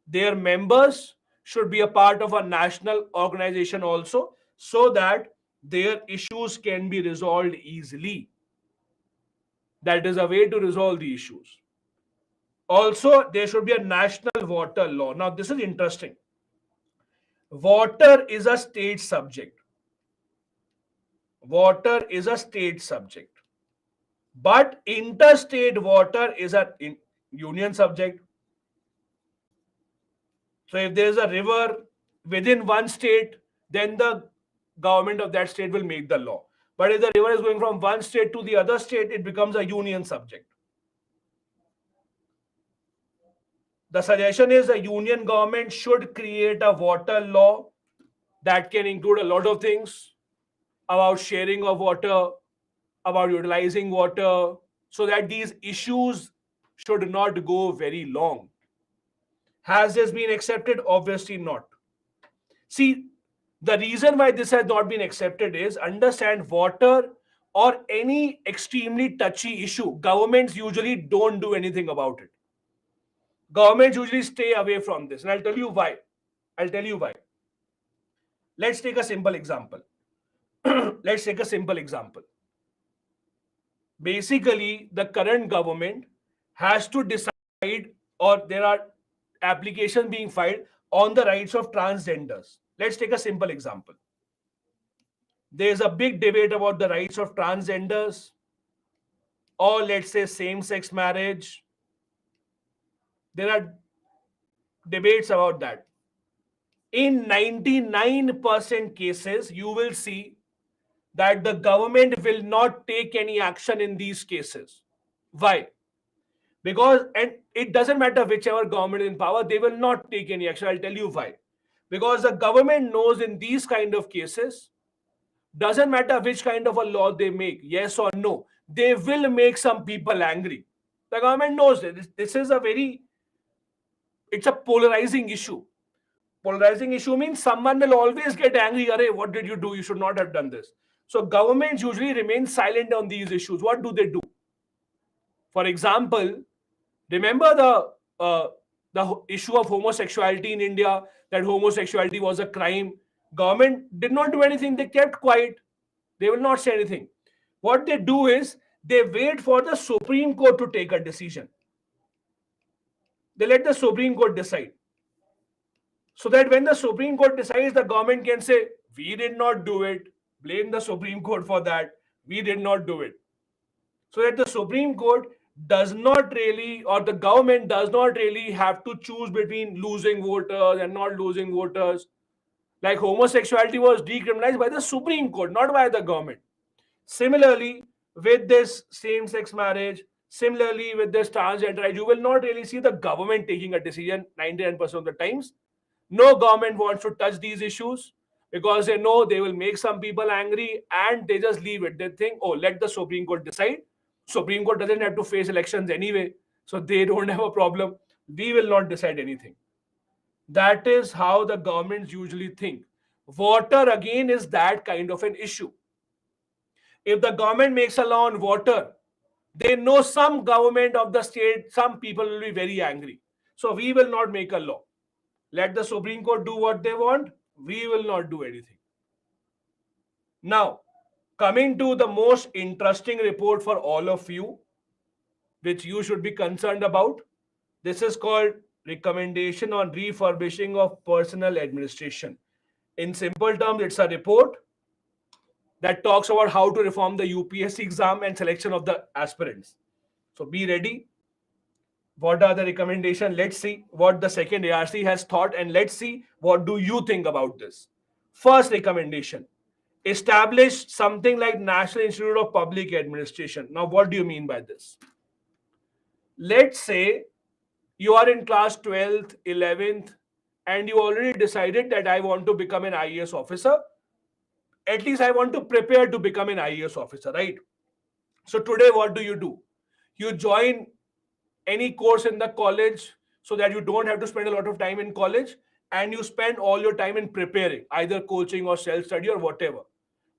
Their members should be a part of a national organization also, so that their issues can be resolved easily. That is a way to resolve the issues. Also, there should be a national water law. Now, this is interesting. Water is a state subject. Water is a state subject. But interstate water is a union subject. So if there is a river within one state, then the government of that state will make the law. But if the river is going from one state to the other state, it becomes a union subject. The suggestion is the union government should create a water law that can include a lot of things about sharing of water, about utilizing water, so that these issues should not go very long. Has this been accepted? Obviously not. See, the reason why this has not been accepted is, understand, water or any extremely touchy issue, governments usually don't do anything about it. Governments usually stay away from this. And I'll tell you why. Let's take a simple example. Basically, the current government has to decide, or there are applications being filed on the rights of transgenders. Let's take a simple example. There's a big debate about the rights of transgenders, or let's say same-sex marriage. There are debates about that. In 99% cases, you will see that the government will not take any action in these cases. Why? Because, and it doesn't matter whichever government is in power, they will not take any action. I'll tell you why. Because the government knows in these kind of cases, doesn't matter which kind of a law they make, yes or no, they will make some people angry. The government knows that this is it's a polarizing issue. Polarizing issue means someone will always get angry. Arey, what did you do? You should not have done this. So governments usually remain silent on these issues. What do they do? For example, remember the issue of homosexuality in India, that homosexuality was a crime. Government did not do anything. They kept quiet. They will not say anything. What they do is they wait for the Supreme Court to take a decision. They let the Supreme Court decide. So that when the Supreme Court decides, the government can say, we did not do it. Blame the Supreme Court for that. We did not do it. So that the Supreme Court does not really, or the government does not really have to choose between losing voters and not losing voters. Like homosexuality was decriminalized by the Supreme Court, not by the government. Similarly, with this same-sex marriage, similarly with this transgender, you will not really see the government taking a decision 99% of the times. No government wants to touch these issues because they know they will make some people angry, and they just leave it. They think, oh, let the Supreme Court decide. Supreme Court doesn't have to face elections anyway, so they don't have a problem. We will not decide anything. That is how the governments usually think. Water, again, is that kind of an issue. If the government makes a law on water, they know some government of the state, some people will be very angry. So we will not make a law. Let the Supreme Court do what they want. We will not do anything. Now, coming to the most interesting report for all of you, which you should be concerned about. This is called Recommendation on Refurbishing of Personal Administration. In simple terms, it's a report that talks about how to reform the UPSC exam and selection of the aspirants. So be ready. What are the recommendations? Let's see what the second ARC has thought, and let's see what do you think about this. First recommendation: establish something like National Institute of Public Administration. Now, what do you mean by this? Let's say you are in class 12th, 11th, and you already decided that I want to become an IAS officer. At least I want to prepare to become an IAS officer, right? So today, what do? You join any course in the college so that you don't have to spend a lot of time in college, and you spend all your time in preparing, either coaching or self study or whatever.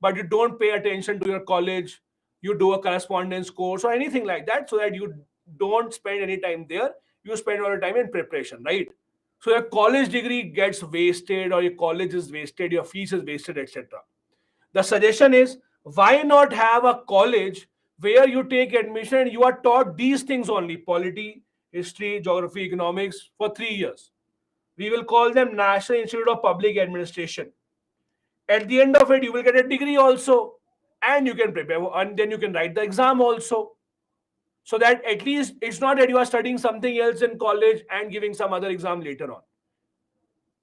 But you don't pay attention to your college, you do a correspondence course or anything like that, so that you don't spend any time there. You spend all your time in preparation, right? So your college degree gets wasted, or your college is wasted, your fees is wasted, etc. The suggestion is, why not have a college where you take admission and you are taught these things only: polity, history, geography, economics for 3 years. We will call them National Institute of Public Administration. At the end of it, you will get a degree also, and you can prepare, and then you can write the exam also. So that at least it's not that you are studying something else in college and giving some other exam later on.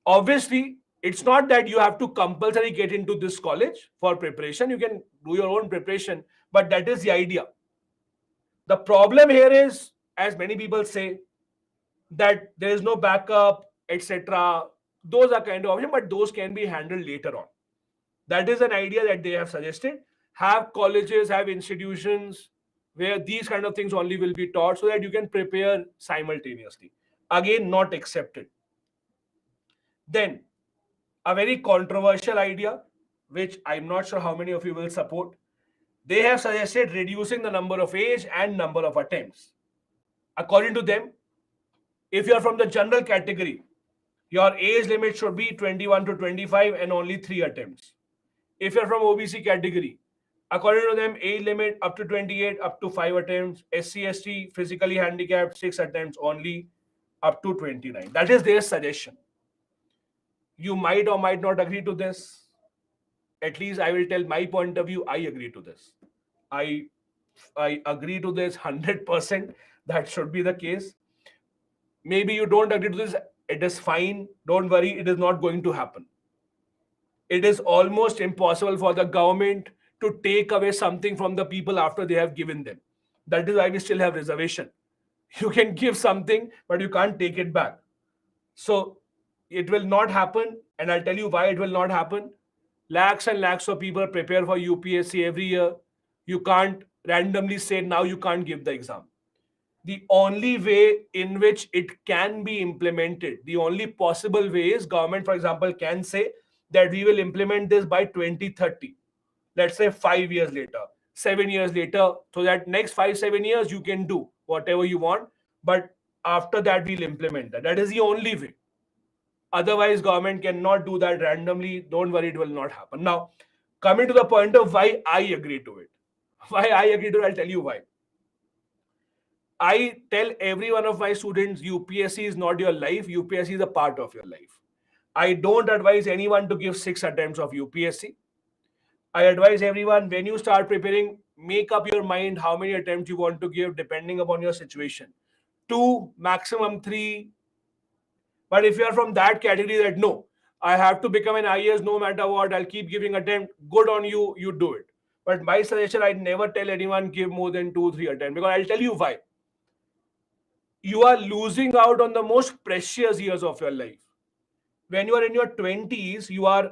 Obviously, it's not that you have to compulsory get into this college for preparation. You can do your own preparation, but that is the idea. The problem here is, as many people say, that there is no backup, etc. Those are kind of options, but those can be handled later on. That is an idea that they have suggested. Have colleges, have institutions where these kind of things only will be taught, so that you can prepare simultaneously. Again, not accepted. Then, a very controversial idea, which I'm not sure how many of you will support. They have suggested reducing the number of age and number of attempts. According to them, if you are from the general category, your age limit should be 21 to 25 and only 3 attempts. If you're from OBC category, according to them, age limit up to 28, up to 5 attempts. SC/ST, physically handicapped, 6 attempts only, up to 29. That is their suggestion. You might or might not agree to this. At least I will tell my point of view. I agree to this. I agree to this 100%. That should be the case. Maybe you don't agree to this. It is fine. Don't worry. It is not going to happen. It is almost impossible for the government to take away something from the people after they have given them. That is why we still have reservation. You can give something, but you can't take it back. So it will not happen, and I'll tell you why it will not happen. Lakhs and lakhs of people prepare for UPSC every year. You can't randomly say now you can't give the exam. The only way in which it can be implemented, the only possible way is government, for example, can say that we will implement this by 2030. Let's say 5 years later, 7 years later, so that next 5, 7 years you can do whatever you want. But after that, we'll implement that. That is the only way. Otherwise, government cannot do that randomly. Don't worry, it will not happen. Now, coming to the point of why I agree to it. Why I agree to it, I'll tell you why. I tell every one of my students, UPSC is not your life. UPSC is a part of your life. I don't advise anyone to give 6 attempts of UPSC. I advise everyone, when you start preparing, make up your mind how many attempts you want to give depending upon your situation. 2, maximum 3. But if you are from that category that no, I have to become an IAS no matter what, I'll keep giving attempt, good on you, you do it. But my suggestion, I'd never tell anyone give more than 2, 3 attempts, because I'll tell you why. You are losing out on the most precious years of your life. When you are in your 20s, you are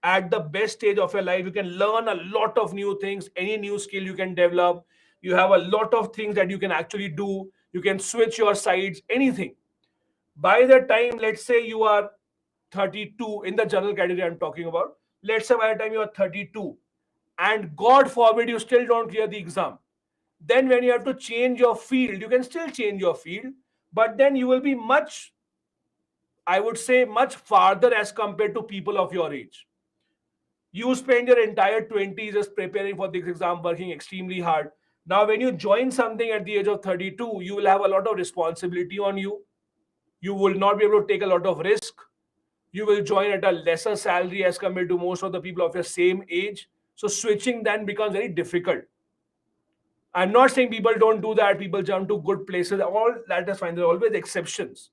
at the best stage of your life. You can learn a lot of new things, any new skill you can develop. You have a lot of things that you can actually do. You can switch your sides, anything. By the time, let's say you are 32, in the general category I'm talking about, let's say by the time you are 32, and God forbid you still don't clear the exam, then when you have to change your field, you can still change your field, but then you will be much, I would say, much farther as compared to people of your age. You spend your entire 20s just preparing for this exam, working extremely hard. Now, when you join something at the age of 32, you will have a lot of responsibility on you. You will not be able to take a lot of risk. You will join at a lesser salary as compared to most of the people of your same age. So switching then becomes very difficult. I'm not saying people don't do that, people jump to good places, all that is fine. There are always exceptions.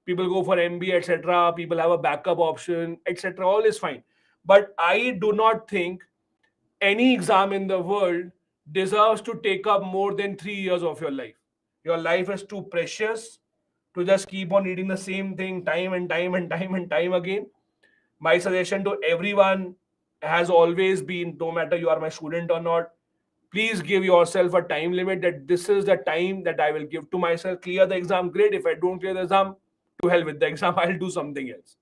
People go for MBA, etc. People have a backup option, etc. All is fine. But I do not think any exam in the world deserves to take up more than 3 years of your life. Your life is too precious to just keep on reading the same thing time and time and time and time again. My suggestion to everyone has always been, no matter you are my student or not, please give yourself a time limit that this is the time that I will give to myself. Clear the exam, great. If I don't clear the exam, to hell with the exam, I'll do something else.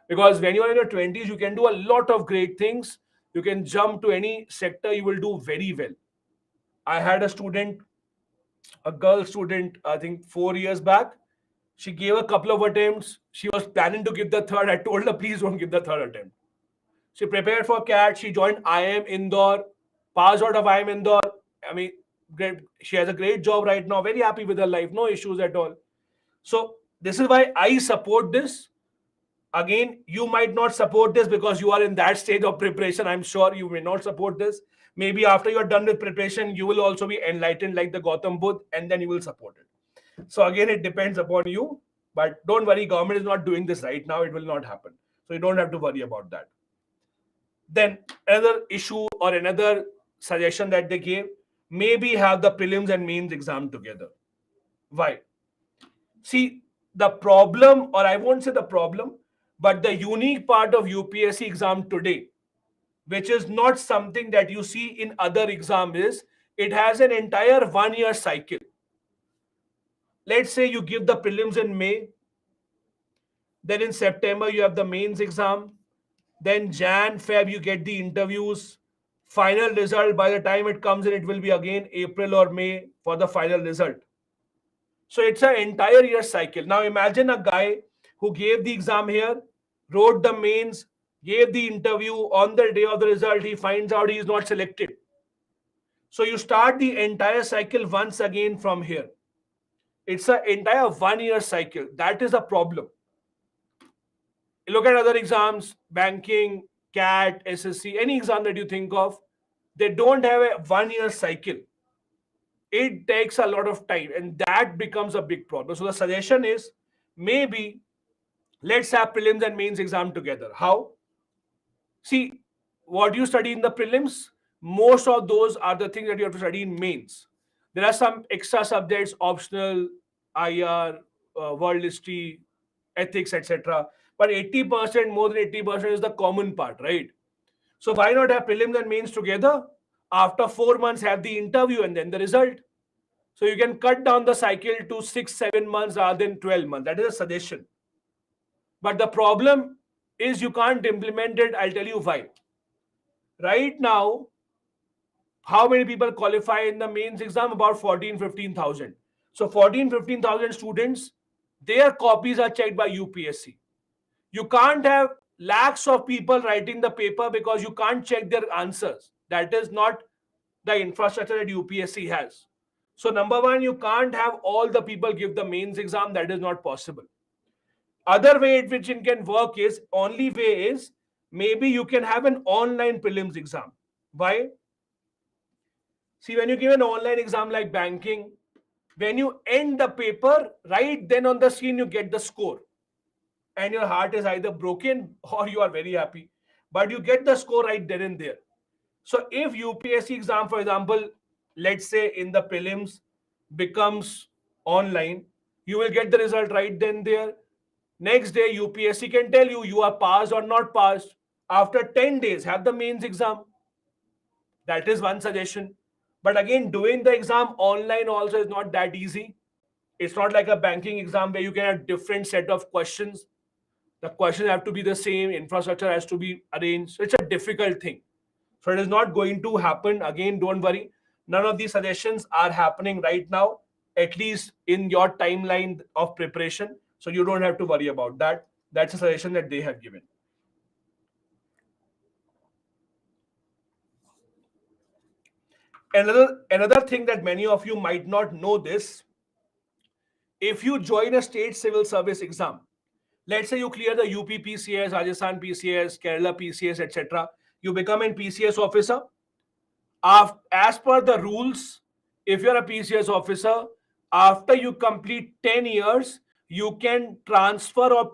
Because when you are in your 20s, you can do a lot of great things. You can jump to any sector, you will do very well. I had a student, a girl student, I think 4 years back. She gave a couple of attempts. She was planning to give the third. I told her, please don't give the third attempt. She prepared for CAT. She joined IIM Indore, passed out of IIM Indore. I mean, great. She has a great job right now. Very happy with her life. No issues at all. So this is why I support this. Again, you might not support this because you are in that stage of preparation. I'm sure you may not support this. Maybe after you're done with preparation, you will also be enlightened like the Gautam Buddha, and then you will support it. So again, it depends upon you. But don't worry, government is not doing this right now. It will not happen. So you don't have to worry about that. Then another issue or another suggestion that they gave, maybe have the prelims and mains exam together. Why? See, the problem, or I won't say the problem, but the unique part of UPSC exam today, which is not something that you see in other exams, is it has an entire 1 year cycle. Let's say you give the prelims in May, then in September you have the mains exam, then Jan, Feb you get the interviews. Final result, by the time it comes in, it will be again April or May for the final result. So it's an entire year cycle. Now imagine a guy who gave the exam here, wrote the mains, gave the interview. On the day of the result, he finds out he is not selected. So you start the entire cycle once again from here. It's an entire 1 year cycle. That is a problem. Look at other exams, banking, CAT, SSC, any exam that you think of, they don't have a 1 year cycle. It takes a lot of time, and that becomes a big problem. So the suggestion is, maybe let's have prelims and mains exam together. How? See, what you study in the prelims, most of those are the things that you have to study in mains. There are some extra subjects, optional, IR, world history, ethics, etc. But 80%, more than 80% is the common part, right? So why not have prelims and mains together? After 4 months, have the interview and then the result. So you can cut down the cycle to 6, 7 months rather than 12 months. That is a suggestion. But the problem is you can't implement it. I'll tell you why. Right now, how many people qualify in the mains exam? About 14, 15,000. So 14, 15,000 students, their copies are checked by UPSC. You can't have lakhs of people writing the paper because you can't check their answers. That is not the infrastructure that UPSC has. So number one, you can't have all the people give the mains exam. That is not possible. Other way in which it can work is, only way is, maybe you can have an online prelims exam. Why? See, when you give an online exam like banking, when you end the paper, right then on the screen you get the score. And your heart is either broken or you are very happy. But you get the score right then and there. So if UPSC exam, for example, let's say in the prelims becomes online, you will get the result right then there. Next day, UPSC can tell you you are passed or not passed. After 10 days, have the mains exam. That is one suggestion. But again, doing the exam online also is not that easy. It's not like a banking exam where you can have different set of questions. The questions have to be the same, infrastructure has to be arranged. So it's a difficult thing. So it is not going to happen. Again, don't worry. None of these suggestions are happening right now, at least in your timeline of preparation. So you don't have to worry about that. That's a suggestion that they have given. Another thing that many of you might not know this, if you join a state civil service exam, let's say you clear the UP PCS, Rajasthan PCS, Kerala PCS, etc. you become a PCS officer. As per the rules, if you're a PCS officer, after you complete 10 years, you can transfer or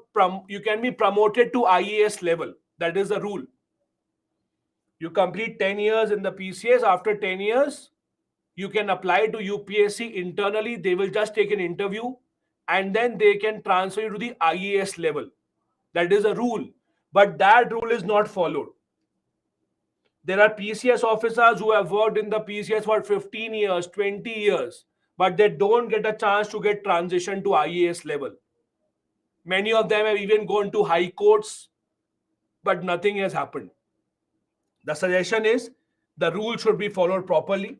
you can be promoted to IAS level. That is the rule. You complete 10 years in the PCS. After 10 years, you can apply to UPSC internally. They will just take an interview and then they can transfer you to the IAS level. That is a rule. But that rule is not followed. There are PCS officers who have worked in the PCS for 15 years, 20 years, but they don't get a chance to get transition to IAS level. Many of them have even gone to high courts, but nothing has happened. The suggestion is the rule should be followed properly.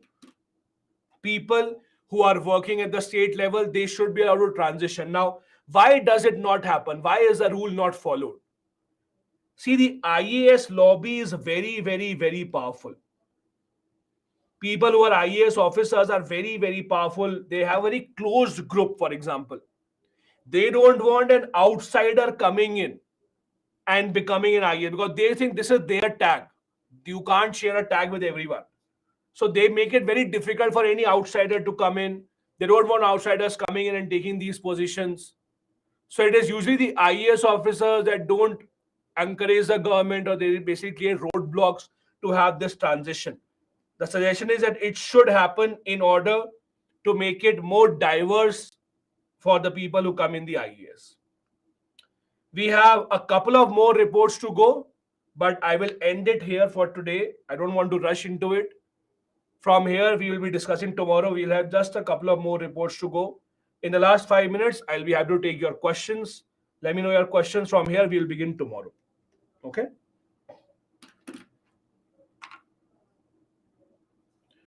People who are working at the state level, they should be able to transition. Now, why does it not happen? Why is the rule not followed? See, the IAS lobby is very, very, very powerful. People who are IAS officers are very, very powerful. They have a very closed group, for example. They don't want an outsider coming in and becoming an IAS because they think this is their tag. You can't share a tag with everyone. So they make it very difficult for any outsider to come in. They don't want outsiders coming in and taking these positions. So it is usually the IAS officers that don't encourage the government, or they basically create roadblocks to have this transition. The suggestion is that it should happen in order to make it more diverse for the people who come in the IAS. We have a couple of more reports to go, but I will end it here for today. I don't want to rush into it. From here, we will be discussing tomorrow. We'll have just a couple of more reports to go. In the last 5 minutes, I'll be happy to take your questions. Let me know your questions. From here, we'll begin tomorrow. Okay?